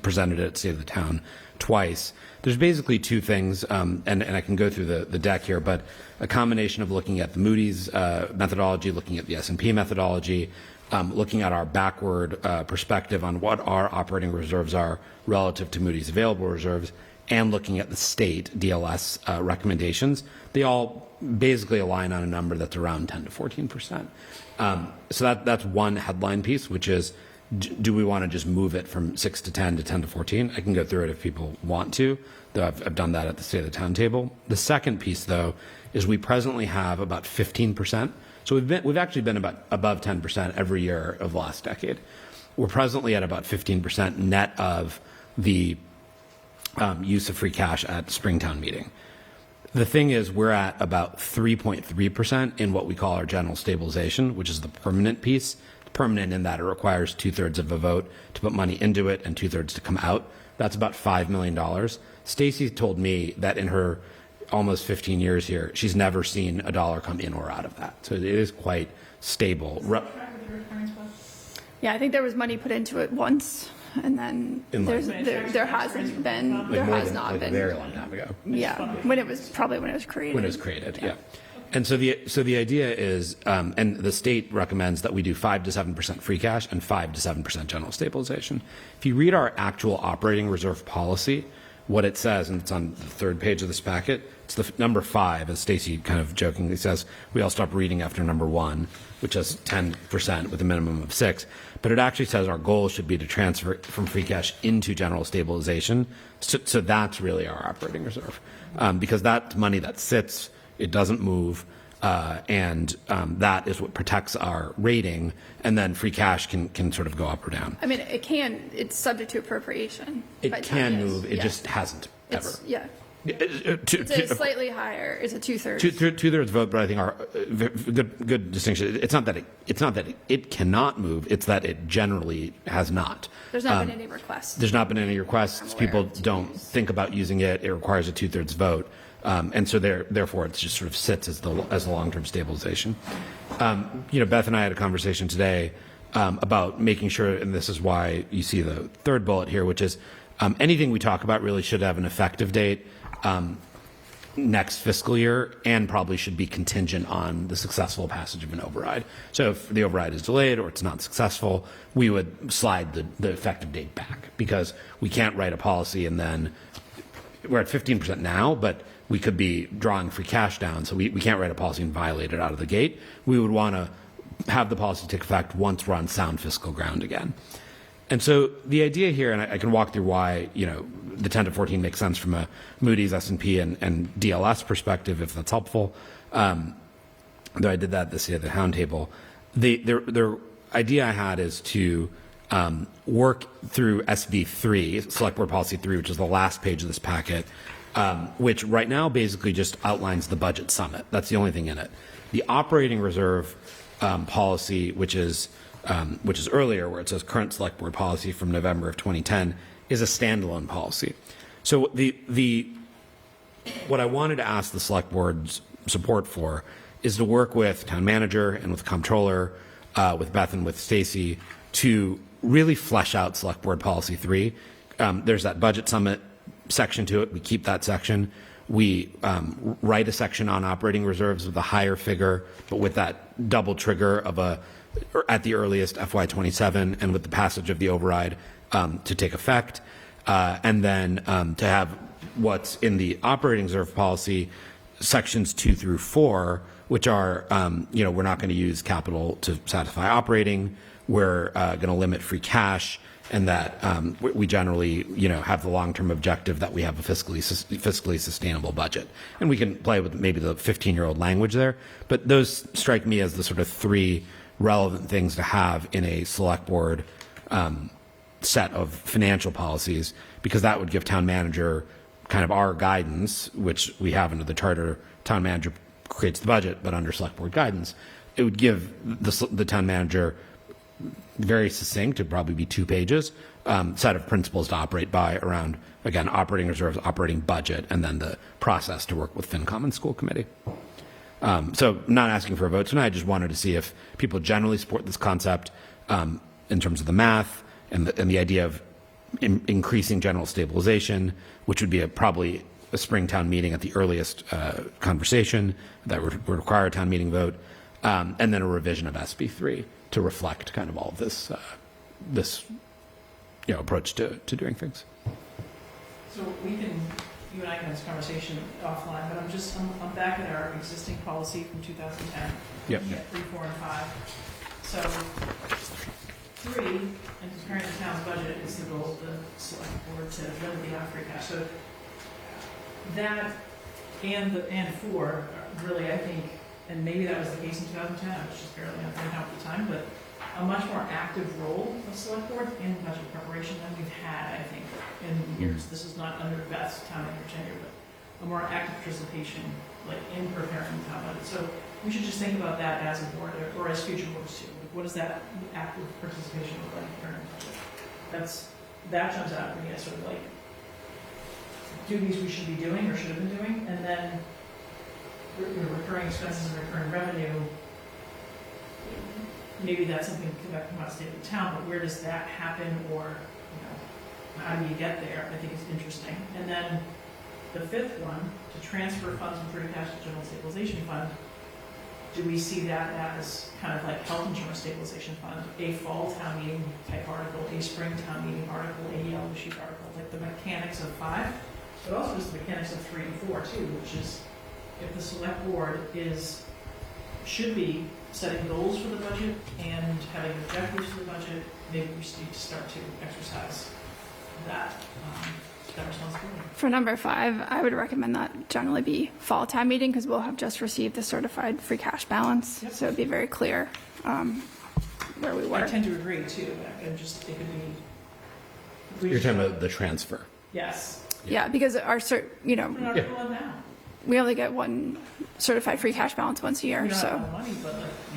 A: presented it at State of the Town twice. There's basically two things, and I can go through the deck here, but a combination of looking at the Moody's methodology, looking at the S&P methodology, looking at our backward perspective on what our operating reserves are relative to Moody's available reserves, and looking at the state DLS recommendations. They all basically align on a number that's around 10 to 14%. So that's one headline piece, which is, do we want to just move it from 6 to 10 to 10 to 14? I can go through it if people want to, though I've done that at the State of the Town table. The second piece, though, is we presently have about 15%. So we've actually been about above 10% every year of the last decade. We're presently at about 15% net of the use of free cash at Springtown meeting. The thing is, we're at about 3.3% in what we call our general stabilization, which is the permanent piece. Permanent in that it requires 2/3 of a vote to put money into it and 2/3 to come out. That's about $5 million. Stacy told me that in her almost 15 years here, she's never seen a dollar come in or out of that. So it is quite stable.
D: Yeah, I think there was money put into it once, and then there hasn't been, there has not been.
A: A very long time ago.
D: Yeah, when it was created.
A: When it was created, yeah. And so the idea is, and the state recommends that we do 5 to 7% free cash and 5 to 7% general stabilization. If you read our actual operating reserve policy, what it says, and it's on the third page of this packet, it's the number 5, as Stacy kind of jokingly says, we all stop reading after number 1, which is 10% with a minimum of 6. But it actually says our goal should be to transfer from free cash into general stabilization. So that's really our operating reserve, because that's money that sits. It doesn't move, and that is what protects our rating, and then free cash can sort of go up or down.
D: I mean, it's subject to appropriation.
A: It can move, it just hasn't ever.
D: Yeah. It's a slightly higher, it's a 2/3.
A: 2/3 vote, but I think our good distinction, it's not that it cannot move, it's that it generally has not.
D: There's not been any requests.
A: There's not been any requests. People don't think about using it. It requires a 2/3 vote. And so therefore, it just sort of sits as the long-term stabilization. Beth and I had a conversation today about making sure, and this is why you see the third bullet here, which is anything we talk about really should have an effective date next fiscal year, and probably should be contingent on the successful passage of an override. So if the override is delayed or it's not successful, we would slide the effective date back, because we can't write a policy and then we're at 15% now, but we could be drawing free cash down, so we can't write a policy and violate it out of the gate. We would want to have the policy take effect once we're on sound fiscal ground again. And so the idea here, and I can walk through why the 10 to 14 makes sense from a Moody's, S&P, and DLS perspective, if that's helpful. Though I did that this year at the Hound table. The idea I had is to work through SB3, Select Board Policy 3, which is the last page of this packet, which right now basically just outlines the budget summit. That's the only thing in it. The operating reserve policy, which is earlier, where it says current Select Board policy from November of 2010, is a standalone policy. So what I wanted to ask the Select Board's support for is to work with Town Manager and with Comptroller, with Beth and with Stacy, to really flesh out Select Board Policy 3. There's that budget summit section to it. We keep that section. We write a section on operating reserves with a higher figure, but with that double trigger of at the earliest FY27, and with the passage of the override to take effect, and then to have what's in the operating reserve policy sections 2 through 4, which are we're not going to use capital to satisfy operating. We're going to limit free cash, and that we generally, have the long-term objective that we have a fiscally sustainable budget. And we can play with maybe the 15-year-old language there, but those strike me as the sort of 3 relevant things to have in a Select Board set of financial policies, because that would give Town Manager kind of our guidance, which we have under the Charter. Town Manager creates the budget, but under Select Board guidance, it would give the Town Manager very succinct, it'd probably be 2 pages, set of principles to operate by around, again, operating reserves, operating budget, and then the process to work with FinCom and School Committee. So not asking for a vote tonight, I just wanted to see if people generally support this concept in terms of the math and the idea of increasing general stabilization, which would be probably a spring town meeting at the earliest conversation that would require a town meeting vote, and then a revision of SB3 to reflect kind of all of this approach to doing things.
B: So you and I can have this conversation offline, but I'm back at our existing policy from 2010.
A: Yep.
B: 3, 4, and 5. So 3, and comparing the town's budget, is the goal of the select board to limit the free cash. So that and 4 really, I think, and maybe that was the case in 2010. I was just barely on the account at the time, but a much more active role of select board in budget preparation than we've had, I think, in years. This is not under Beth's town manager tenure, but a more active participation, like in preparing the town budget. So we should just think about that as a board or as future boards too. Like, what does that active participation look like in preparing the budget? That jumps out at me as sort of like duties we should be doing or should have been doing, and then recurring expenses and recurring revenue. Maybe that's something that come out of state of the town, but where does that happen, or how do you get there? I think is interesting. And then the 5th one, to transfer funds from free cash to general stabilization fund. Do we see that as kind of like health insurance stabilization fund, a fall town meeting type article, a spring town meeting article, a yellow sheet article, like the mechanics of 5, but also just the mechanics of 3 and 4 too, which is if the select board should be setting goals for the budget and having objectives for the budget, maybe we just need to start to exercise that responsibility.
D: For number 5, I would recommend that generally be fall town meeting because we'll have just received the certified free cash balance. Yep. So it'd be very clear where we were.
B: I tend to agree too. It could be.
A: You're talking about the transfer.
B: Yes.
D: Yeah, because
B: We're not now.
D: we only get one certified free cash balance once a year.
B: We don't
D: So
B: have all the money, but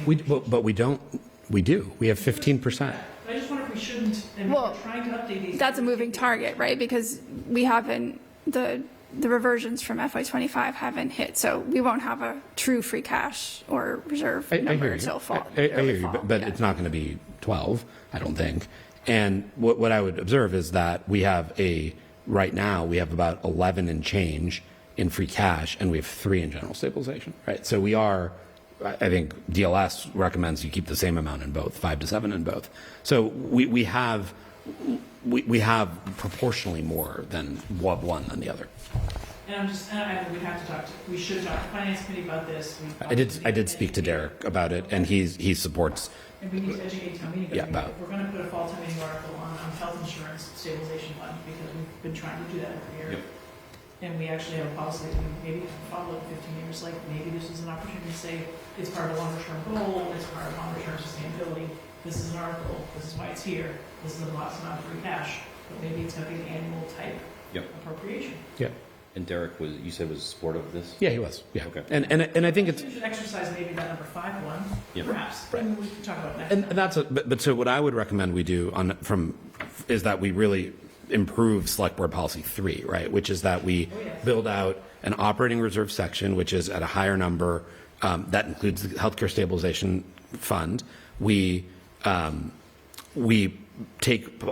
B: like,
A: But we don't. We do. We have 15%.
B: I just wonder if we shouldn't. And we're trying to update these.
D: that's a moving target, right? Because we haven't the reversions from FY25 haven't hit, so we won't have a true free cash or reserve number until fall.
A: I hear you, but it's not going to be 12, I don't think. And what I would observe is that right now we have about 11 and change in free cash, and we have 3 in general stabilization, right? So I think DLS recommends you keep the same amount in both, 5 to 7 in both. So we have proportionally more than one than the other.
B: And we should talk to finance committee about this.
A: I did speak to Derek about it, and he supports.
B: And we need to educate town meeting.
A: Yeah,
B: we're going to put a fall town meeting article on health insurance stabilization fund because we've been trying to do that every year.
A: Yep.
B: And we actually have a policy that we maybe follow in 15 years. Like maybe this is an opportunity to say it's part of a longer term goal, it's part of longer term sustainability. This is an article. This is why it's here. This is a lot amount of free cash, but maybe it's going to be an annual type appropriation.
A: Yeah.
E: And Derek was supportive of this?
A: Yeah, he was. Yeah.
E: Okay.
A: And I think it's.
B: We should exercise maybe that number 5 one, perhaps.
A: Right.
B: I mean, we can talk about that.
A: And that's but so what I would recommend we do is that we really improve select board policy 3, right? Which is that we build out an operating reserve section, which is at a higher number, that includes the healthcare stabilization fund. We take,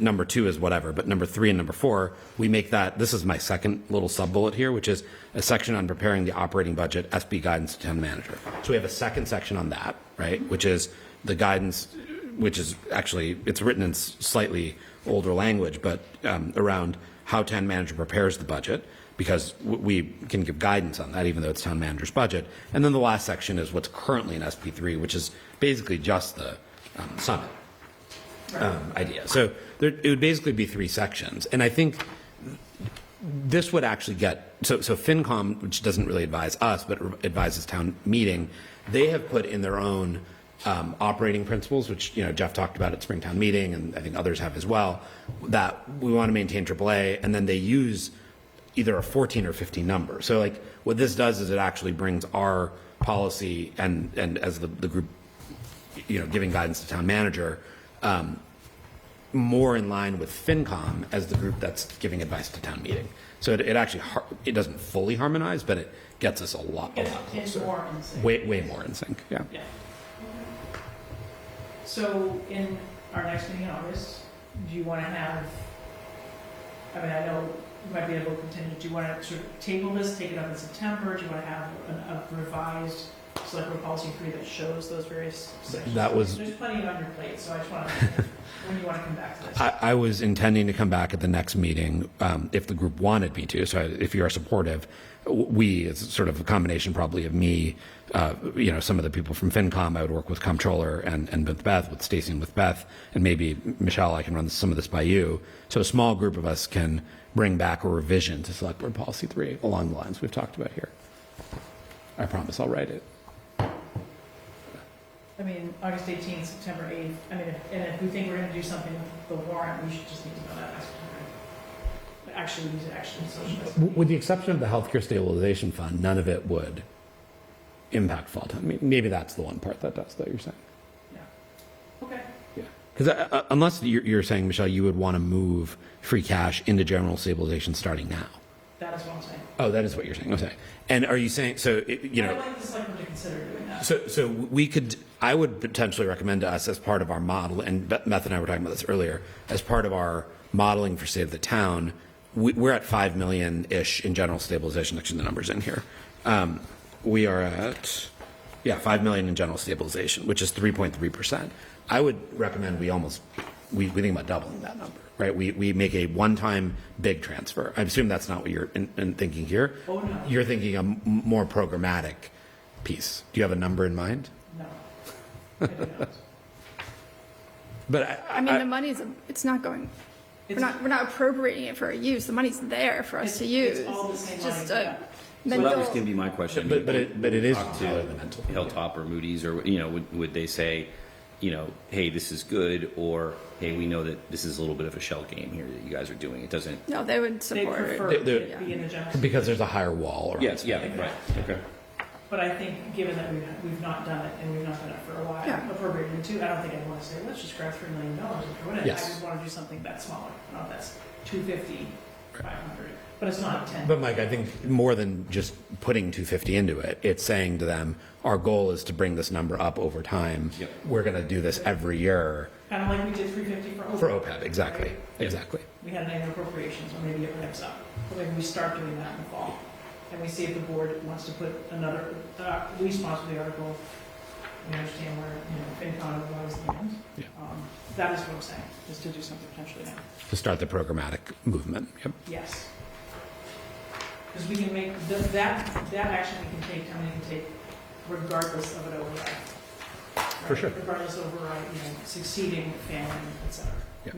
A: number 2 is whatever, but number 3 and number 4, we make that, this is my second little sub-bullet here, which is a section on preparing the operating budget, SB guidance to town manager. So we have a second section on that, right? Which is the guidance, which is actually, it's written in slightly older language, but around how town manager prepares the budget, because we can give guidance on that, even though it's town manager's budget. And then the last section is what's currently in SP3, which is basically just the summit idea. So it would basically be 3 sections. And I think this would actually get, so FinCom, which doesn't really advise us, but advises town meeting, they have put in their own operating principles, which Jeff talked about at Springtown meeting, and I think others have as well, that we want to maintain AAA, and then they use either a 14 or 15 number. So like what this does is it actually brings our policy and as the group, giving guidance to town manager, more in line with FinCom as the group that's giving advice to town meeting. So it actually, it doesn't fully harmonize, but it gets us a lot closer.
B: More in sync.
A: Way more in sync, yeah.
B: Yeah. So in our next meeting in August, do you want to have, I mean, I know you might be able to continue, do you want to sort of table this, take it up in September? Do you want to have a revised select board policy 3 that shows those various sections? There's plenty on your plate, so I just want to, when you want to come back to this.
A: I was intending to come back at the next meeting if the group wanted me to. So if you are supportive, we, it's sort of a combination probably of me, some of the people from FinCom, I would work with Comptroller and with Beth, with Stacy and with Beth, and maybe Michelle, I can run some of this by you. So a small group of us can bring back a revision to Select Board Policy 3 along the lines we've talked about here. I promise I'll write it.
B: I mean, August 18th, September 8th, I mean, and if we think we're going to do something with the warrant, we should just need to know that by September. But actually, we need to actually socialize.
A: With the exception of the Healthcare Stabilization Fund, none of it would impact fall time. I mean, maybe that's the one part that does, though, you're saying.
B: Okay.
A: Yeah. Because unless you're saying, Michelle, you would want to move free cash into general stabilization starting now.
B: That is what I'm saying.
A: Oh, that is what you're saying. Okay. And are you saying, so,
B: I'd like the select board to consider doing that.
A: So we could, I would potentially recommend to us as part of our model, and Beth and I were talking about this earlier, as part of our modeling for state of the town, we're at 5 million-ish in general stabilization. Actually, the number's in here. We are at, 5 million in general stabilization, which is 3.3%. I would recommend we think about doubling that number, right? We make a one-time big transfer. I assume that's not what you're thinking here.
B: Oh, no.
A: You're thinking a more programmatic piece. Do you have a number in mind?
B: No. I do not.
A: But
D: I mean, the money's, it's not going, we're not appropriating it for a use. The money's there for us to use.
B: It's all the same
D: It's just
B: money,
D: a
B: yeah.
E: So that was
D: mental.
E: going to be my question.
A: But it is
E: Talk
A: part of the mental.
E: to Hilltop or Moody's, or would they say, hey, this is good, or hey, we know that this is a little bit of a shell game here that you guys are doing. It doesn't.
D: No, they would
B: They
D: support
B: prefer
D: it.
B: it to be in the general.
A: Because there's a higher wall. Around
E: Yes, yeah, right. Okay.
B: But I think, given that we've not done it, and we've not done it for a while,
D: Yeah.
B: appropriated into, I don't think I'd want to say, let's just grab $3 million and throw it in.
A: Yes.
B: I just want to do something that's smaller. No, that's 250, 500, but it's not 10.
A: But Mike, I think more than just putting 250 into it, it's saying to them, our goal is to bring this number up over time.
E: Yep.
A: We're going to do this every year.
B: Kind of like we did 350 for OPEB.
A: For OPEB, exactly.
B: right?
A: Exactly.
B: We had an annual appropriation, so maybe it ramps up. But maybe we start doing that in the fall. And we see if the board wants to put another, we sponsor the article. We understand where, FinCon was the end.
A: Yeah.
B: That is what I'm saying, is to do something potentially now.
A: To start the programmatic movement. Yep.
B: Yes. Because we can make, that action we can take, we can take regardless of an override.
A: For
B: Right?
A: sure.
B: Regardless of override, succeeding, failing, et cetera.
A: Yeah.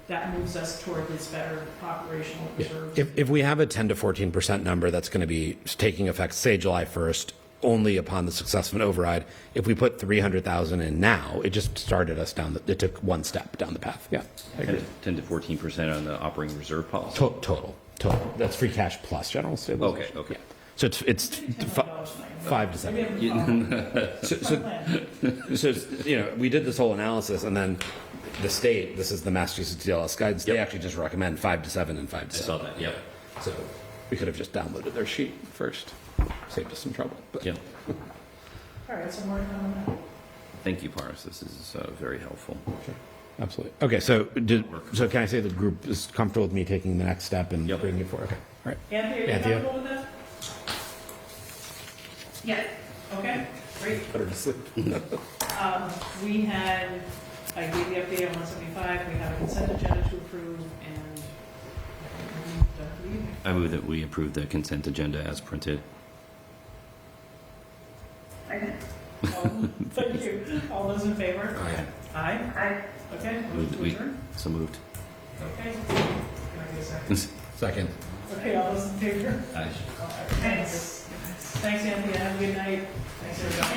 B: That moves us toward this better operational
A: Yeah.
B: reserves.
A: If we have a 10 to 14% number that's going to be taking effect, say July 1st, only upon the success of an override, if we put 300,000 in now, it just started us it took one step down the path. Yeah. I agree.
E: 10 to 14% on the operating reserve policy.
A: Total. That's free cash plus general stabilization.
E: Okay.
A: Yeah. So it's 5 to 7. So we did this whole analysis, and then the state, this is the Massachusetts DLS guidance, they actually just recommend 5 to 7 and 5 to 7.
E: I saw that, yep.
A: So we could have just downloaded their sheet first, saved us some trouble. But.
E: Yeah.
B: All right, so more to come on that.
E: Thank you, Paris. This is very helpful.
A: Sure. Absolutely. Okay, so can I say the group is comfortable with me taking the next step and bringing it forward? Okay. All right.
B: Anthea, are you
A: Anthea?
B: comfortable with that? Yeah. Okay, great.
A: Put her to sleep.
B: I gave the update on 175, we have a consent agenda to approve, and
E: I move that we approve the consent agenda as printed.
B: Thank you. All those in favor?
A: Aye.
B: Aye? Aye. Okay, move to adjourn?
E: So moved.
B: Okay. Can I get a second?
A: Second.
B: Okay, all those in favor?
E: Aye.
B: Thanks. Thanks, Anthea. Have a good night. Thanks, everybody.